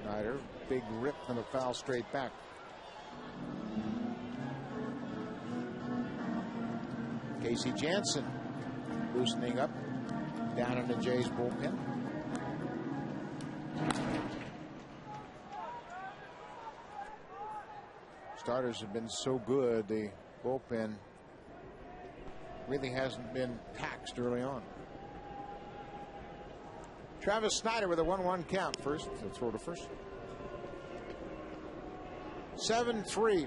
Snyder, big rip and a foul straight back. Casey Jansen loosening up down in the Jays bullpen. Starters have been so good, the bullpen really hasn't been taxed early on. Travis Snyder with a 1-1 count. First, he'll throw to first. 7-3.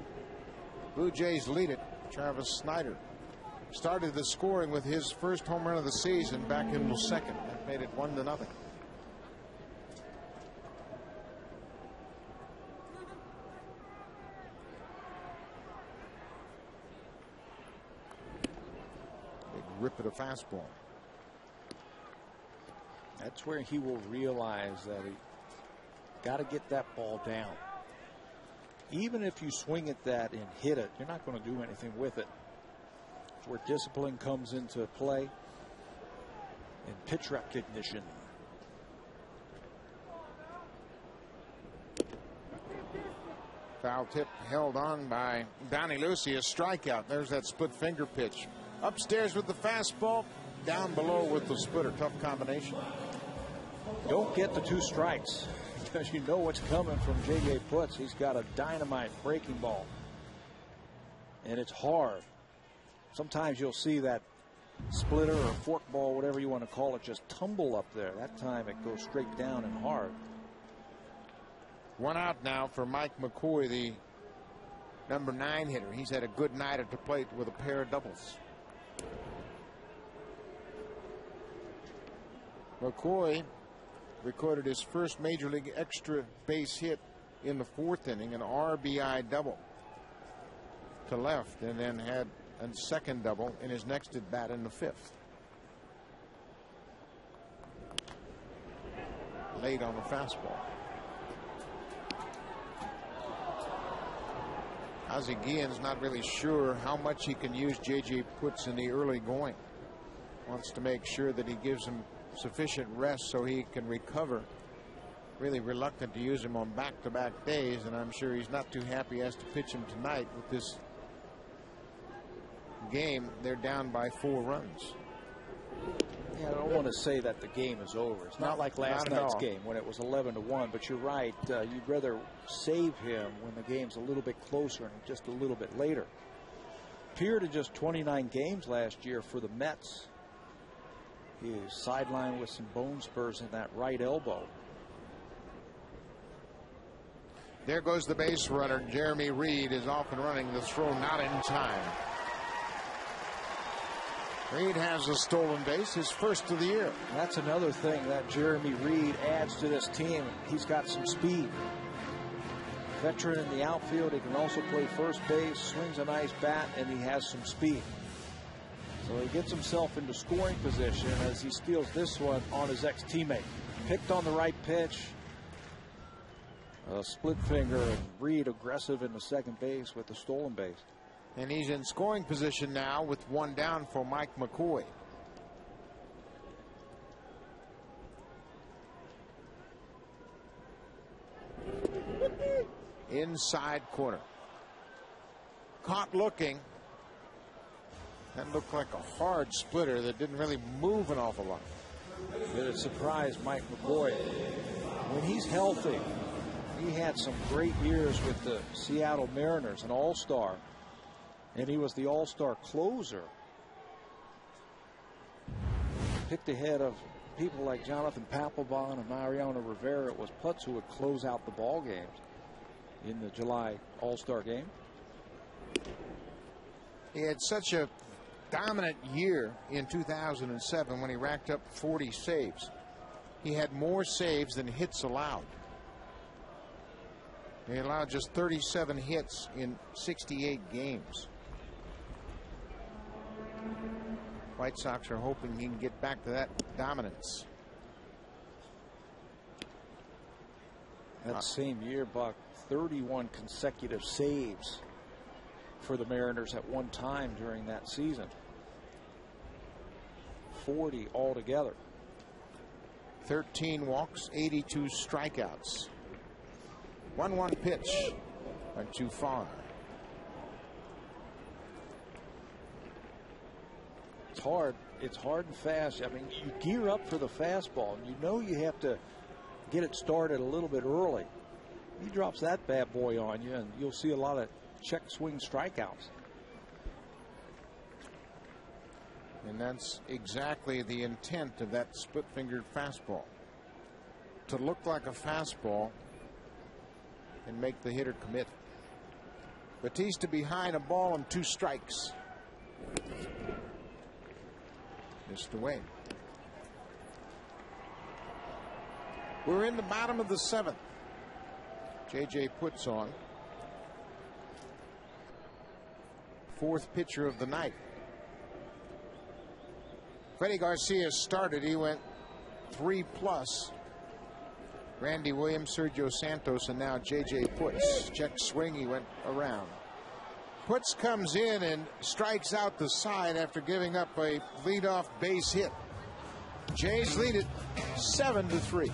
Blue Jays lead it. Travis Snyder started the scoring with his first home run of the season back in the 2nd. That made it 1-0. Big rip at a fastball. That's where he will realize that he got to get that ball down. Even if you swing at that and hit it, you're not going to do anything with it. It's where discipline comes into play and pitch recognition. Foul tip held on by Donnie Lucy. A strikeout. There's that split finger pitch. Upstairs with the fastball. Down below with the splitter. Tough combination. Don't get the 2 strikes because you know what's coming from J.J. Putz. He's got a dynamite breaking ball. And it's hard. Sometimes you'll see that splitter or fork ball, whatever you want to call it, just tumble up there. That time it goes straight down and hard. 1 out now for Mike McCoy, the number 9 hitter. He's had a good night at the plate with a pair of doubles. McCoy recorded his first major league extra base hit in the 4th inning, an RBI double to left, and then had a second double in his next at bat in the 5th. Late on the fastball. Ozzie Guillen's not really sure how much he can use J.J. Putz in the early going. Wants to make sure that he gives him sufficient rest so he can recover. Really reluctant to use him on back-to-back days, and I'm sure he's not too happy he has to pitch him tonight with this game. They're down by 4 runs. Yeah, I don't want to say that the game is over. It's not like last night's game when it was 11-1, but you're right. You'd rather save him when the game's a little bit closer and just a little bit later. Appeared to just 29 games last year for the Mets. He is sidelined with some bone spurs in that right elbow. There goes the base runner. Jeremy Reed is off and running. The throw not in time. Reed has a stolen base, his first of the year. That's another thing that Jeremy Reed adds to this team. He's got some speed. Veteran in the outfield. He can also play first base, swings a nice bat, and he has some speed. So he gets himself into scoring position as he steals this one on his ex-teammate. Picked on the right pitch. A split finger, and Reed aggressive in the second base with the stolen base. And he's in scoring position now with one down for Mike McCoy. Inside corner. Caught looking. That looked like a hard splitter that didn't really move an awful lot. It surprised Mike McCoy. When he's healthy, he had some great years with the Seattle Mariners, an all-star. And he was the all-star closer. Picked ahead of people like Jonathan Papelbon and Mariano Rivera. It was Putz who would close out the ball games in the July all-star game. He had such a dominant year in 2007 when he racked up 40 saves. He had more saves than hits allowed. He allowed just 37 hits in 68 games. White Sox are hoping he can get back to that dominance. That same year, Buck, 31 consecutive saves for the Mariners at one time during that season. 40 altogether. 13 walks, 82 strikeouts. 1-1 pitch. Went too far. It's hard and fast. I mean, you gear up for the fastball, and you know you have to get it started a little bit early. He drops that bad boy on you, and you'll see a lot of check swing strikeouts. And that's exactly the intent of that split-fingered fastball. To look like a fastball and make the hitter commit. Batista behind a ball and 2 strikes. Missed away. We're in the bottom of the 7th. JJ puts on. 4th pitcher of the night. Freddie Garcia started. He went 3+. Randy Williams, Sergio Santos, and now JJ Putz. Check swing. He went around. Putz comes in and strikes out the side after giving up a leadoff base hit. Jays lead it 7-3.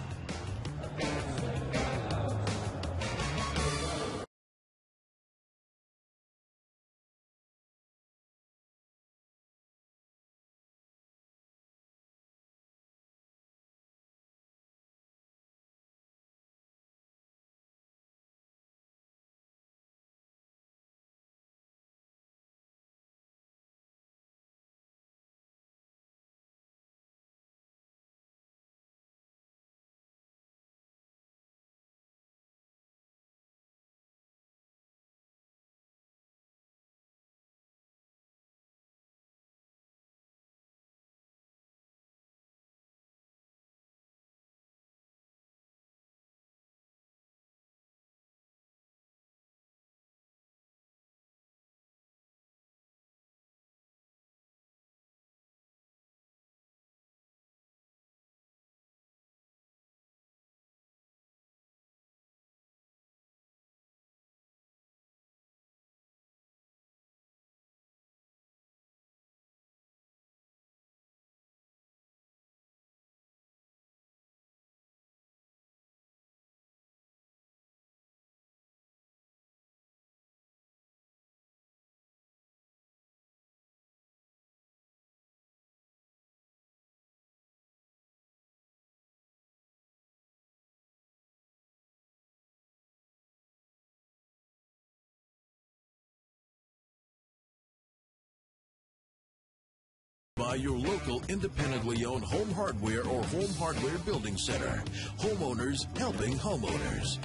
By your local independently owned home hardware or home hardware building center. Homeowners helping homeowners.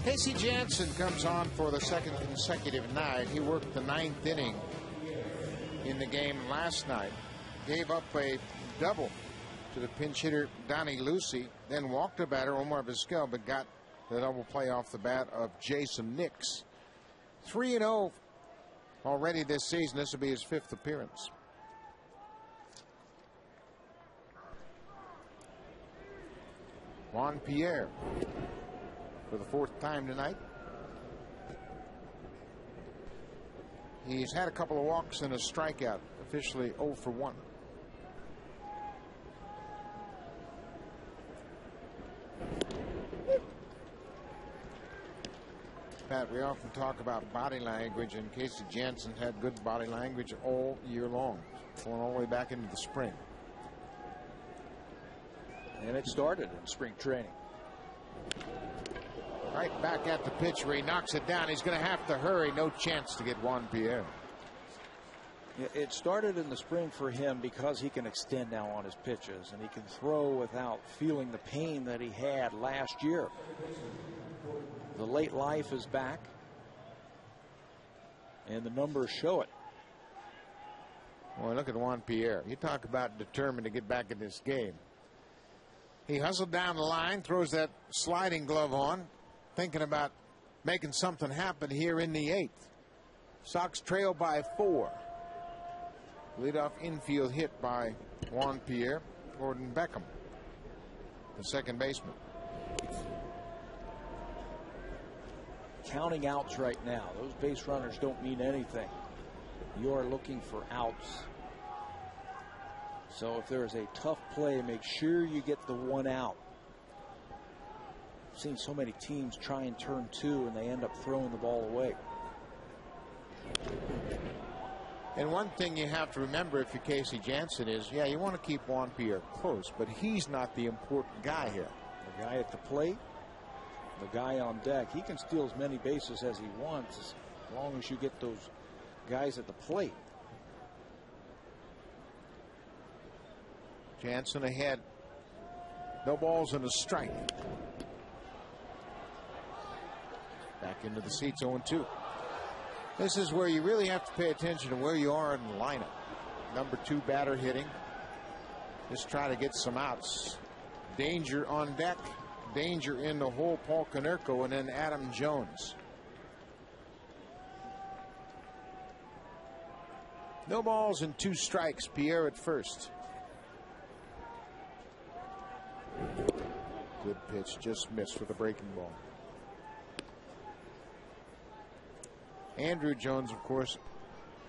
Casey Janssen comes on for the second consecutive night. He worked the 9th inning in the game last night. Gave up a double to the pinch hitter Donnie Lucy, then walked a batter Omar Vizquel, but got the double play off the bat of Jason Nix. 3-0 already this season. This will be his 5th appearance. Juan Pierre for the 4th time tonight. He's had a couple of walks and a strikeout, officially 0 for 1. Pat, we often talk about body language, and Casey Janssen had good body language all year long, going all the way back into the spring. And it started in spring training. Right back at the pitch where he knocks it down. He's going to have to hurry. No chance to get Juan Pierre. It started in the spring for him because he can extend now on his pitches, and he can throw without feeling the pain that he had last year. The late life is back, and the numbers show it. Well, look at Juan Pierre. You talk about determined to get back in this game. He hustled down the line, throws that sliding glove on, thinking about making something happen here in the 8th. Sox trail by 4. Leadoff infield hit by Juan Pierre. Gordon Beckham, the second baseman. Counting outs right now. Those base runners don't mean anything. You are looking for outs. So if there is a tough play, make sure you get the 1 out. I've seen so many teams try and turn 2, and they end up throwing the ball away. And one thing you have to remember if you're Casey Janssen is, yeah, you want to keep Juan Pierre close, but he's not the important guy here. The guy at the plate, the guy on deck, he can steal as many bases as he wants as long as you get those guys at the plate. Janssen ahead. No balls and a strike. Back into the seats, 0-2. This is where you really have to pay attention to where you are in the lineup. Number 2 batter hitting. Just try to get some outs. Danger on deck. Danger in the hole, Paul Konerko, and then Adam Jones. No balls and 2 strikes. Pierre at first. Good pitch, just missed with a breaking ball. Andrew Jones, of course,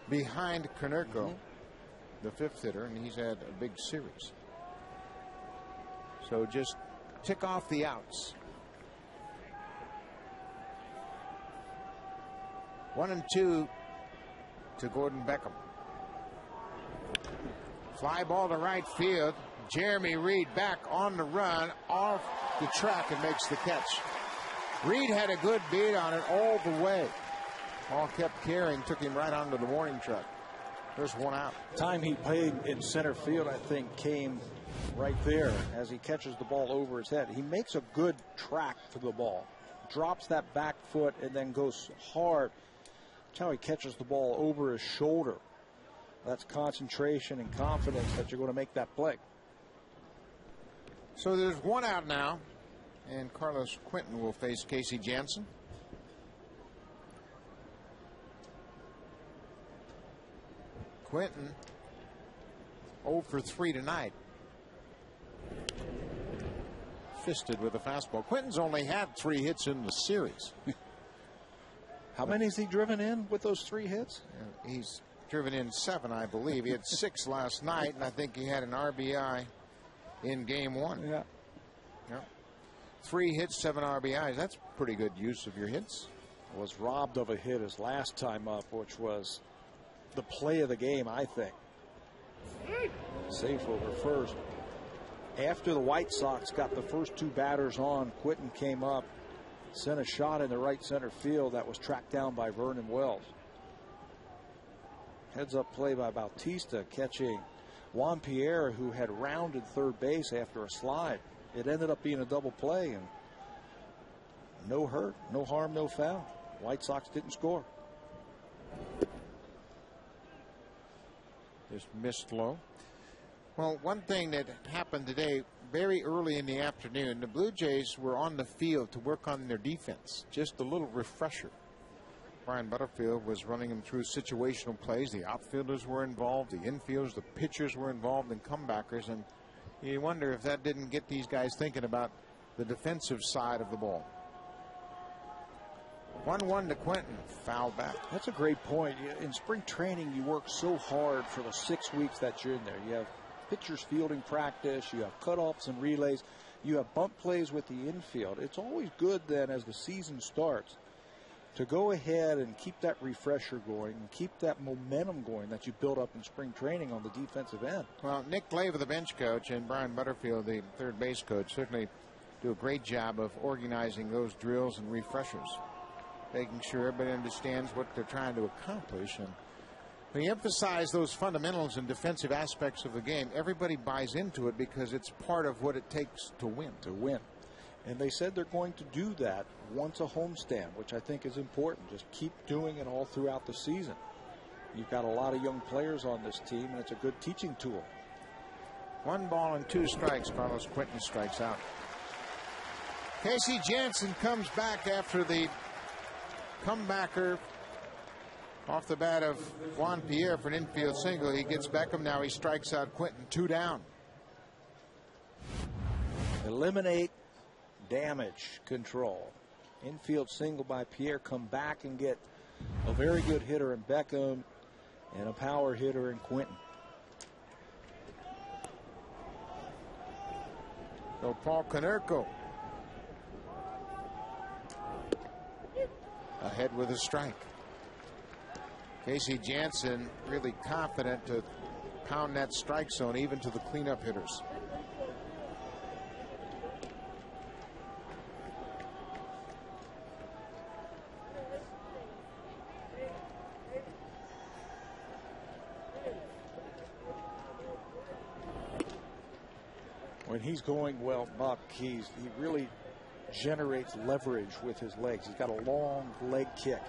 behind Konerko, the 5th hitter, and he's had a big series. So just tick off the outs. 1-2 to Gordon Beckham. Fly ball to right field. Jeremy Reed back on the run, off the track, and makes the catch. Reed had a good beat on it all the way. Ball kept carrying, took him right onto the warning track. There's 1 out. Time he played in center field, I think, came right there as he catches the ball over his head. He makes a good track for the ball. Drops that back foot and then goes hard. That's how he catches the ball over his shoulder. That's concentration and confidence that you're going to make that play. So there's 1 out now, and Carlos Quentin will face Casey Janssen. Quentin 0 for 3 tonight. Fisted with a fastball. Quentin's only had 3 hits in the series. How many has he driven in with those 3 hits? He's driven in 7, I believe. He had 6 last night, and I think he had an RBI in game 1. Yeah. 3 hits, 7 RBIs. That's pretty good use of your hits. Was robbed of a hit his last time up, which was the play of the game, I think. Safe over first. After the White Sox got the first 2 batters on, Quentin came up, sent a shot in the right center field that was tracked down by Vernon Wells. Heads up play by Bautista, catching Juan Pierre, who had rounded third base after a slide. It ended up being a double play, and no hurt, no harm, no foul. White Sox didn't score. Just missed low. Well, one thing that happened today, very early in the afternoon, the Blue Jays were on the field to work on their defense. Just a little refresher. Brian Butterfield was running them through situational plays. The outfielders were involved, the infielders, the pitchers were involved, and comebackers. And you wonder if that didn't get these guys thinking about the defensive side of the ball. 1-1 to Quentin, foul back. That's a great point. In spring training, you work so hard for the 6 weeks that you're in there. You have pitchers fielding practice, you have cutoffs and relays, you have bunt plays with the infield. It's always good then as the season starts to go ahead and keep that refresher going and keep that momentum going that you built up in spring training on the defensive end. Well, Nick Glaive, the bench coach, and Brian Butterfield, the third base coach, certainly do a great job of organizing those drills and refreshers, making sure everybody understands what they're trying to accomplish. And when you emphasize those fundamentals and defensive aspects of the game, everybody buys into it because it's part of what it takes to win. And they said they're going to do that once a homestand, which I think is important. Just keep doing it all throughout the season. You've got a lot of young players on this team, and it's a good teaching tool. 1 ball and 2 strikes. Carlos Quentin strikes out. Casey Jansen comes back after the comebacker off the bat of Juan Pierre for an infield single. He gets Beckham. Now he strikes out Quentin. 2 down. Eliminate damage control. Infield single by Pierre. Come back and get a very good hitter in Beckham and a power hitter in Quentin. So Paul Konerko ahead with a strike. Casey Jansen really confident to pound that strike zone even to the cleanup hitters. When he's going well, Buck, he really generates leverage with his legs. He's got a long leg kick.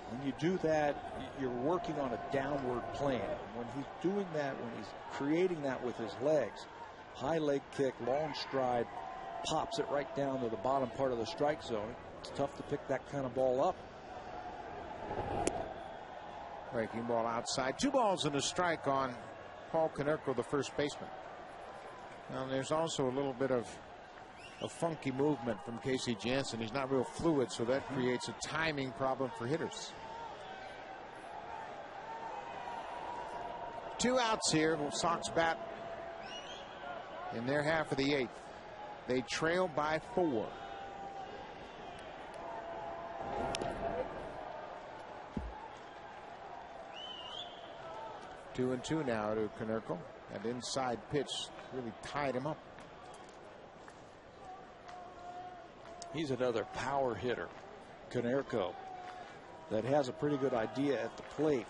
When you do that, you're working on a downward plane. When he's doing that, when he's creating that with his legs, high leg kick, long stride, pops it right down to the bottom part of the strike zone. It's tough to pick that kind of ball up. Breaking ball outside. 2 balls and a strike on Paul Konerko, the first baseman. Now there's also a little bit of a funky movement from Casey Jansen. He's not real fluid, so that creates a timing problem for hitters. 2 outs here. Sox bat in their half of the 8th. They trail by 4. Two and 2 now to Konerko. That inside pitch really tied him up. He's another power hitter, Konerko, that has a pretty good idea at the plate.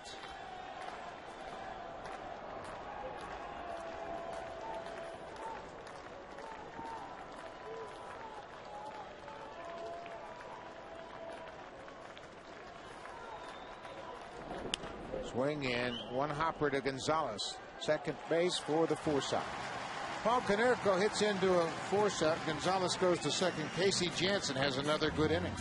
Swing and 1 hopper to Gonzalez. Second base for the force-out. Paul Konerko hits into a force-out. Gonzalez goes to second. Casey Jansen has another good inning.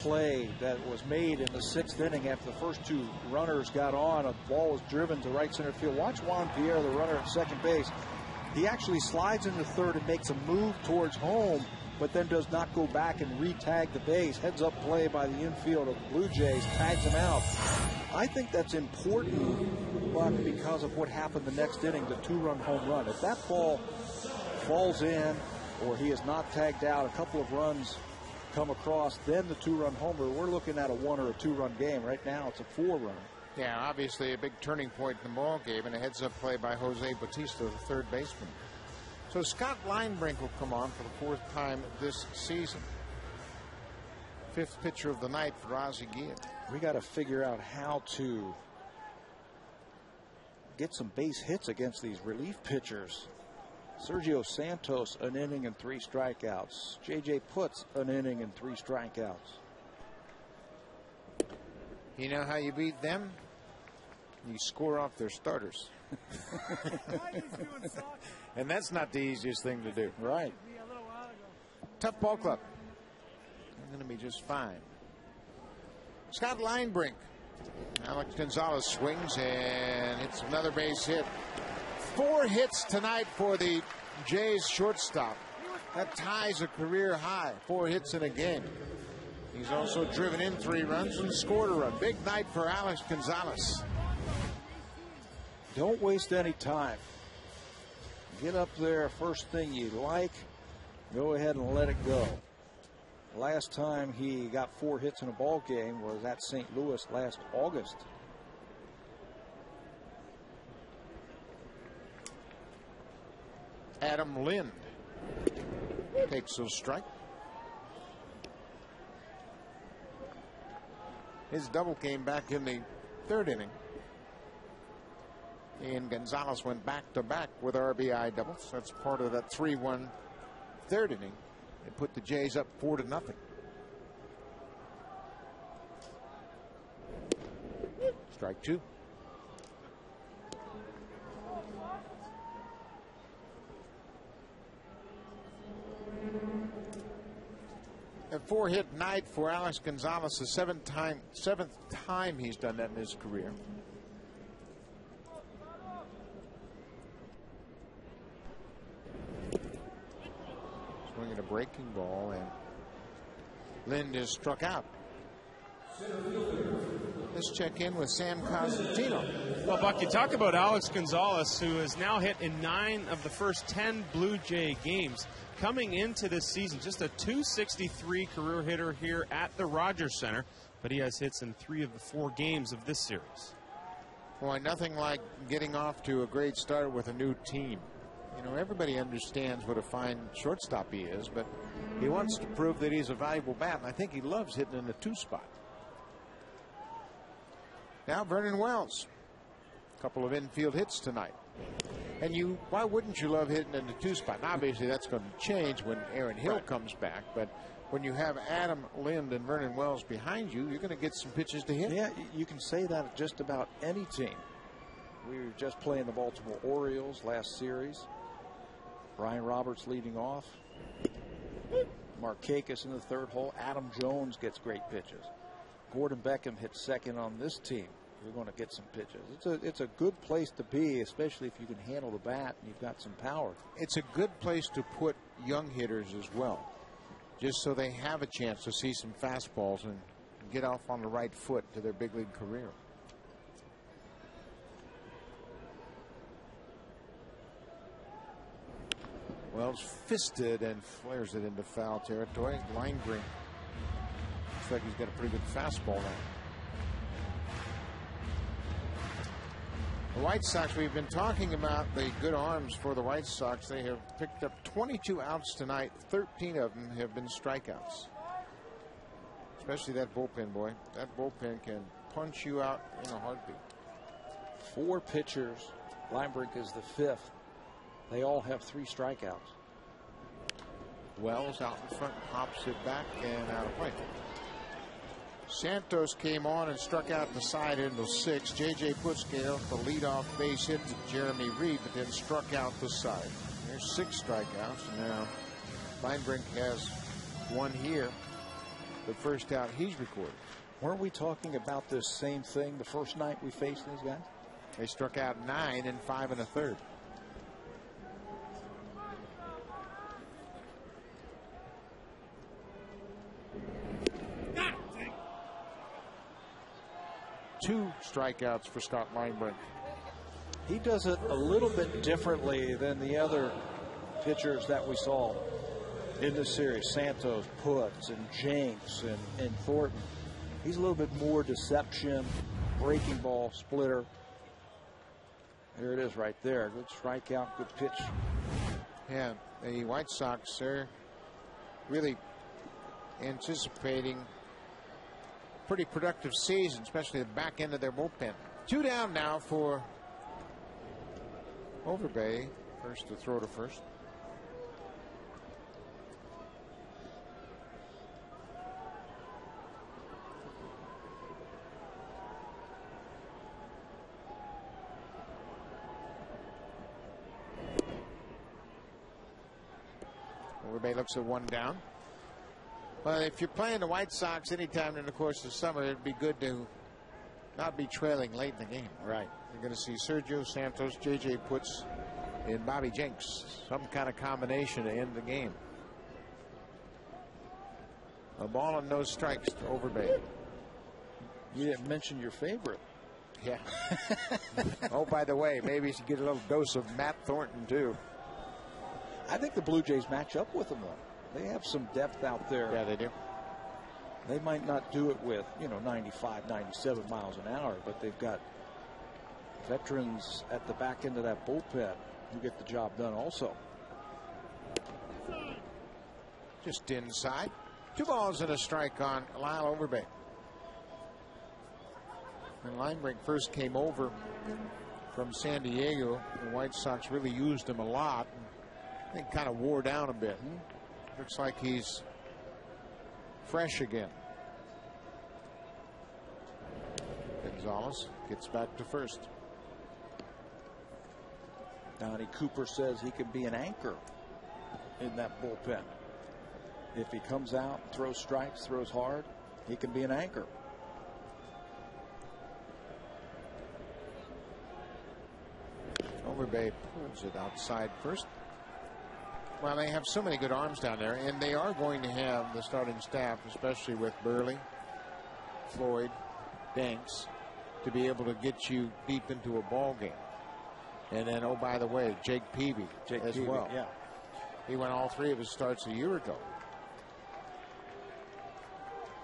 play that was made in the 6th inning after the first 2 runners got on. A ball was driven to right center field. Watch Juan Pierre, the runner at second base. He actually slides into third and makes a move towards home, but then does not go back and re-tag the base. Heads up play by the infield of the Blue Jays, tags him out. I think that's important, Buck, because of what happened the next inning, the 2-run home run. If that ball falls in or he is not tagged out, a couple of runs come across, then the 2-run homer, we're looking at a 1 or a 2-run game. Right now it's a 4-run. Yeah, obviously a big turning point in the ball game, and a heads-up play by Jose Bautista, the third baseman. So Scott Linebrink will come on for the 4th time this season. 5th pitcher of the night for Ozzie Guillen. We got to figure out how to get some base hits against these relief pitchers. Sergio Santos, an inning and 3 strikeouts. J.J. Putz, an inning and 3 strikeouts. You know how you beat them? You score off their starters. And that's not the easiest thing to do. Right. Tough ball club. They're going to be just fine. Scott Linebrink. Alex Gonzalez swings and hits another base hit. 4 hits tonight for the Jays shortstop. That ties a career high. 4 hits in a game. He's also driven in 3 runs and scored a run. Big night for Alex Gonzalez. Don't waste any time. Get up there, first thing you like, go ahead and let it go. Last time he got 4 hits in a ball game was at St. Louis last August. Adam Lind takes a strike. His double came back in the 3rd inning. And Gonzalez went back-to-back with RBI doubles. That's part of that 3-1 3rd inning. It put the Jays up 4-0. Strike 2. A 4-hit night for Alex Gonzalez, the 7th time he's done that in his career. Swinging a breaking ball, and Lind is struck out. Let's check in with Sam Cosentino. Well, Buck, you talk about Alex Gonzalez, who has now hit in 9 of the first 10 Blue Jay games. Coming into this season, just a .263 career hitter here at the Rogers Center, but he has hits in 3 of the 4 games of this series. Boy, nothing like getting off to a great start with a new team. You know, everybody understands what a fine shortstop he is, but he wants to prove that he's a valuable bat, and I think he loves hitting in the 2 spot. Now Vernon Wells. A couple of infield hits tonight. And why wouldn't you love hitting in the 2 spot? Now, obviously, that's going to change when Aaron Hill comes back, but when you have Adam Lind and Vernon Wells behind you, you're going to get some pitches to hit. Yeah, you can say that of just about any team. We were just playing the Baltimore Orioles last series. Brian Roberts leading off. Markakis in the 3rd hole. Adam Jones gets great pitches. Gordon Beckham hits 2nd on this team. You're going to get some pitches. It's a good place to be, especially if you can handle the bat and you've got some power. It's a good place to put young hitters as well, just so they have a chance to see some fastballs and get off on the right foot to their big league career. Wells fisted and flares it into foul territory. Linebrink looks like he's got a pretty good fastball now. The White Sox, we've been talking about the good arms for the White Sox. They have picked up 22 outs tonight. 13 of them have been strikeouts. Especially that bullpen, boy. That bullpen can punch you out in a heartbeat. 4 pitchers. Linebrink is the 5th. They all have 3 strikeouts. Wells out in front, hops it back and out of play. Santos came on and struck out the side into 6. J.J. Putz gave up the leadoff base hit to Jeremy Reed, but then struck out the side. There's 6 strikeouts. And now Linebrink has 1 here. the first out he's recorded. Weren't we talking about this same thing the first night we faced these guys? They struck out 9 in 5 1/3. Two strikeouts for Scott Linebrink. He does it a little bit differently than the other pitchers that we saw in this series. Santos, Putz, and Jenks, and Thornton. He's a little bit more deception, breaking ball, splitter. There it is right there. Good strikeout, good pitch. Yeah, the White Sox are really anticipating a pretty productive season, especially the back end of their bullpen. 2 down now for Overbay. First to throw to first. Overbay looks at 1 down. Well, if you're playing the White Sox anytime in the course of the summer, it'd be good to not be trailing late in the game. Right. You're going to see Sergio Santos, J.J. Putz, and Bobby Jenks. Some kind of combination to end the game. A ball and no strikes to Overbay. You didn't mention your favorite. Yeah. Oh, by the way, maybe you should get a little dose of Matt Thornton, too. I think the Blue Jays match up with them, though. They have some depth out there. Yeah, they do. They might not do it with, 95, 97 miles an hour, but they've got veterans at the back end of that bullpen who get the job done also. Just inside. 2 balls and a strike on Lyle Overbay. When Linebrink first came over from San Diego, the White Sox really used him a lot. I think kind of wore down a bit. Looks like he's fresh again. Gonzalez gets back to first. Donnie Cooper says he can be an anchor in that bullpen. If he comes out, throws strikes, throws hard, he can be an anchor. Overbay pulls it outside first. Well, they have so many good arms down there, and they are going to have the starting staff, especially with Burley, Floyd, Danks, to be able to get you deep into a ball game. And then, oh, by the way, Jake Peavy as well. Yeah. He won all 3 of his starts a year ago.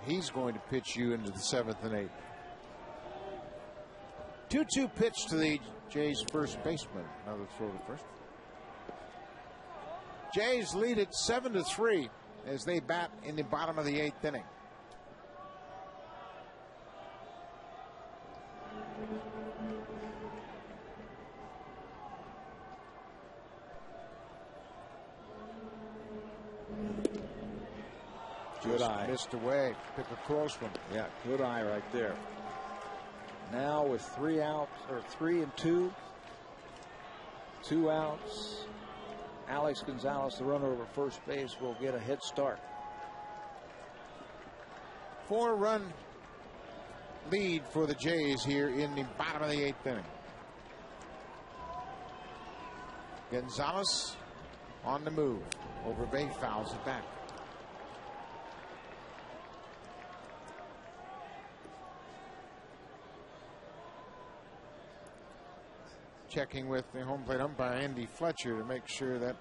He's going to pitch you into the 7th and 8th. 2-2 pitch to the Jays first baseman. Another throw to first. Jays lead it 7-3 as they bat in the bottom of the 8th inning. Good eye. Missed away. Pick a close one. Yeah, good eye right there. Now with 3 outs, or 3 and 2. 2 outs. Alex Gonzalez, the runner over first base, will get a head start. 4-run lead for the Jays here in the bottom of the 8th inning. Gonzalez on the move. Overbay fouls it back. Checking with the home plate umpire Andy Fletcher to make sure that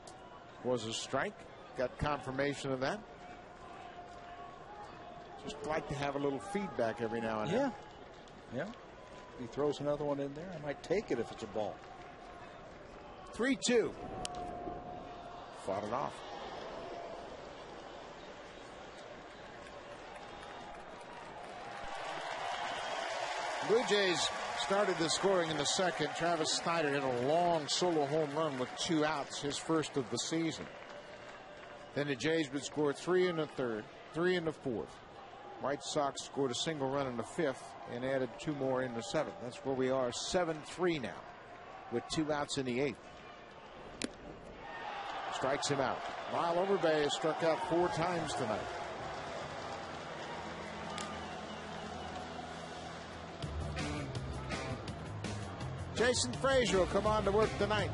was a strike. Got confirmation of that. Just like to have a little feedback every now and then. Yeah. If he throws another one in there, I might take it if it's a ball. 3-2. Fought it off. Blue Jays started the scoring in the second. Travis Snyder hit a long solo home run with 2 outs, his first of the season. Then the Jays would score 3 in the third, 3 in the fourth. White Sox scored a single run in the fifth and added 2 more in the seventh. That's where we are, 7-3 now, with 2 outs in the 8th. Strikes him out. Lyle Overbay has struck out 4 times tonight. Jason Frazier will come on to work tonight.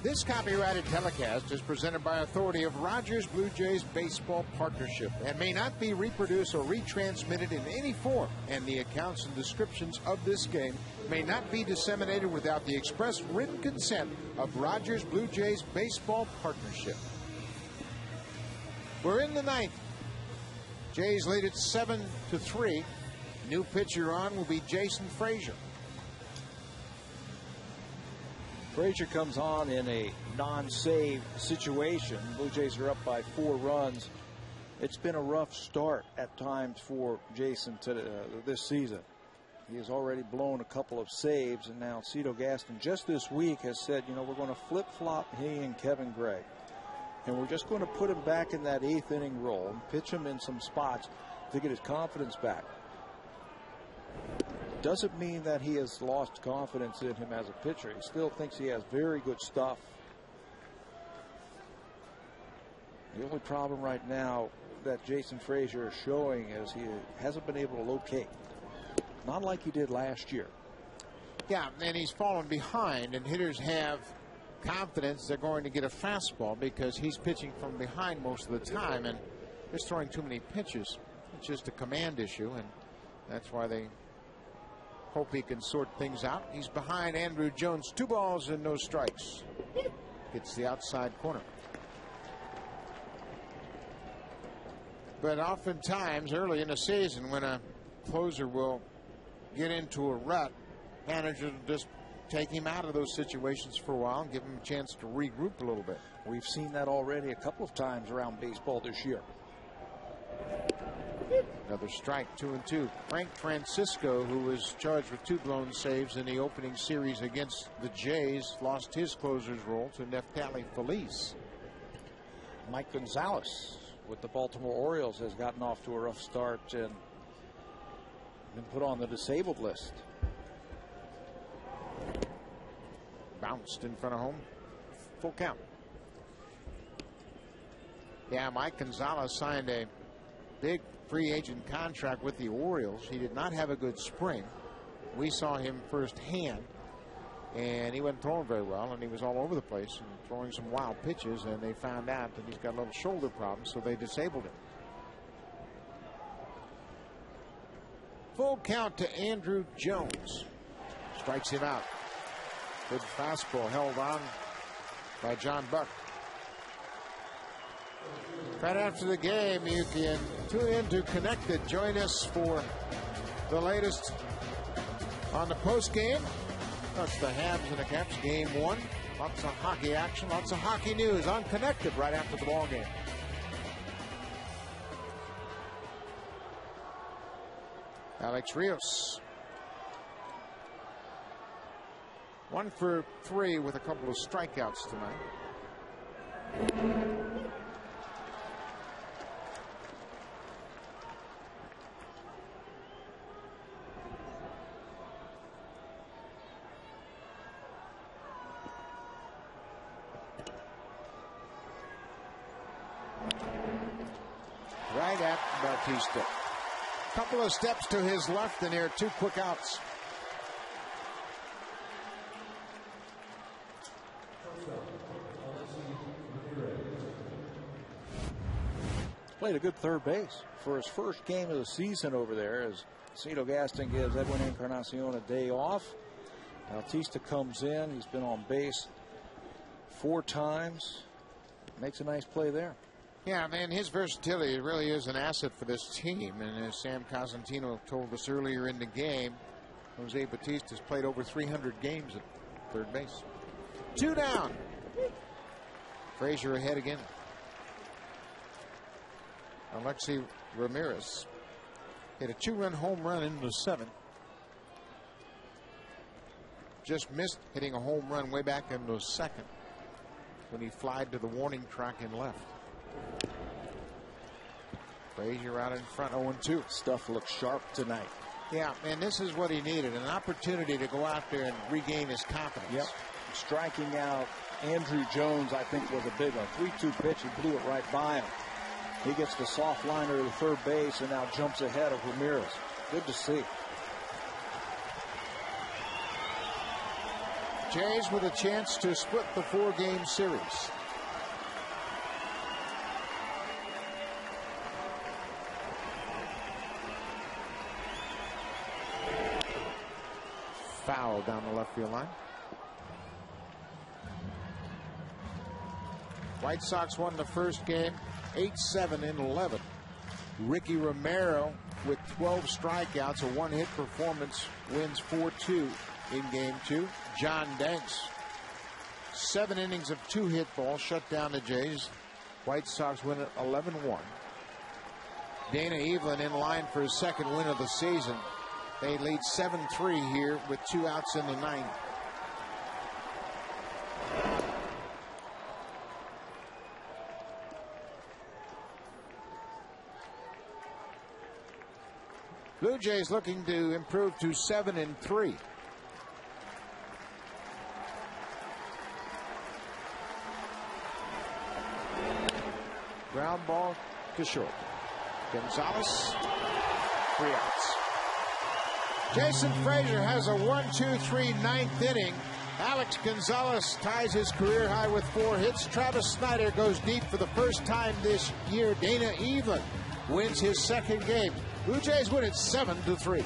This copyrighted telecast is presented by authority of Rogers Blue Jays Baseball Partnership and may not be reproduced or retransmitted in any form, and the accounts and descriptions of this game may not be disseminated without the express written consent of Rogers Blue Jays Baseball Partnership. We're in the ninth. Jays lead it 7-3. New pitcher on will be Jason Frazier. Frazier comes on in a non-save situation. Blue Jays are up by 4 runs. It's been a rough start at times for Jason this season. He has already blown a couple of saves, and now Cito Gaston just this week has said, you know, we're going to flip-flop he and Kevin Gray. And we're just going to put him back in that 8th inning role and pitch him in some spots to get his confidence back. Doesn't mean that he has lost confidence in him as a pitcher. He still thinks he has very good stuff. The only problem right now that Jason Frazier is showing is he hasn't been able to locate. Not like he did last year. Yeah, and he's fallen behind, and hitters have confidence they're going to get a fastball because he's pitching from behind most of the time and just throwing too many pitches. It's just a command issue, and that's why they hope he can sort things out. He's behind Andrew Jones. 2 balls and no strikes. Gets the outside corner. But oftentimes early in the season when a closer will get into a rut, managers will just take him out of those situations for a while and give him a chance to regroup a little bit. We've seen that already a couple of times around baseball this year. Another strike, 2-2. Frank Francisco, who was charged with 2 blown saves in the opening series against the Jays, lost his closer's role to Neftali Feliz. Mike Gonzalez with the Baltimore Orioles has gotten off to a rough start and been put on the disabled list. Bounced in front of home. Full count. Yeah, Mike Gonzalez signed a big free agent contract with the Orioles. He did not have a good spring. We saw him firsthand, and he wasn't throwing very well, and he was all over the place and throwing some wild pitches, and they found out that he's got a little shoulder problem, so they disabled him. Full count to Andrew Jones. Strikes him out. Good fastball held on by John Buck. Right after the game, you can tune in to Connected. Join us for the latest on the post game. That's the Habs and the Caps, game 1. Lots of hockey action, lots of hockey news on Connected right after the ball game. Alex Rios. 1 for 3 with a couple of strikeouts tonight. Right at Bautista. Couple of steps to his left, and there are 2 quick outs. Played a good third base for his first game of the season over there, as Cito Gaston gives Edwin Encarnacion a day off. Bautista comes in. He's been on base 4 times. Makes a nice play there. Yeah, man, his versatility really is an asset for this team. And as Sam Cosentino told us earlier in the game, Jose Bautista's played over 300 games at third base. 2 down. Frazier ahead again. Alexi Ramirez hit a 2-run home run in the 7th. Just missed hitting a home run way back in the 2nd when he flied to the warning track and left. Frazier out in front, 0-2. Stuff looks sharp tonight. Yeah, man, this is what he needed, an opportunity to go out there and regain his confidence. Yep. Striking out Andrew Jones, I think, was a big one. 3-2 pitch, he blew it right by him. He gets the soft liner to the third base and now jumps ahead of Ramirez. Good to see. Jays with a chance to split the 4-game series. Foul down the left field line. White Sox won the first game 8-7 in 11. Ricky Romero with 12 strikeouts, a 1-hit performance, wins 4-2 in game 2. John Danks, 7 innings of 2-hit balls, shut down the Jays. White Sox win it 11-1. Dana Evelyn in line for his 2nd win of the season. They lead 7-3 here with 2 outs in the 9th. Blue Jays looking to improve to 7-3. Ground ball to short. Gonzalez, 3 outs. Jason Frazier has a 1-2-3 9th inning. Alex Gonzalez ties his career high with 4 hits. Travis Snyder goes deep for the first time this year. Dana Evelyn wins his 2nd game. Blue Jays win it 7-3.